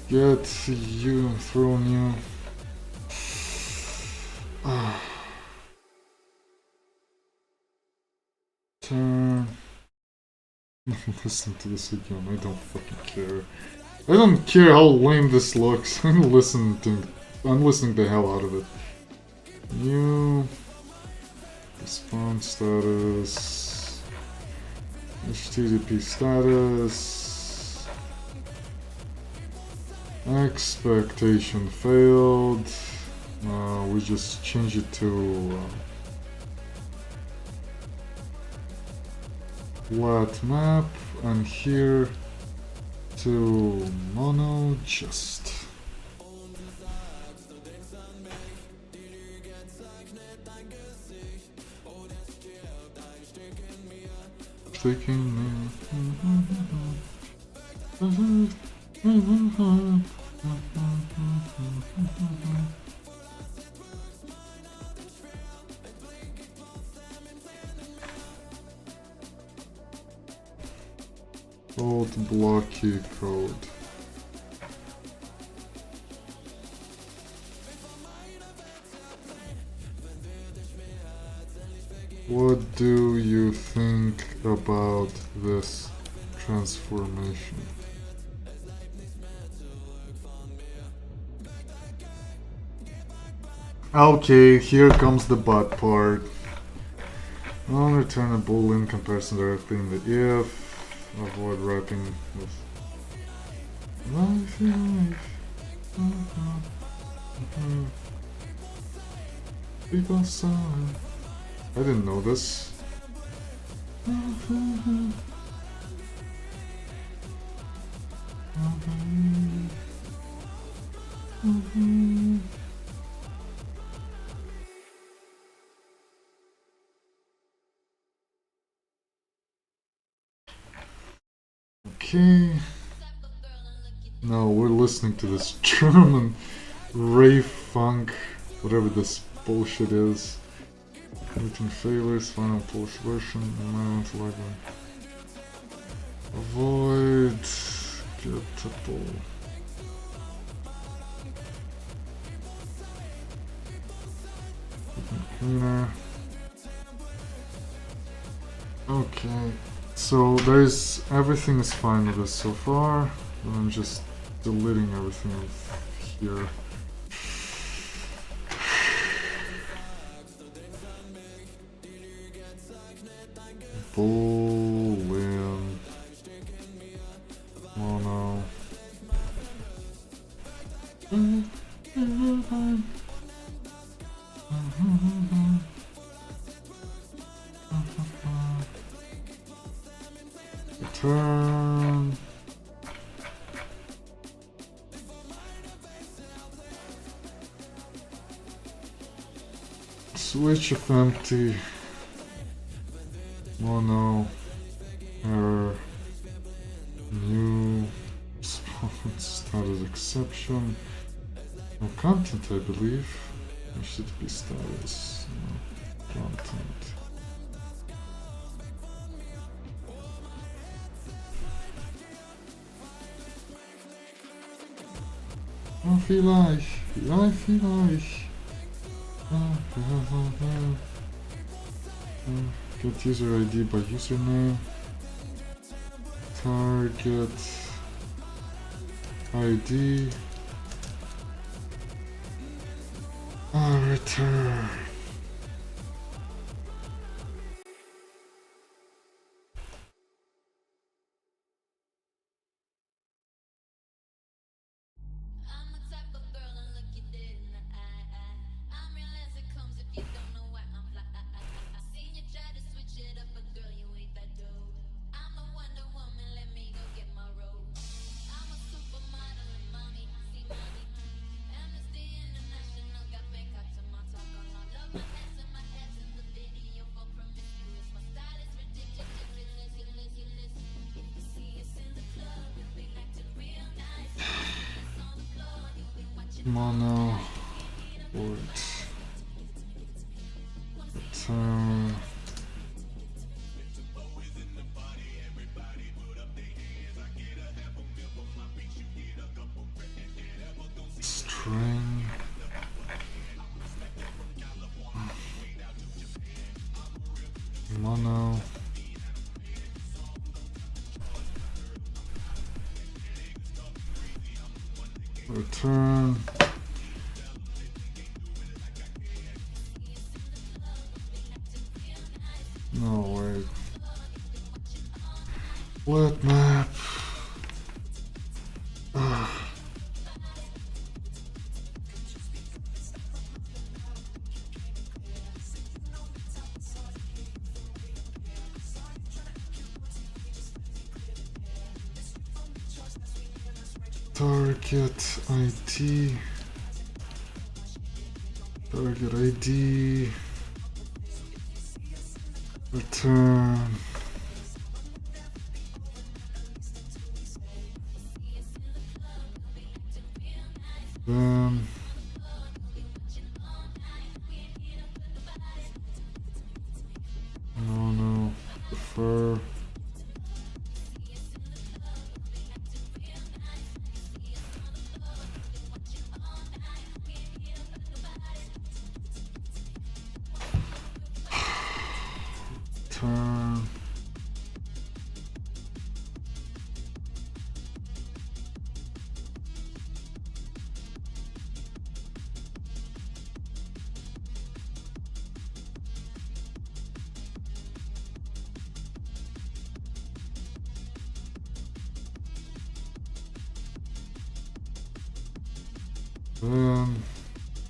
get you thrown you. Turn. Listen to this again. I don't fucking care. I don't care how lame this looks. I'm listening the hell out of it. New response status. HTTP status. Expectation failed. We just change it to flat map, and here to mono just. Taking me. Old blocky code. What do you think about this transformation? Okay, here comes the but part. I'll return a boolean comparison directly in the if. Avoid wrapping with life. People saw. I didn't know this. Okay. Now we're listening to this German rave funk, whatever this bullshit is. Meeting failures, final Polish version, environmental library. Avoid get tuple. cleaner. Okay, so everything is fine with this so far. I'm just deleting everything here. Boolean mono. Return. Switch if empty. Mono. Error. New. Status exception. No content, I believe. There should be status. No content. Vielleicht. Get user ID by username. Target ID. Return. Mono word return string mono return no wait what map target ID return then no prefer turn then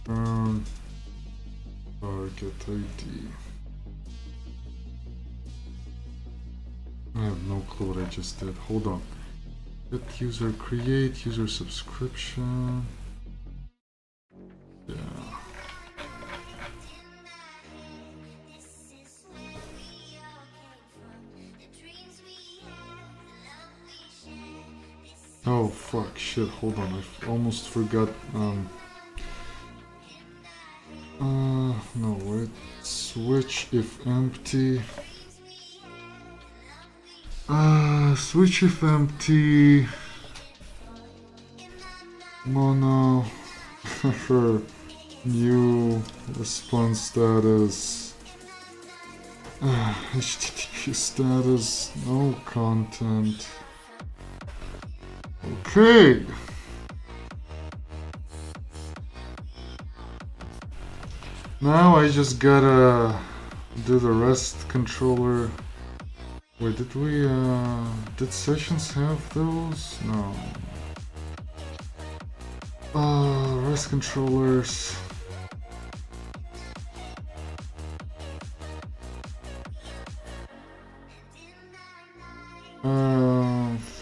turn target ID. I have no clue what I just did. Hold on. Get user create user subscription. Yeah. Oh fuck, shit, hold on, I almost forgot, no wait, switch if empty, switch if empty, mono, New response status. HTTP status, no content. Okay. Now I just gotta do the REST controller. Wait, did sessions have those? No. REST controllers.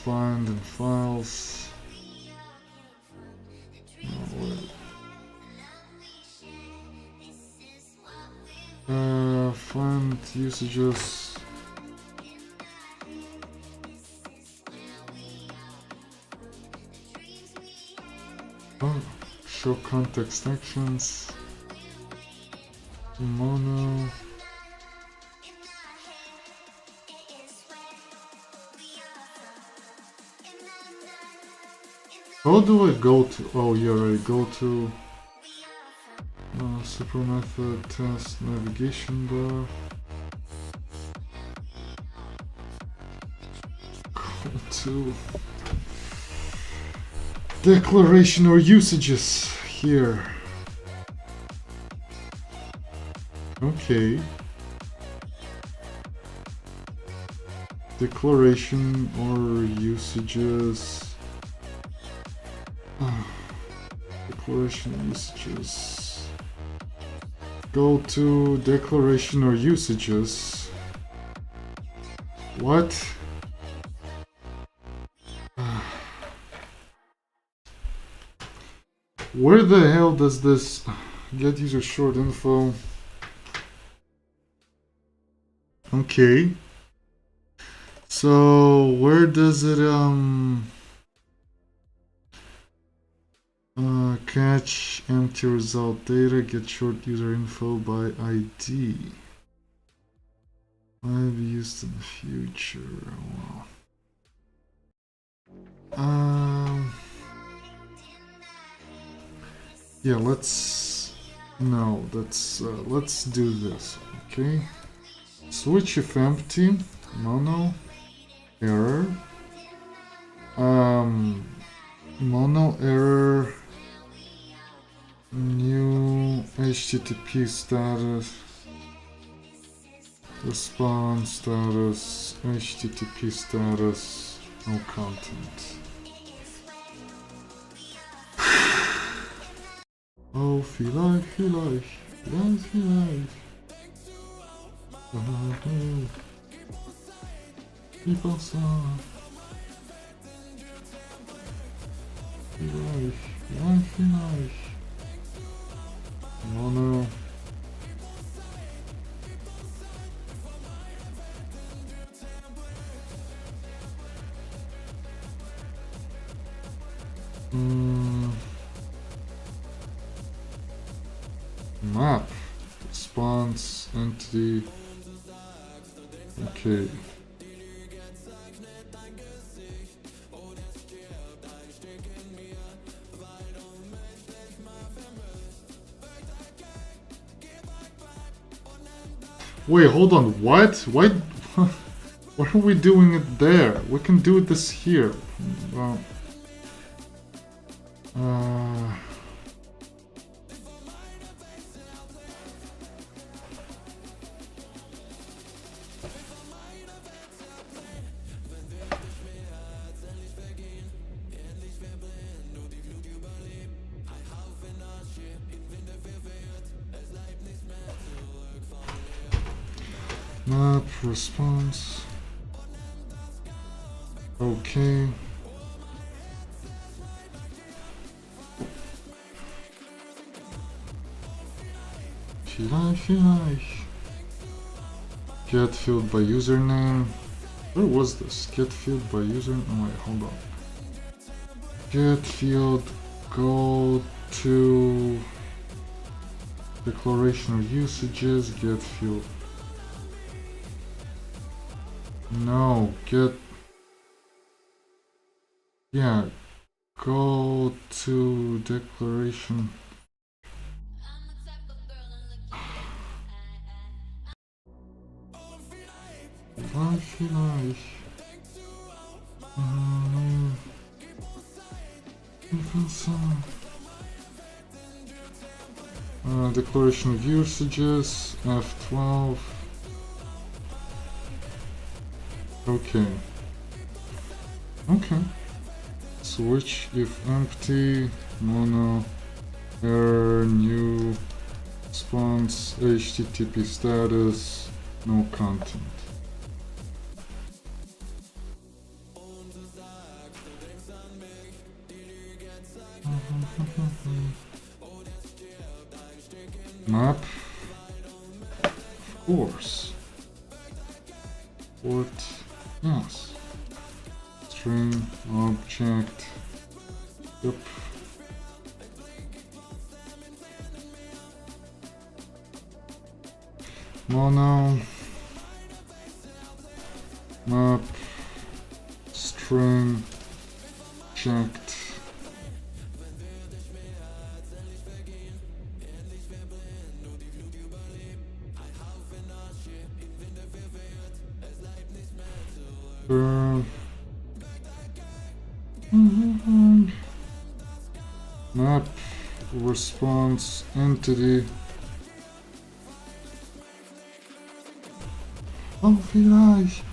Find in files. No, wait. Find usages. Oh, show context actions. Mono. How do I go to? Oh, yeah, right. Go to super method test navigation bar. Go to declaration or usages here. Okay. Declaration or usages. Declaration usages. Go to declaration or usages. What? Where the hell does this get user short info? Okay. So where does it catch empty result data, get short user info by ID. Might be used in the future. Wow. Yeah, let's do this. Okay. Switch if empty, mono, error. Mono error, new HTTP status, response status, HTTP status, no content. Oh, vielleicht. People saw. Vielleicht. Mono. Map. Response. Entity. Okay. Wait, hold on. What? Why? Why are we doing it there? We can do this here. Map response. Okay. Vielleicht. Get field by username. Where was this? Get field by username. Oh wait, hold on. Get field. Go to declaration of usages. Get field. No, get. Yeah, go to declaration. vielleicht. Declaration of usages, F12. Okay. Okay. Switch if empty, mono, error, new, response, HTTP status, no content. Map, of course. What? Yes. String, object. Yep. Mono. Map. String. Checked. Map, response, entity. Oh, vielleicht.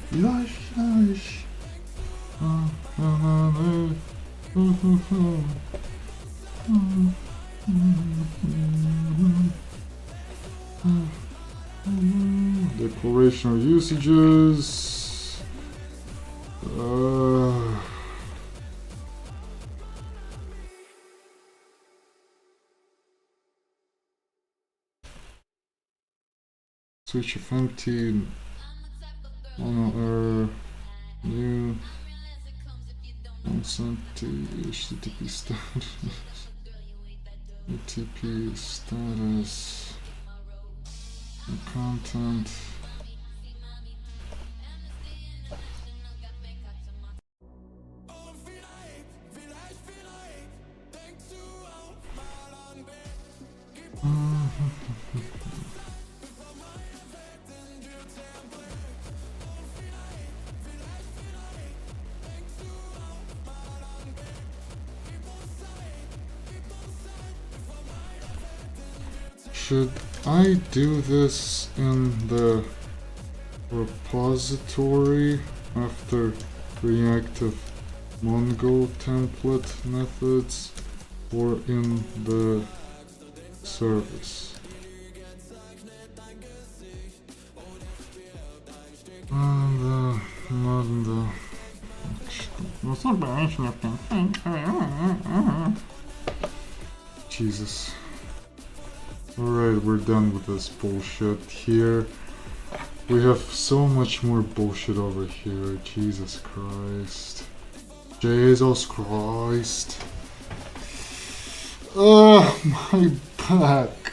Declaration of usages. Switch of empty, mono error, new, consent to HTTP status, HTTP status, content. Should I do this in the repository after reactive Mongo template methods or in the service? Jesus. Alright, we're done with this bullshit here. We have so much more bullshit over here. Jesus Christ. Jesus Christ. My back.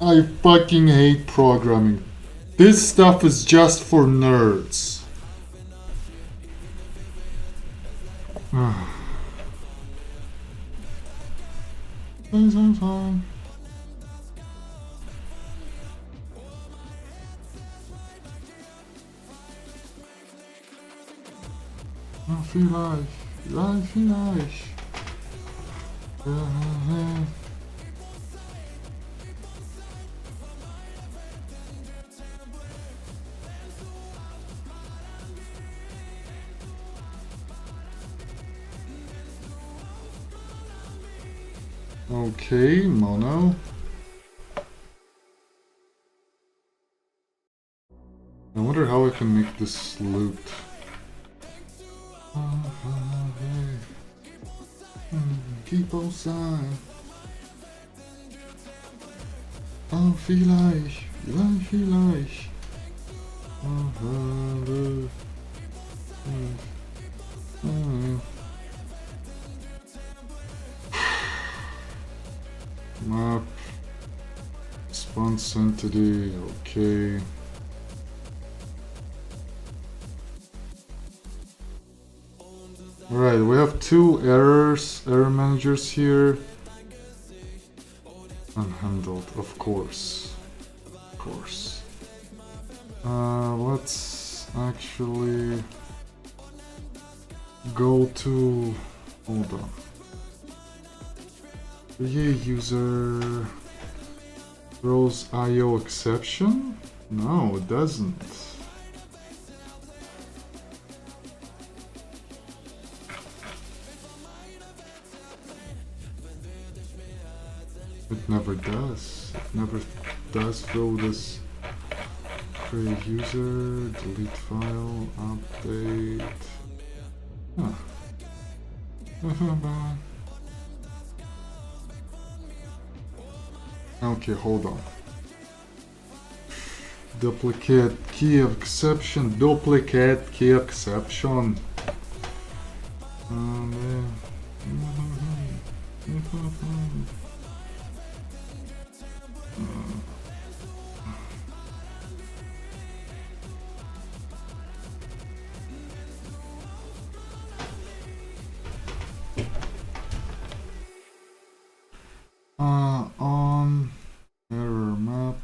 I fucking hate programming. This stuff is just for nerds. Things are fine. Vielleicht. Okay, mono. I wonder how I can make this loop. Keep on sign. Oh, vielleicht. Map. Response entity. Okay. Alright, we have two error managers here. Unhandled, of course. Let's actually go to, hold on. Create user throws IO exception? No, it doesn't. It never does. It never does throw this create user, delete file, update. Huh. Okay, hold on. Duplicate key exception, duplicate key exception. On error map.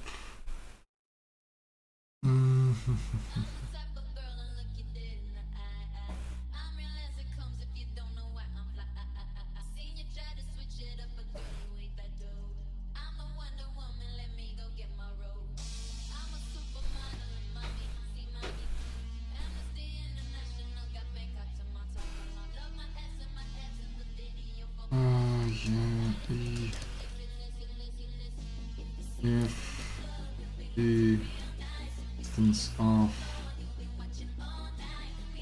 If the instance of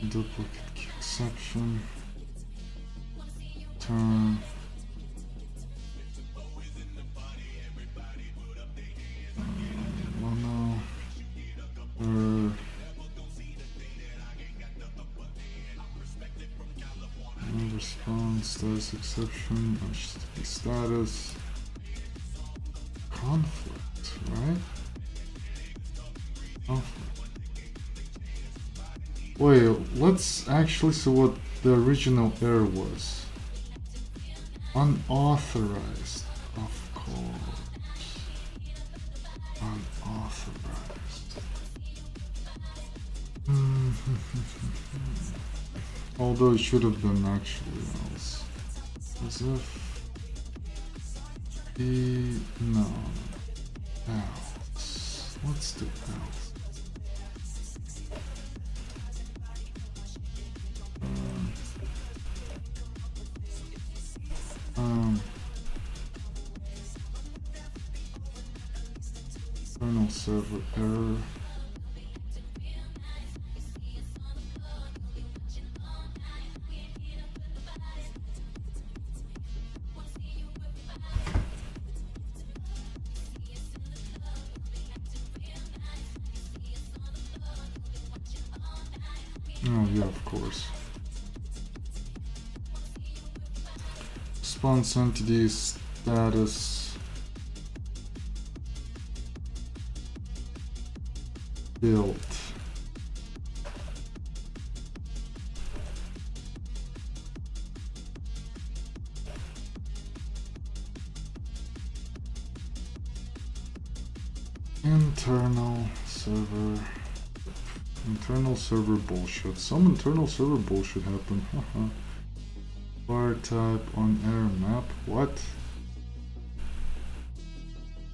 duplicate key exception turn mono or no response status exception HTTP status conflict, right? Conflict. Wait, let's actually see what the original error was. Unauthorized, of course. Unauthorized. Although it should have been actually else. As if the no else. Let's do else. Kernel server error. Oh yeah, of course. Response entity status built. Internal server bullshit. Some internal server bullshit happened. Fire type on error map. What?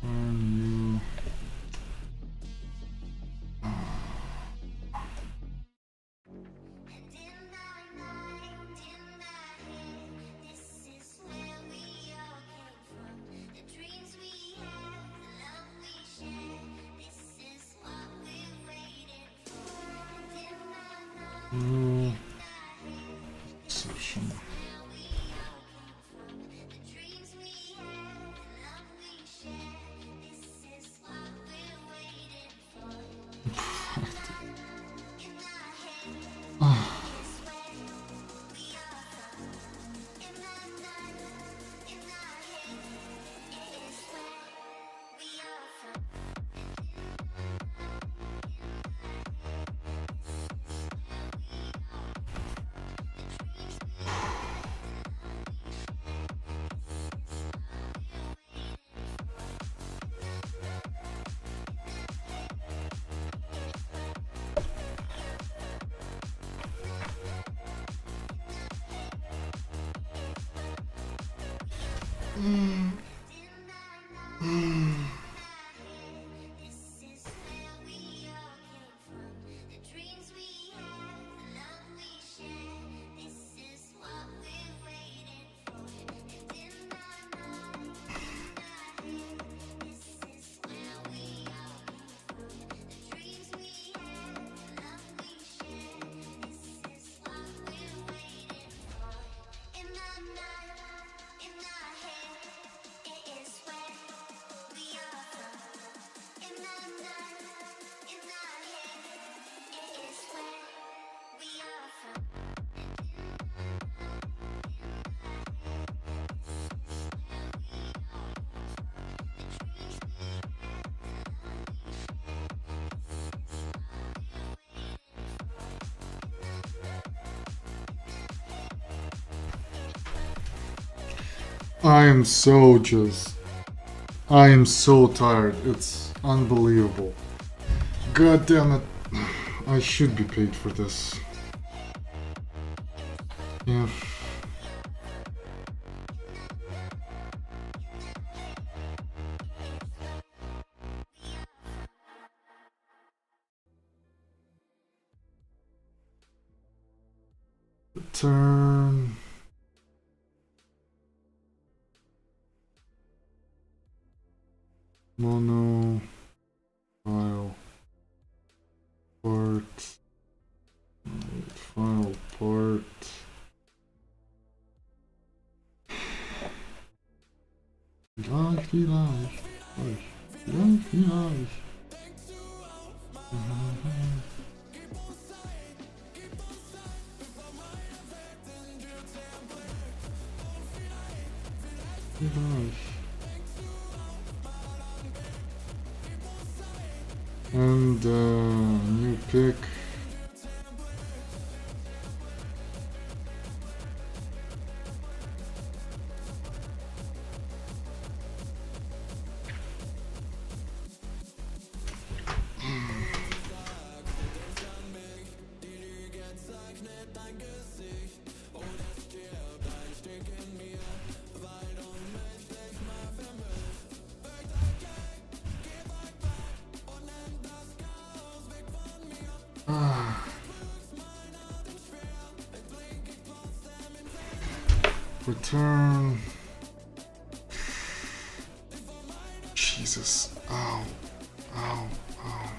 When you exception. I am so tired. It's unbelievable. God damn it. I should be paid for this. Yeah. Return. Mono. File. Part. File part. Vielleicht. And new pick. Return. Jesus. Ow. Ow. Ow.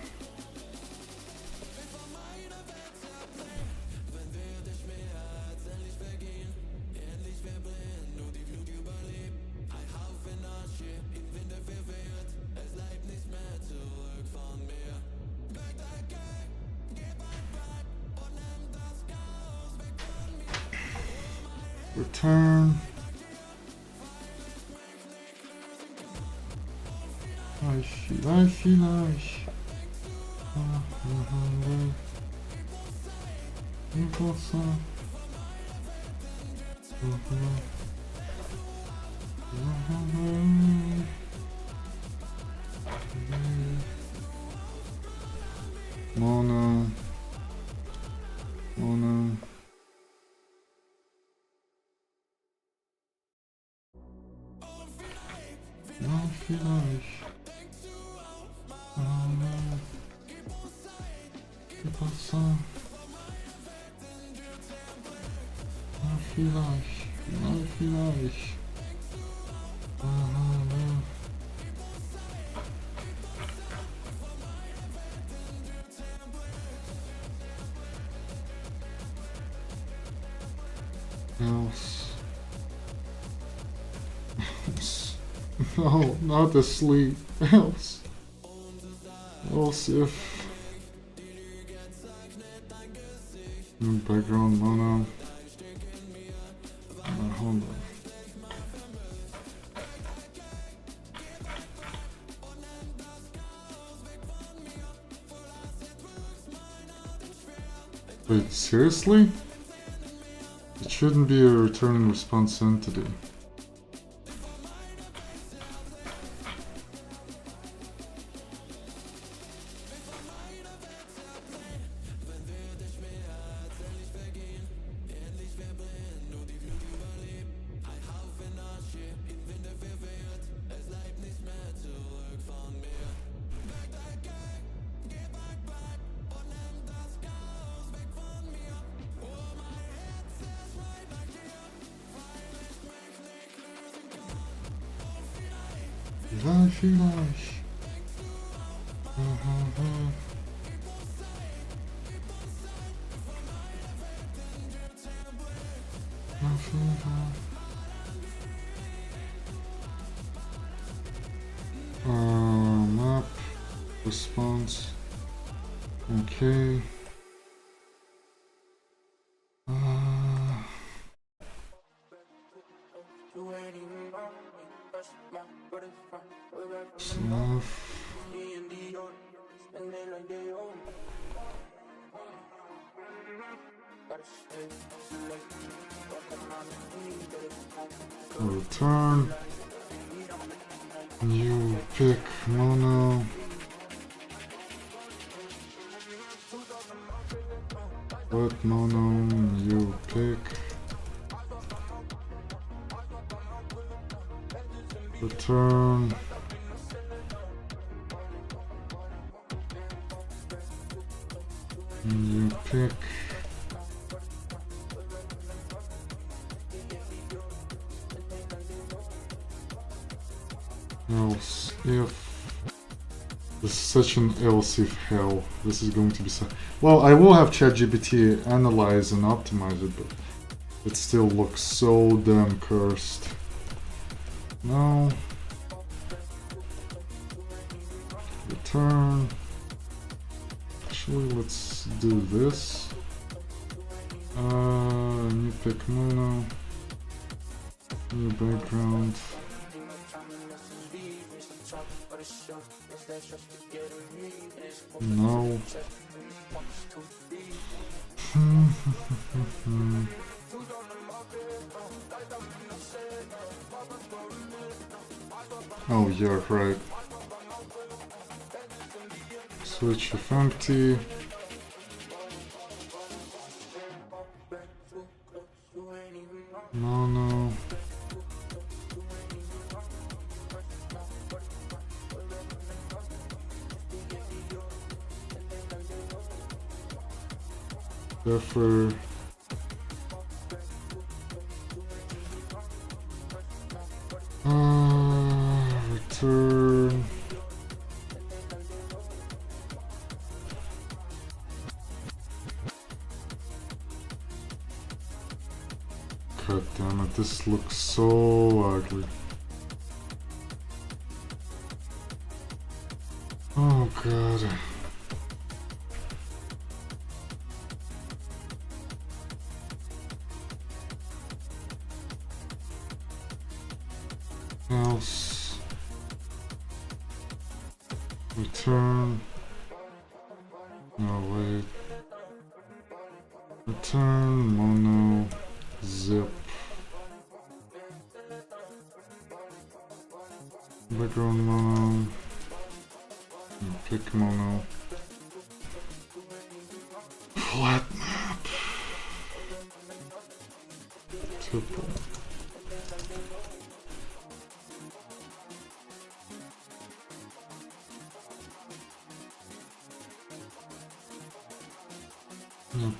Return. Mono. Else. No, not the sleep. Else if background mono. Hold on. Wait, seriously? It shouldn't be a return response entity. vielleicht. Map response. Okay. Stuff. Return. You pick mono. What mono you pick? Return. You pick. Else if this is such an else if hell. This is going to be so. Well, I will have ChatGPT analyze and optimize it, but it still looks so damn cursed. No. Return. Actually, let's do this. New pick mono. New background. No. Oh, yeah, right. Switch if empty. Mono. Buffer. Return. God damn it, this looks so ugly. Oh god. Else. Return. No, wait. Return mono zip. Background mono. Pick mono. Flat map. Triple.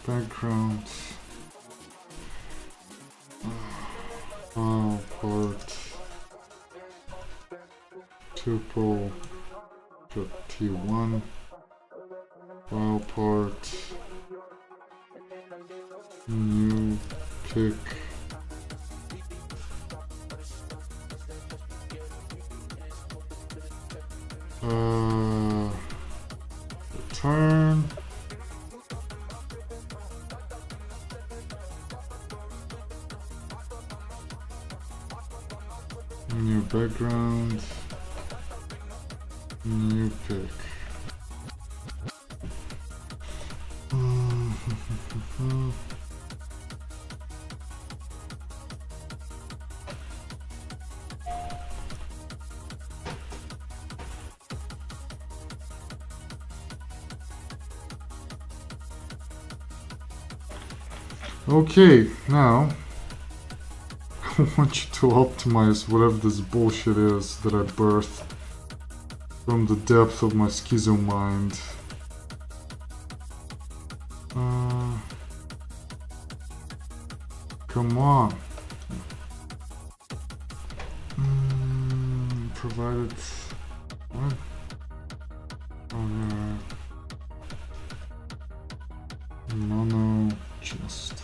Background. File part. Tuple. T1. File part. New pick. Return. New background. New pick. Okay, now I want you to optimize whatever this bullshit is that I birthed from the depth of my schizo mind. Come on. provided. What? Oh, yeah. Mono chest.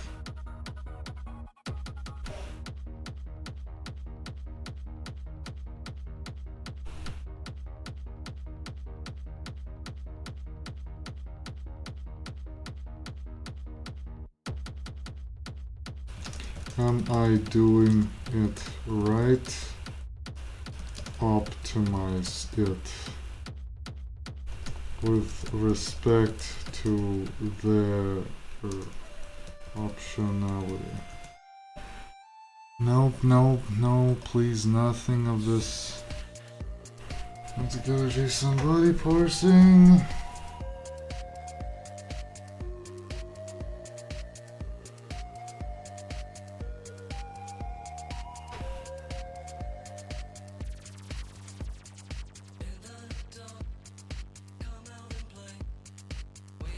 Am I doing it right? Optimize it with respect to their optionality. Nope, nope, no, please, nothing of this. Let's go JSON body parsing.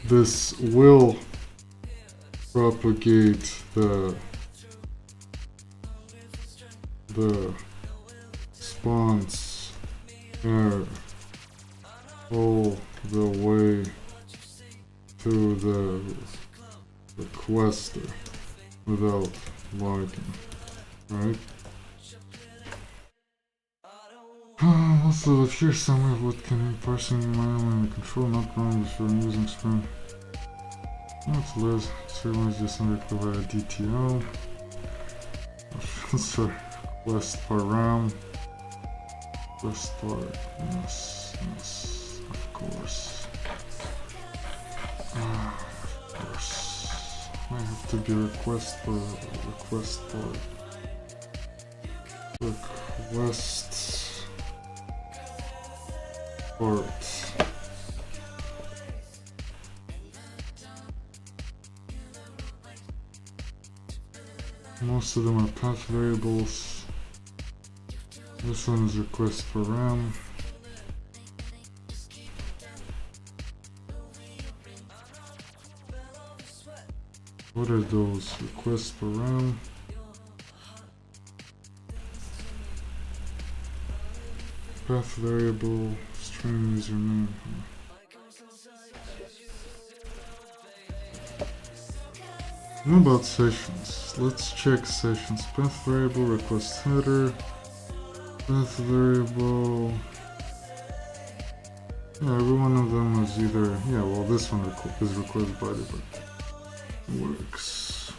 This will propagate the response error all the way to the requester without logging, right? Also, if you're somewhere, what can be parsing manually control not wrong before using screen? That's Liz. Certainly just under via DTO. So, request param. Request part. Yes, yes, of course. Of course. I have to be request part. Request part. Request part. Most of them are path variables. This one is request param. What are those? Request param. Path variable, string username. What about sessions? Let's check sessions. Path variable, request header, path variable. Yeah, every one of them is either, yeah, well, this one is request body, but it works.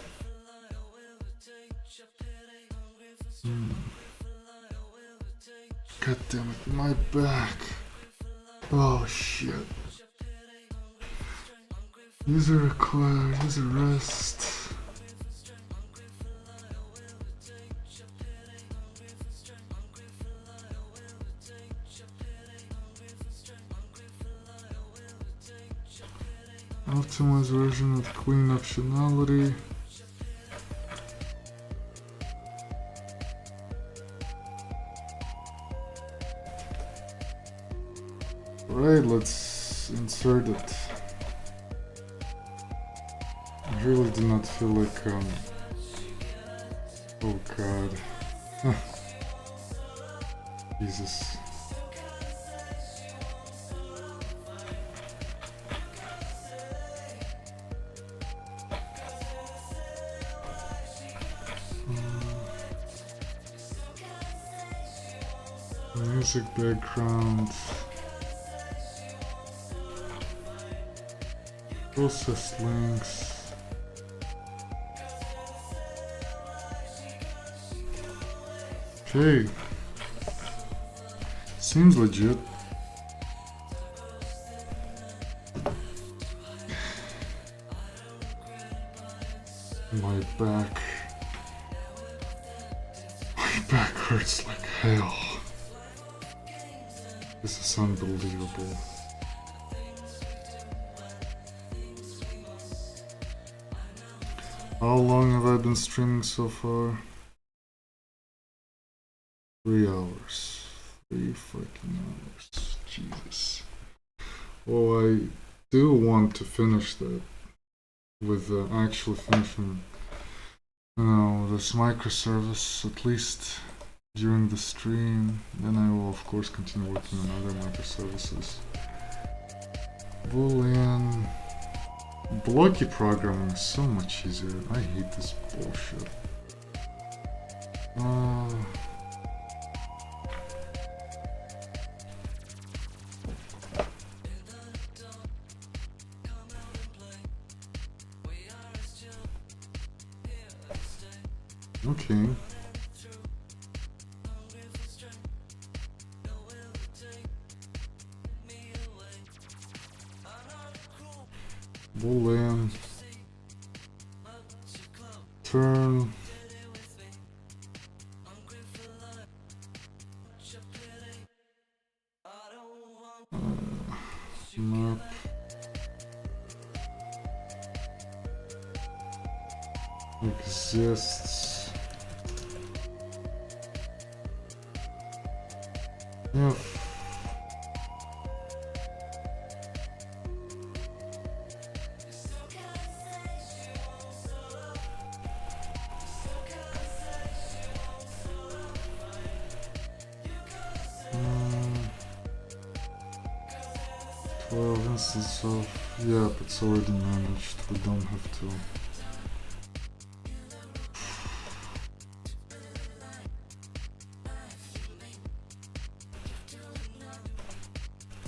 God damn it, my back. Oh shit. User require, user rest. Optimize version with clean optionality. Right, let's insert it. I really do not feel like, oh god. Jesus. Music background. Process links. Okay. Seems legit. My back hurts like hell. This is unbelievable. How long have I been streaming so far? 3 hours. 3 freaking hours. Jesus. Well, I do want to finish that with actually finishing, you know, this microservice, at least during the stream. Then I will of course continue working on other microservices. Boolean. Blocky programming is so much easier. I hate this bullshit. Okay. Boolean. Turn. Map. Exists. Yeah. Instance of, yeah, it's already managed, we don't have to.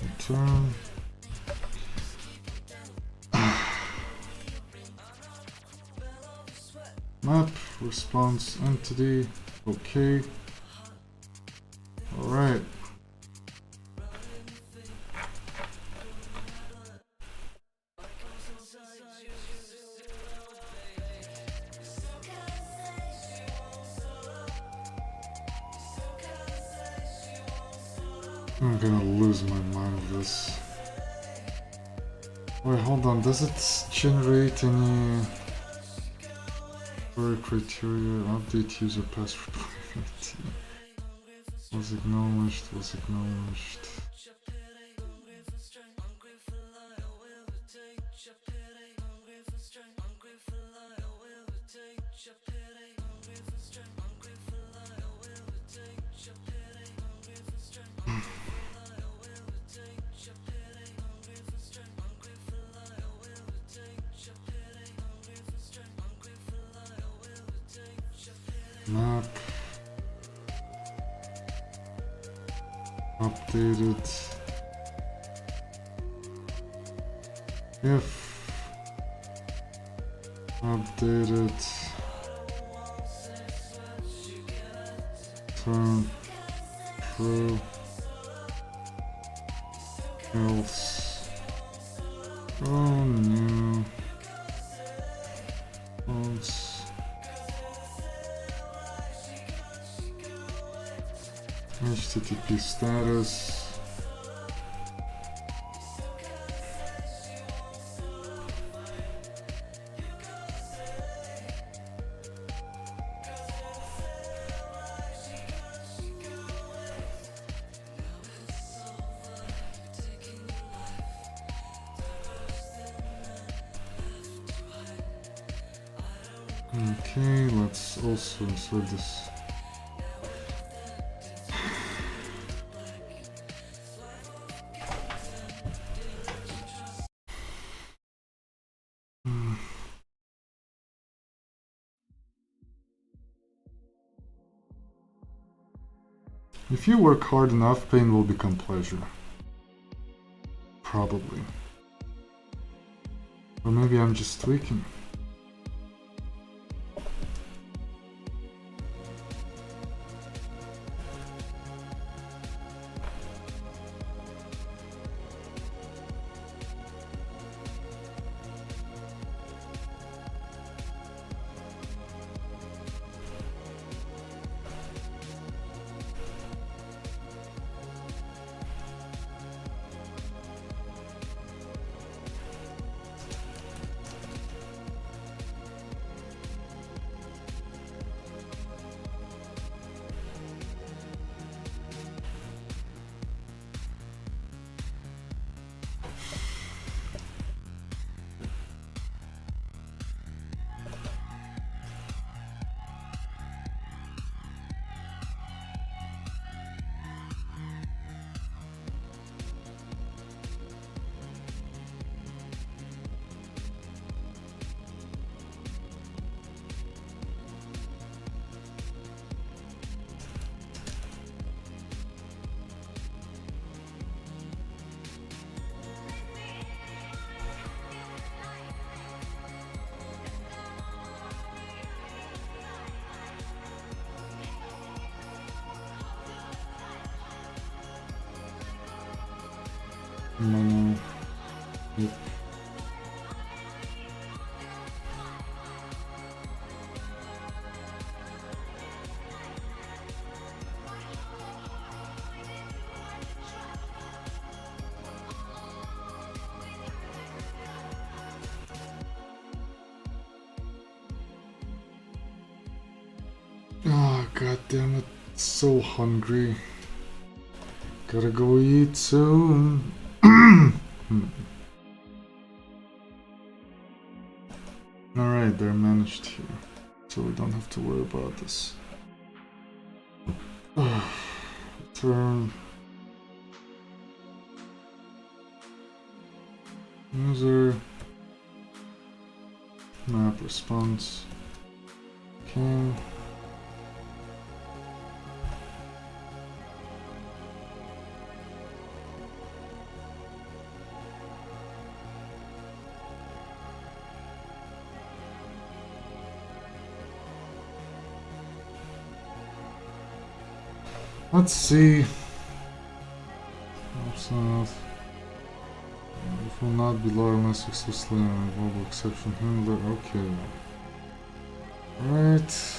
Return. Map, response entity, okay. Alright. I'm gonna lose my mind with this. Wait, hold on, does it generate any query criteria? Update user password. Was acknowledged, was acknowledged. Map updated if updated turn true else oh new false. HTTP status. Okay, let's also insert this. If you work hard enough, pain will become pleasure. Probably. Or maybe I'm just tweaking. No. Yep. Oh, god damn it. So hungry. Gotta go eat soon. Alright, they're managed here. So we don't have to worry about this. Turn. User. Map response. Okay. Let's see. It will not be lower unless explicitly on a global exception handler. Okay. Right.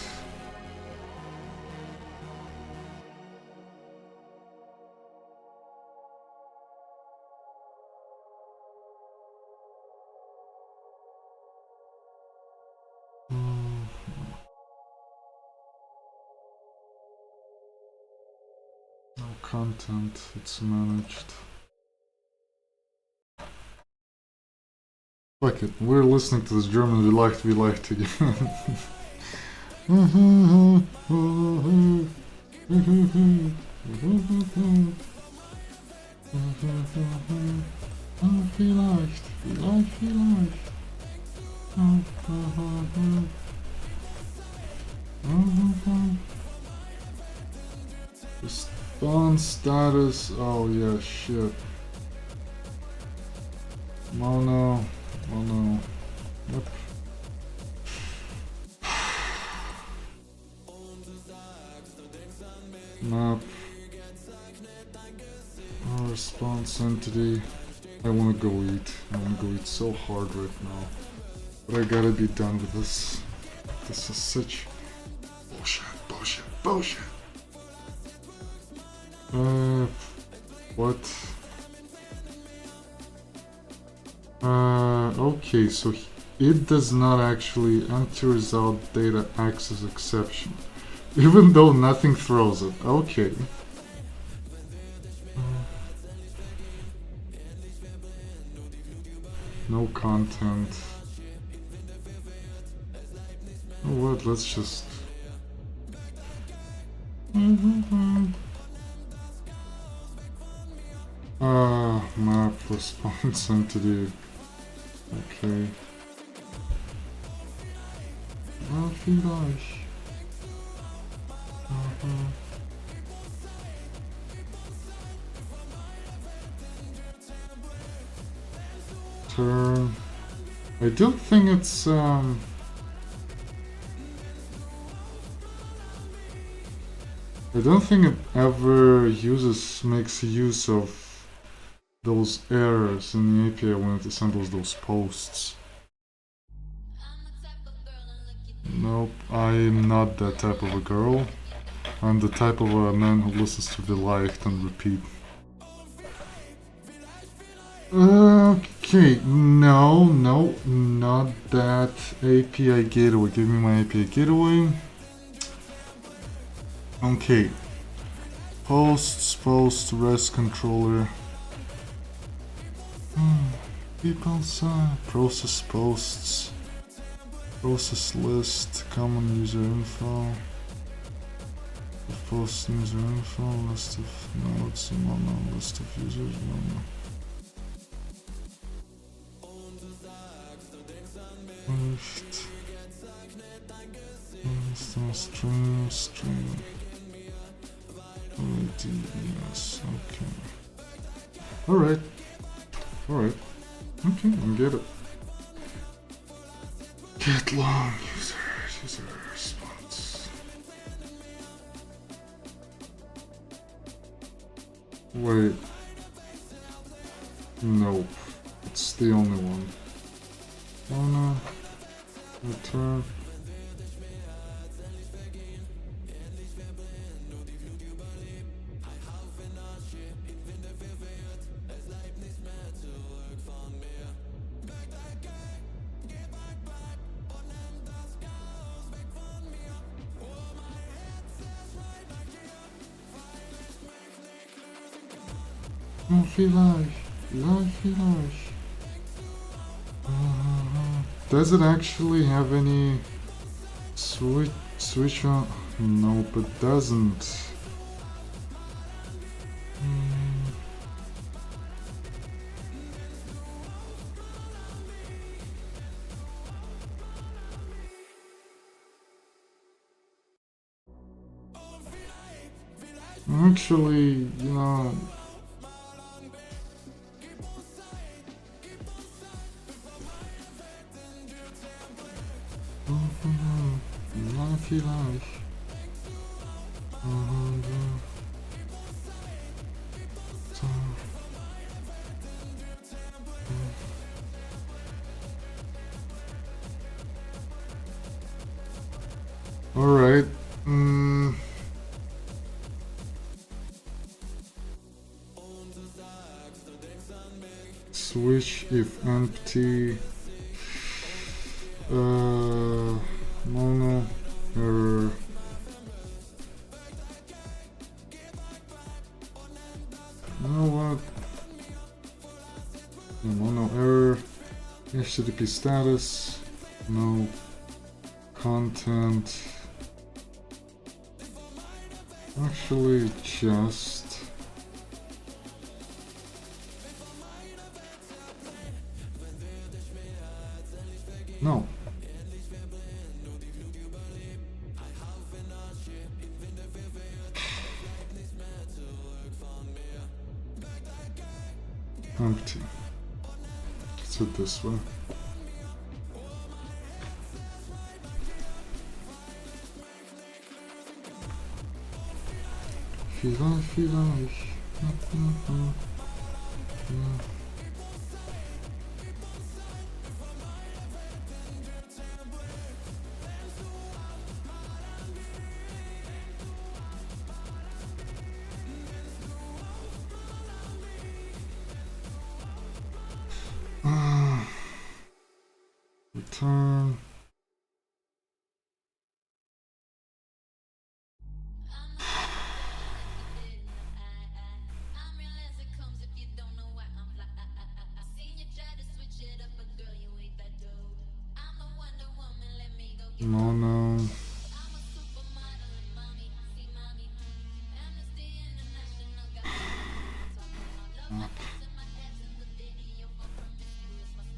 No content, it's managed. Fuck it, we're listening to this German, we liked again. Vielleicht. Response status, oh yeah, shit. Mono. Yep. Map. Response entity. I wanna go eat. So hard right now. But I gotta be done with this. This is such bullshit. What? Okay, so it does not actually anti-result data access exception. Even though nothing throws it. Okay. No content. You know what? Let's just. Map response entity. Okay. Vielleicht. Turn. I don't think it's I don't think it ever makes use of those errors in the API when it assembles those posts. Nope, I'm not that type of a girl. I'm the type of a man who listens to Vielleicht and repeat. Okay, no, not that API gateway. Give me my API gateway. Okay. Post, REST controller. People side, process posts. Process list, common user info. Post user info, list of nodes, mono, list of users, mono. String. Yes, okay. Alright. Okay, I get it. Get long user response. Wait. Nope. It's the only one. Oh no. Return. Vielleicht. Does it actually have any switch on? Nope, it doesn't. Actually, you know, vielleicht. Alright. Switch if empty. Mono error. You know what? Mono error. HTTP status. No content. Actually, just. No. Empty. Let's hit this way. Vielleicht. Return. Mono.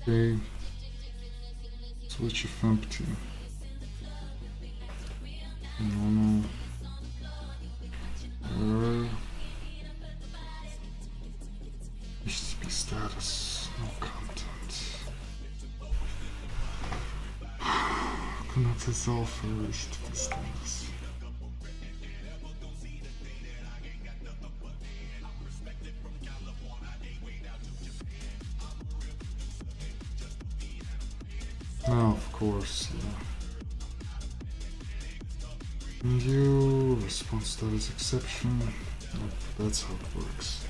Okay. Switch if empty. Mono. Error. HTTP status. No content. Cannot resolve for HTTP status. Oh, of course, yeah. New response status exception. Yep, that's how it works.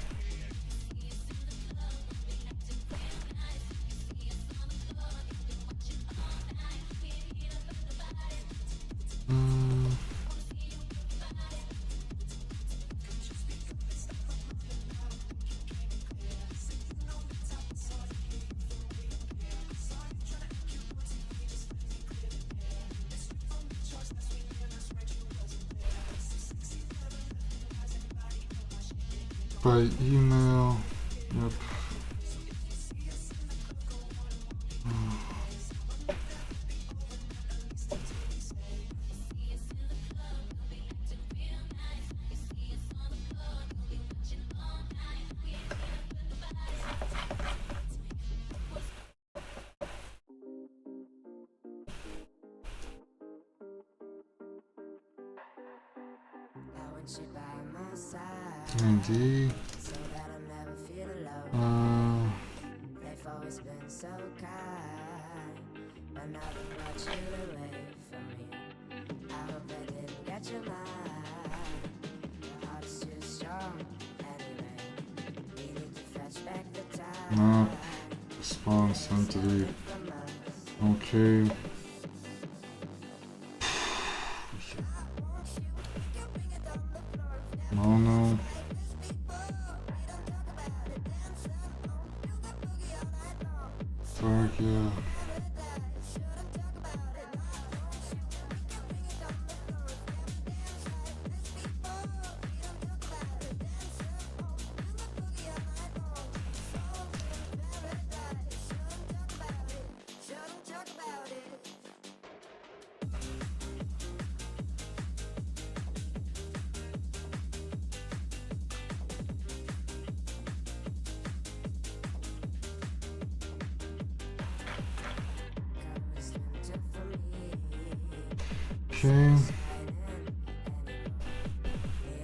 By email, yep. ID. always been so kind, but now they brought you away from me. I hope they didn't get your mind. Your heart's too strong anyway. Needed to fetch back the time. No. Response entity. Okay. Mono. Target. Okay.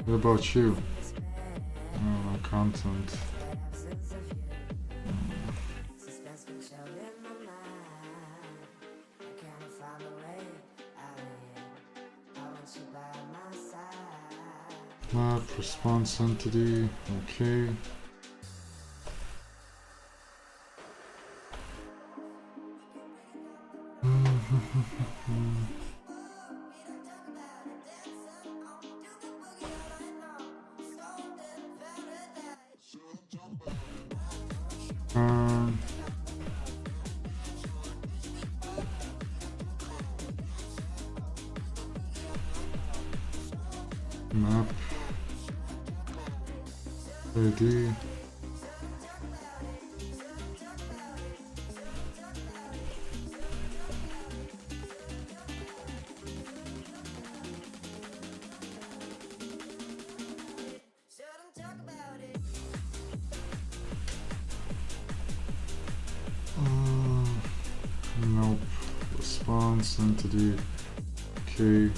What about you? Content. Map, response entity, okay. Map ID. Nope. Response entity. Okay.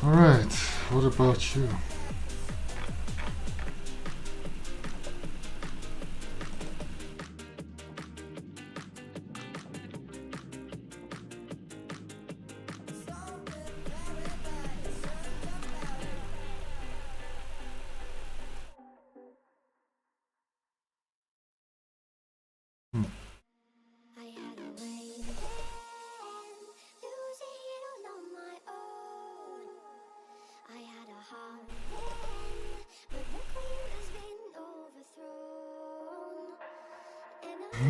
Alright, what about you?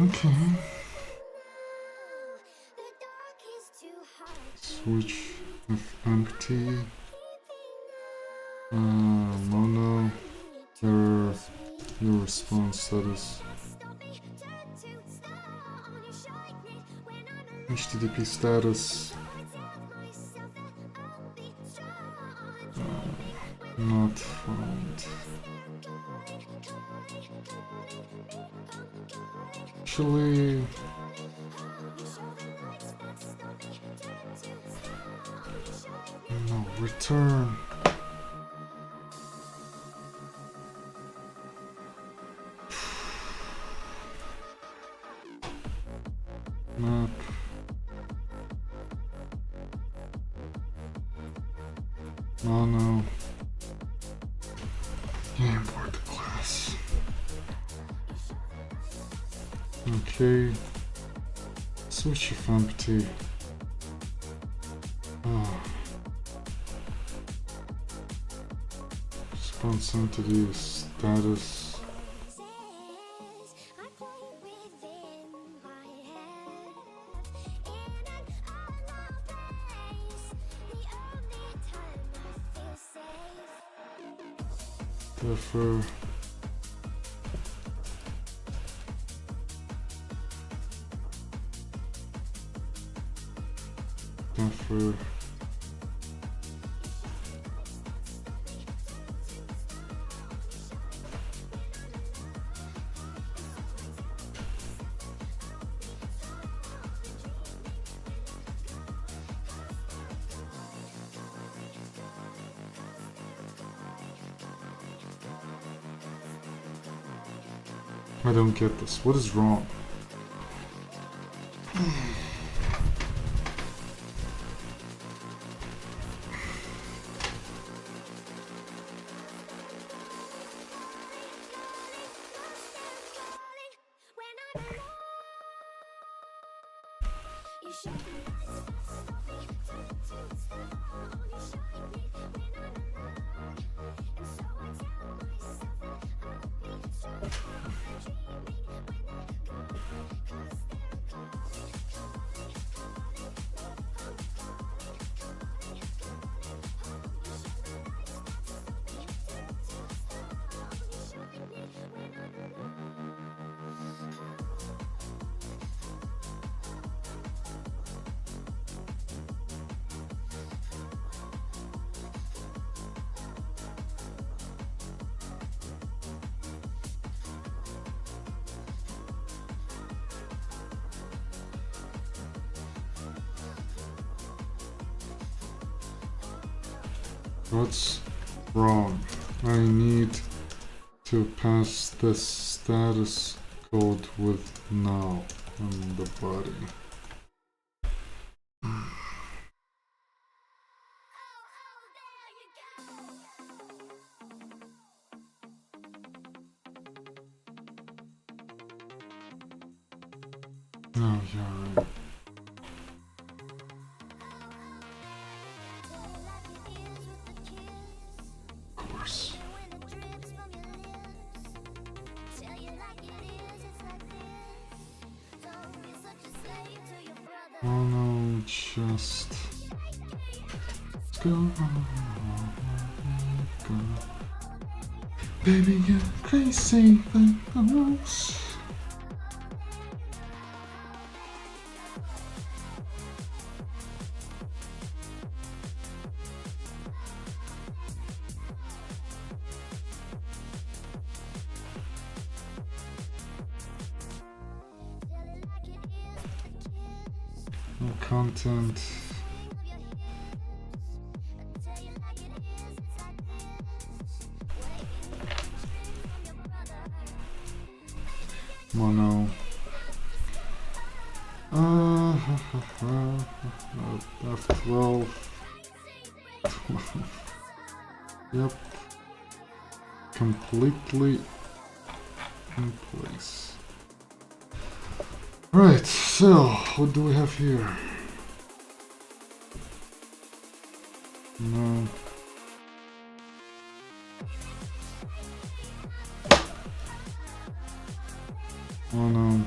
Okay. Switch empty. Mono. Your response status. HTTP status. Not found. Actually, no, return. Map. Mono. Import the class. Okay. Switch of empty. Response entity status. Defer. Defer. I don't get this. What is wrong? What's wrong? I need to pass this status code with now in the body. Oh, yeah, right. Of course. Oh no, just let's go. Baby, you're crazy like the most. No content. Mono. F12. 12. Yep. Completely in place. Right, so what do we have here? No. Oh no.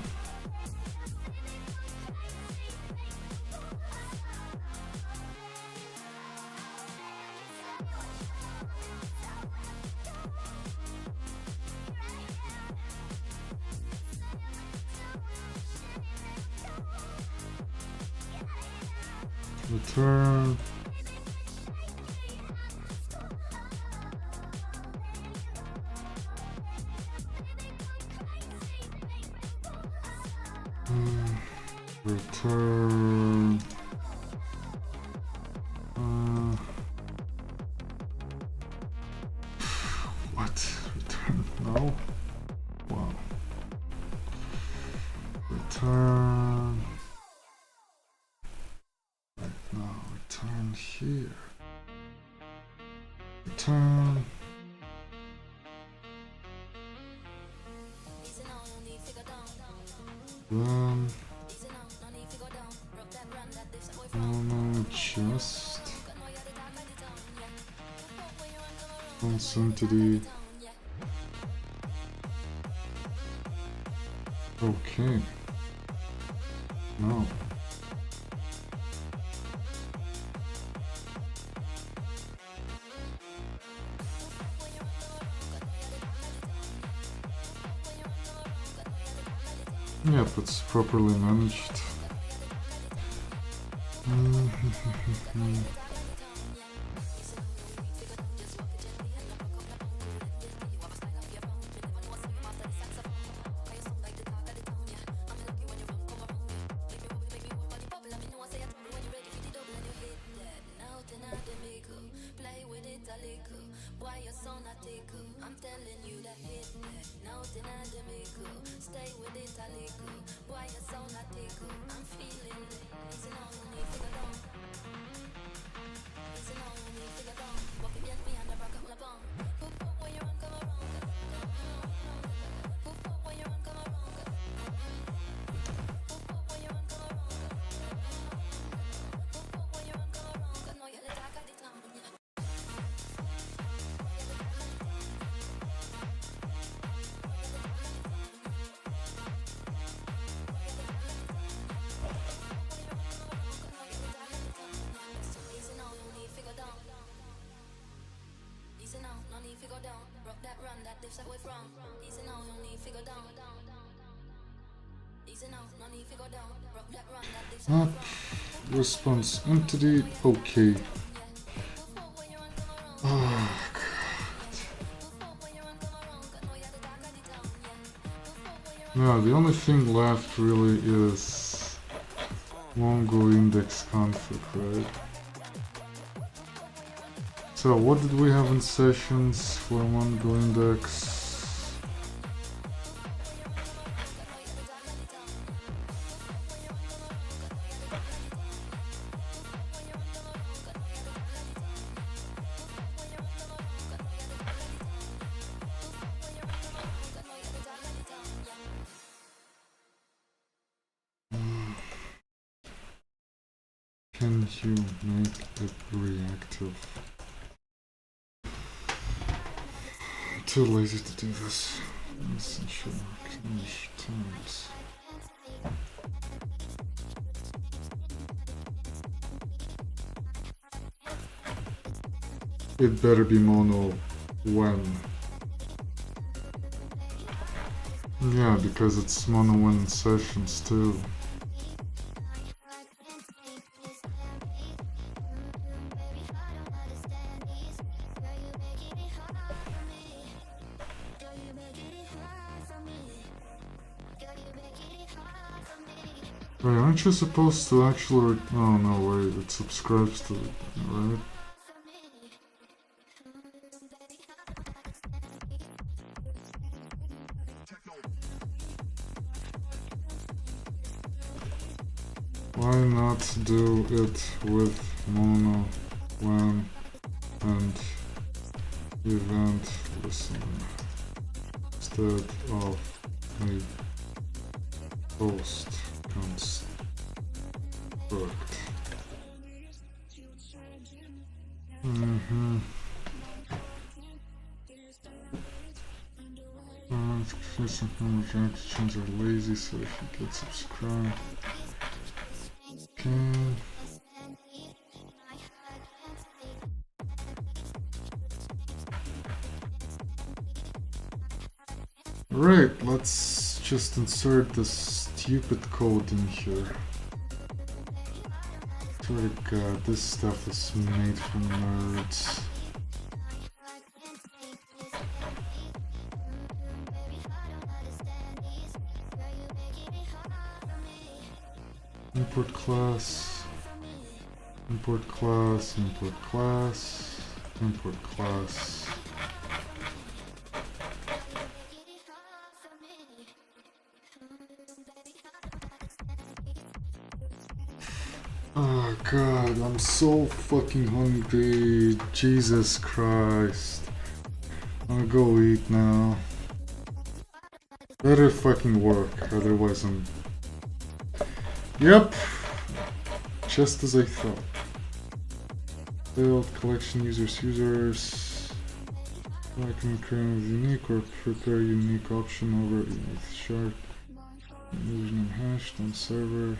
Return. Return. What? Return? No? Wow. Return. Right now, return here. Return. Then. Oh no, just. Response entity. Okay. No. Yep, it's properly managed. I'm telling you that hit that, nothing I make Up, response entity, okay. Oh, yeah, the only thing left really is Mongo index config, right? So what did we have in sessions for Mongo index? Can you make it reactive? Too lazy to do this. Essential finish times. It better be mono when. Yeah, because it's mono when sessions too. Wait, aren't you supposed to actually... Oh no, wait, it subscribes to it, right? Why not do it with mono when and event listen instead of a post construct? Actions are lazy, so if you get subscribed. Okay. Right, let's just insert this stupid code in here. Swear to God, this stuff is made for nerds. Import class, import class, import class, import class. Oh God, I'm so fucking hungry. Jesus Christ. I'm gonna go eat now. Better fucking work, otherwise I'm... Yep. Just as I thought. Build collection users. I can create a unique or prepare a unique option over unique shard. Username hashed on server.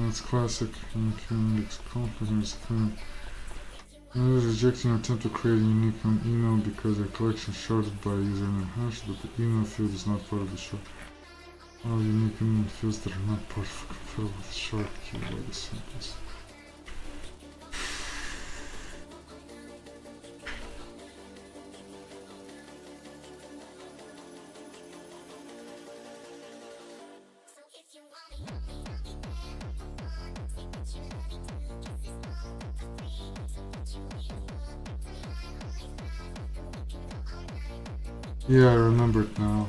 It's classic index confidence. Rejecting an attempt to create a unique email because a collection sharded by username hash, but the email field is not part of the shard. All unique email fields that are not part of compatible with shard key by the sentence. Yeah, I remember it now.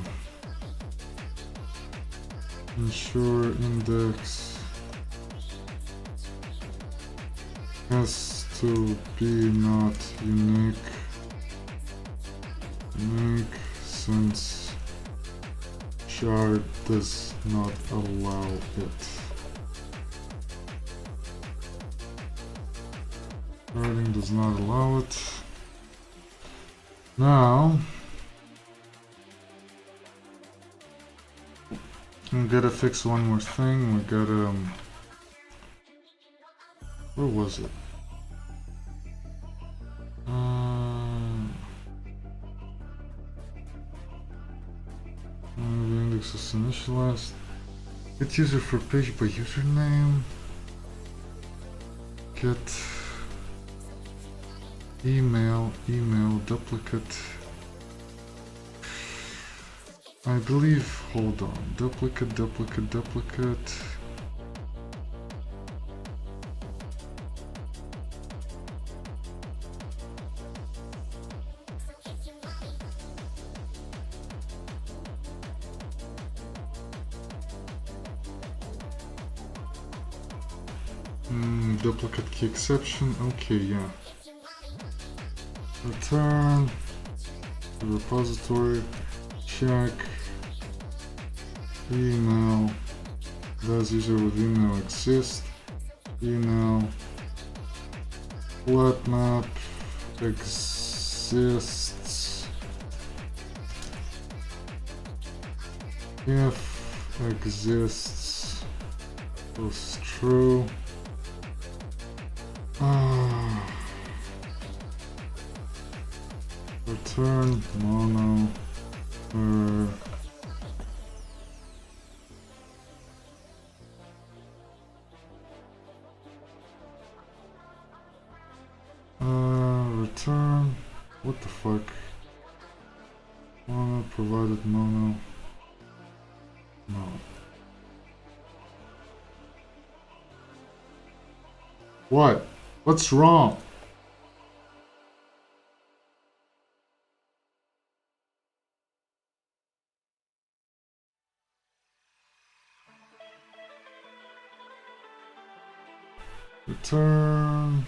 Ensure index has to be not unique since shard does not allow it. Sharding does not allow it. Now We gotta fix one more thing. We gotta where was it? The index is initialized. Get user for page by username. Get email duplicate. I believe, hold on, duplicate. Duplicate key exception, okay, yeah. Return the repository, check email, does user with email exist, email, flat map exists, if exists was true. Return mono return, what the fuck, mono provided mono, no. What? What's wrong? Return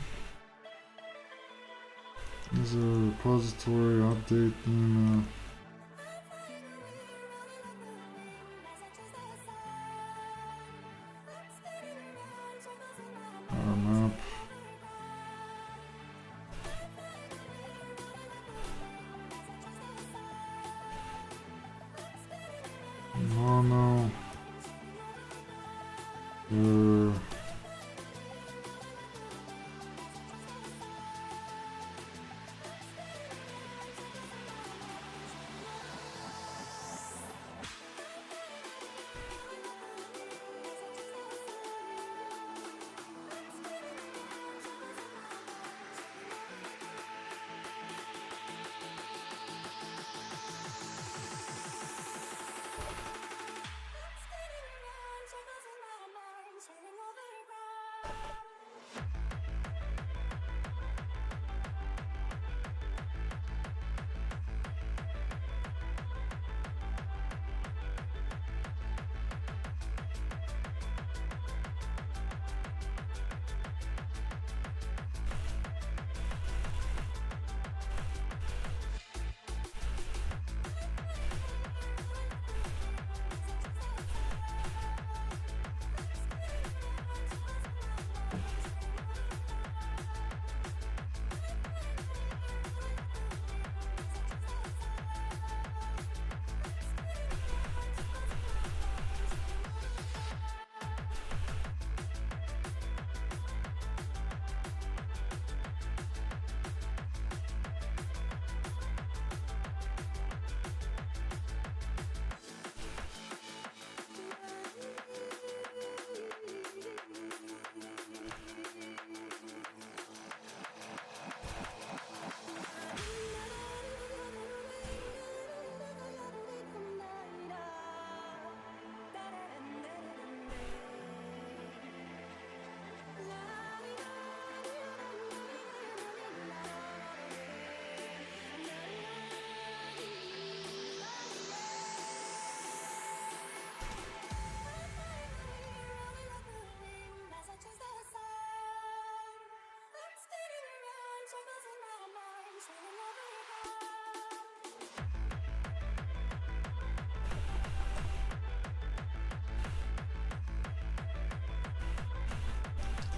is a repository update email. Our map. Mono.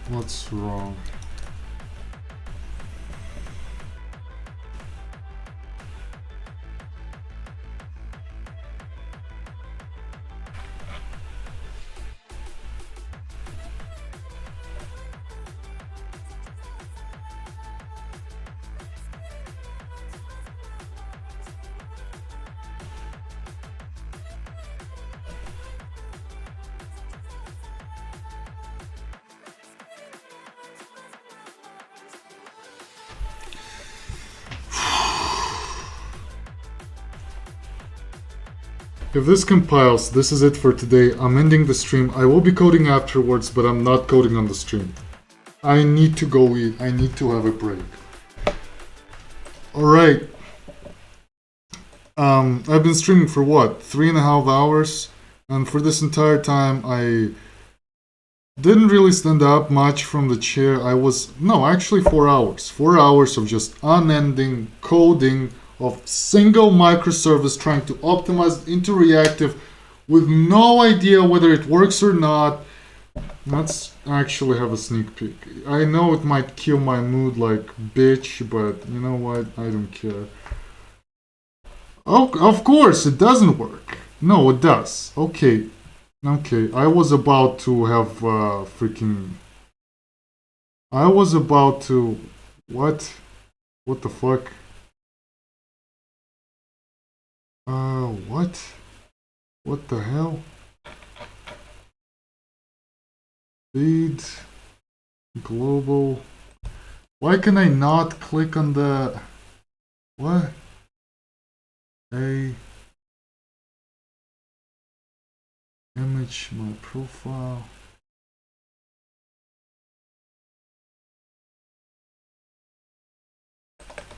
What's wrong? If this compiles, this is it for today. I'm ending the stream. I will be coding afterwards, but I'm not coding on the stream. I need to go eat. I need to have a break. Alright. I've been streaming for what? 3.5 hours? And for this entire time, I didn't really stand up much from the chair. Actually 4 hours. 4 hours of just unending coding of single microservice trying to optimize it into reactive with no idea whether it works or not. Let's actually have a sneak peek. I know it might kill my mood like bitch, but you know what? I don't care. Oh, of course, it doesn't work. No, it does. Okay. I was about to have I was about to... What? What the fuck? What? What the hell? Feed... Global... Why can I not click on the... What? A... Image, my profile...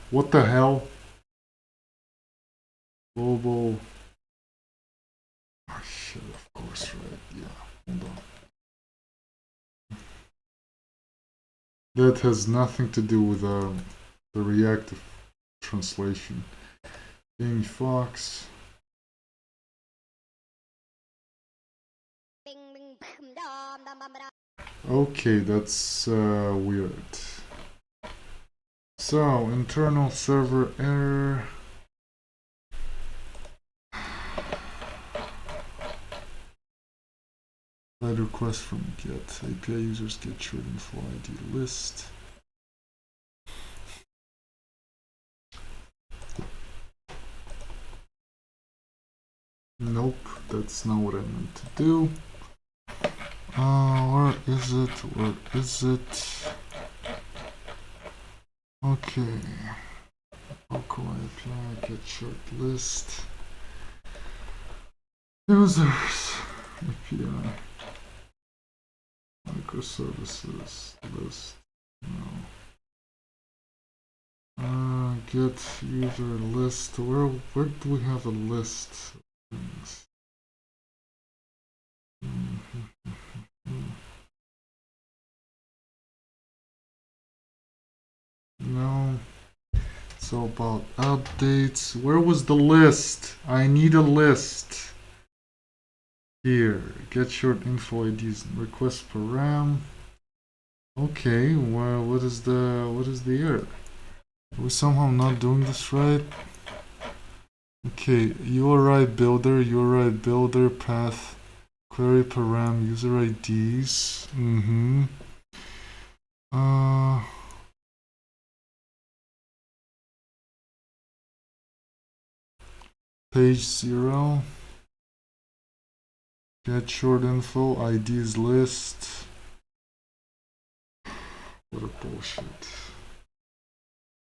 What the hell? Global... Oh shit, of course, right, yeah, hold on. That has nothing to do with the reactive translation. Jamie Foxx. Okay, that's weird. So, internal server error. Add request from get API users get short info ID list. Nope, that's not what I meant to do. Where is it? Where is it? Okay. Local API get short list. Users API microservices list. No. Get user list. Where do we have a list of things? No. So about updates. Where was the list? I need a list. Here. Get short info IDs. Request param. Okay. Well, what is the error? Are we somehow not doing this right? Okay. URI builder path. Query param. User IDs. Page 0. Get short info, IDs list. What a bullshit.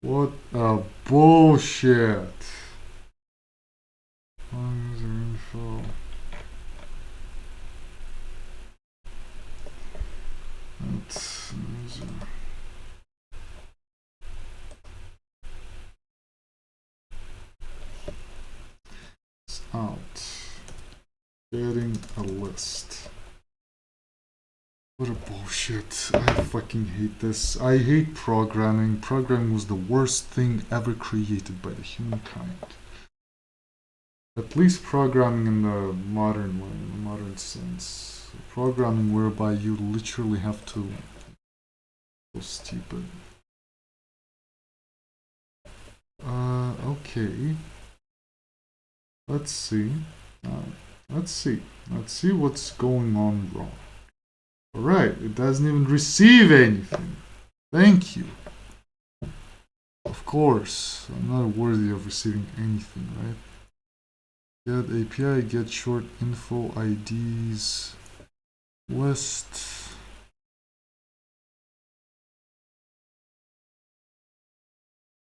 What a bullshit. User info. That's user. It's out. Getting a list. What a bullshit. I fucking hate this. I hate programming. Programming was the worst thing ever created by the humankind. At least programming in the modern way, in the modern sense. Programming whereby you literally have to... So stupid. Okay. Let's see. Let's see what's going on wrong. Alright, it doesn't even receive anything. Thank you. Of course, I'm not worthy of receiving anything, right? Get API, get short info IDs list.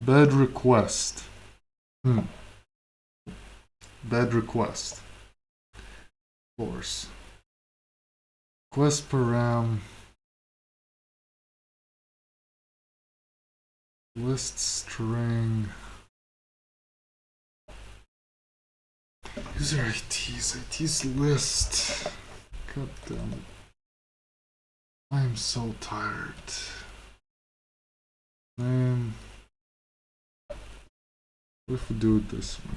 Bad request. Bad request. course. Quest param list string user IDs list. God damn it. I am so tired. Man, what if we do it this way?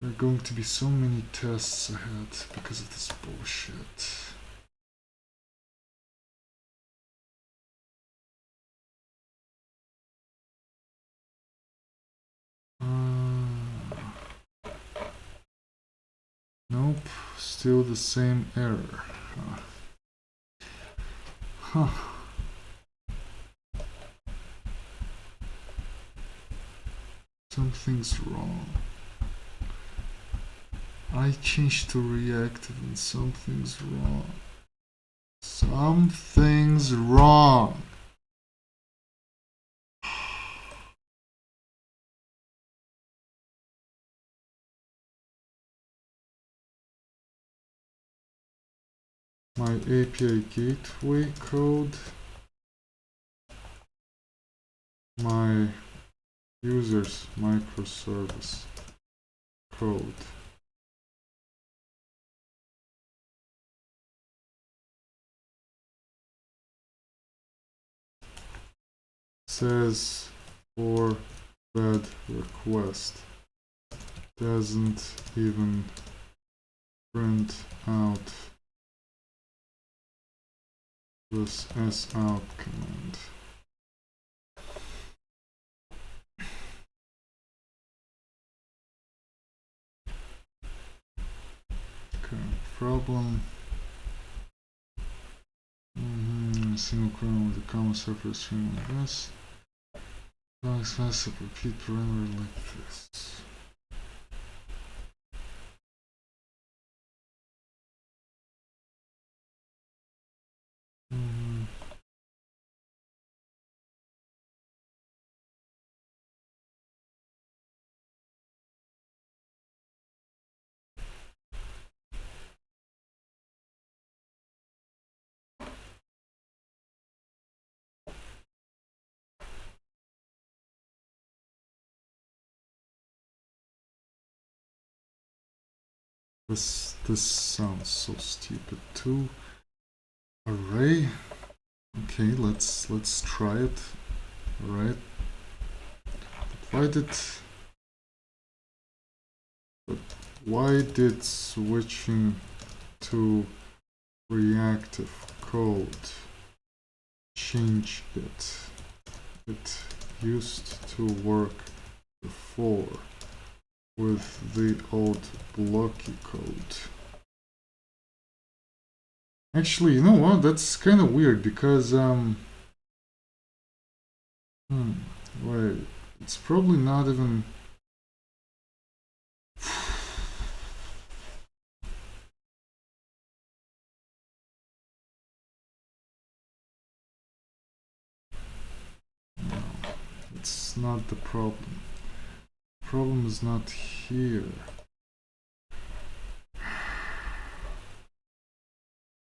There are going to be so many tests ahead because of this bullshit. Nope, still the same error. Huh. Something's wrong. I changed to reactive and something's wrong. Something's wrong. My API gateway code, my user's microservice code. Says for bad request. Doesn't even print out this sout command. Okay, problem. Single colon with a comma separate string like this. Backslash repeat parameter like this. This sounds so stupid too. Array. Okay, let's try it. Alright. But why did switching to reactive code change it? It used to work before with the old blocky code. Actually, you know what? That's kind of weird because wait, it's probably not even. No, it's not the problem. The problem is not here.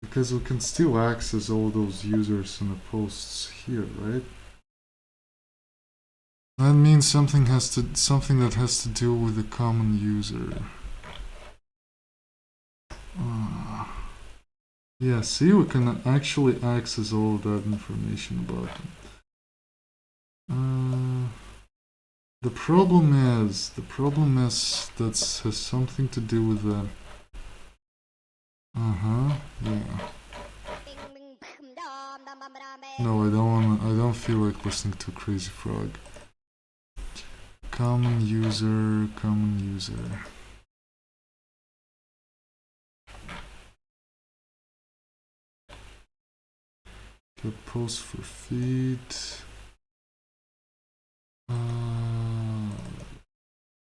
Because we can still access all those users and the posts here, right? That means something that has to do with the common user. Yeah, see, we can actually access all of that information about them. The problem is that has something to do with the. Yeah. No, I don't feel like listening to Crazy Frog. Common user. Get post for feed.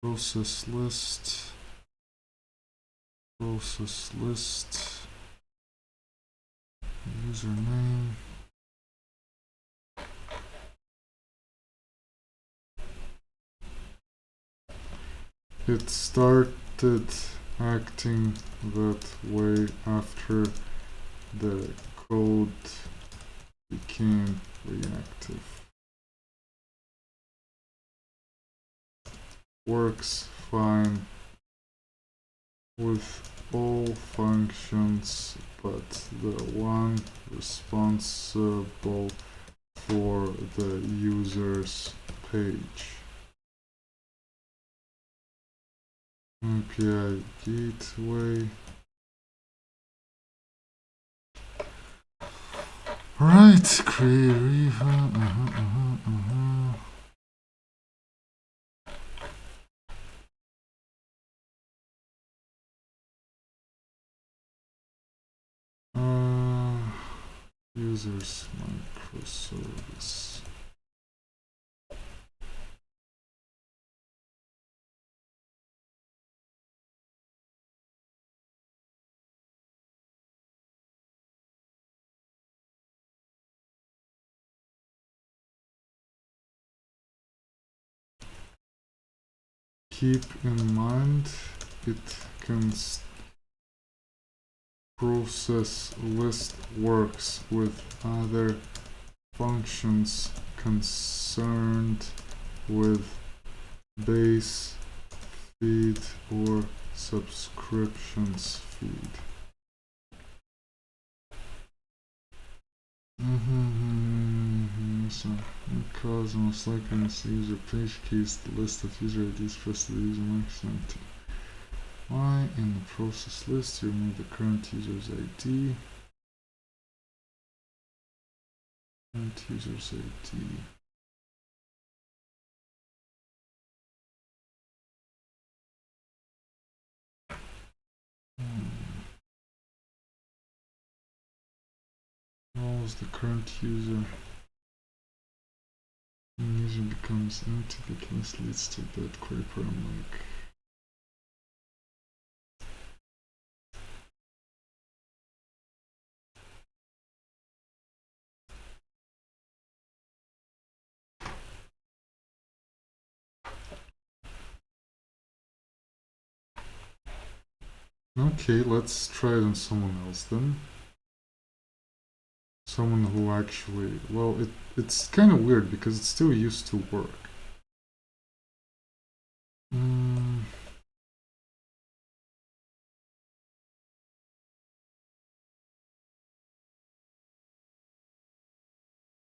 Process list. Username. it started acting that way after the code became reactive. Works fine with all functions but the one responsible for the user's page. API gateway. Right, query. Users microservice. Keep in mind it can process list works with other functions concerned with base feed or subscriptions feed. So, because most likely it's the user page keys, the list of user IDs plus the user maximum. Why in the process list you remove the current user's ID? Current user's ID. Roles the current user. When user becomes empty, the case leads to that query param link. Okay, let's try it on someone else then. Someone who actually, well, it's kind of weird because it still used to work.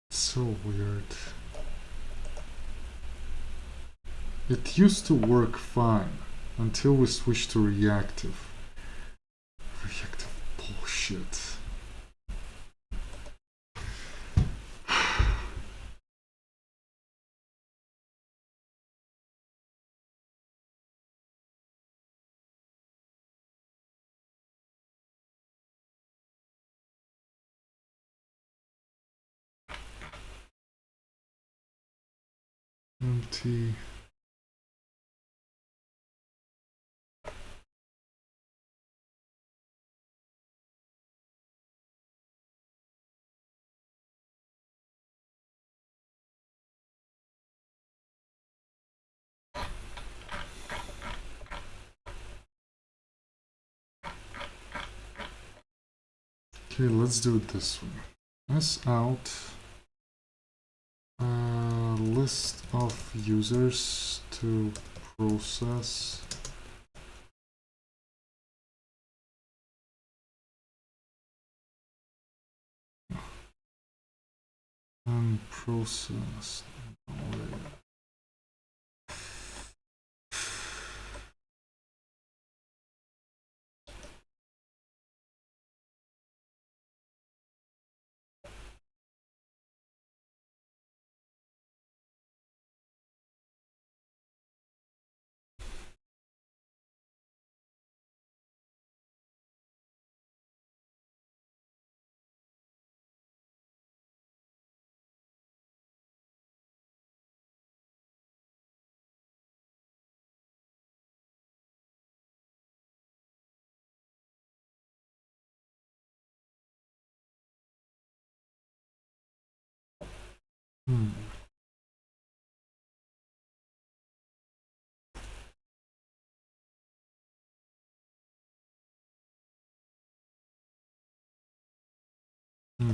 It's so weird. It used to work fine until we switched to reactive. Reactive bullshit. Empty. Okay, let's do it this way. S out list of users to process. And process.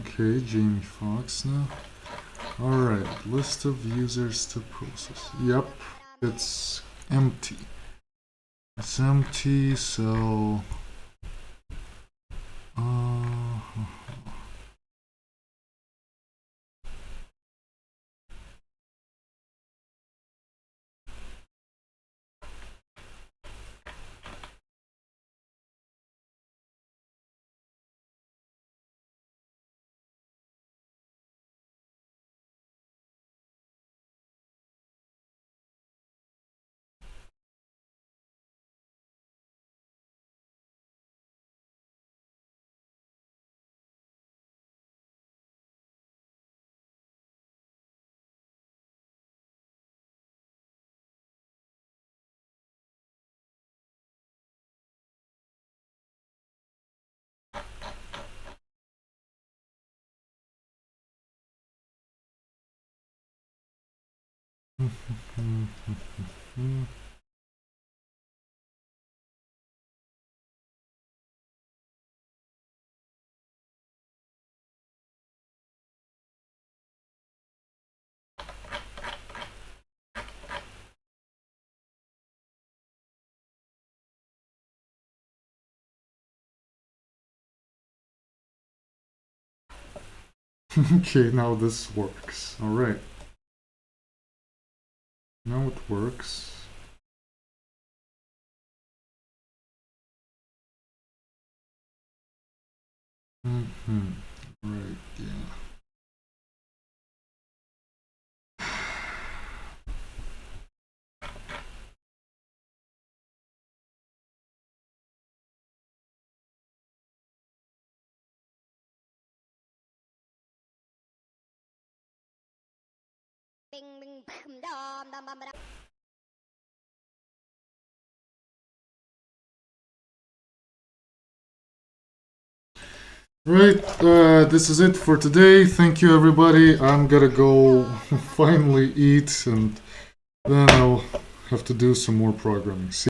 Okay, Jamie Foxx now. Alright, list of users to process. Yep, it's empty. It's empty, so... Okay, now this works. Alright. Now it works. Right, yeah. Right, this is it for today. Thank you, everybody. I'm gonna go finally eat, and then I'll have to do some more programming. See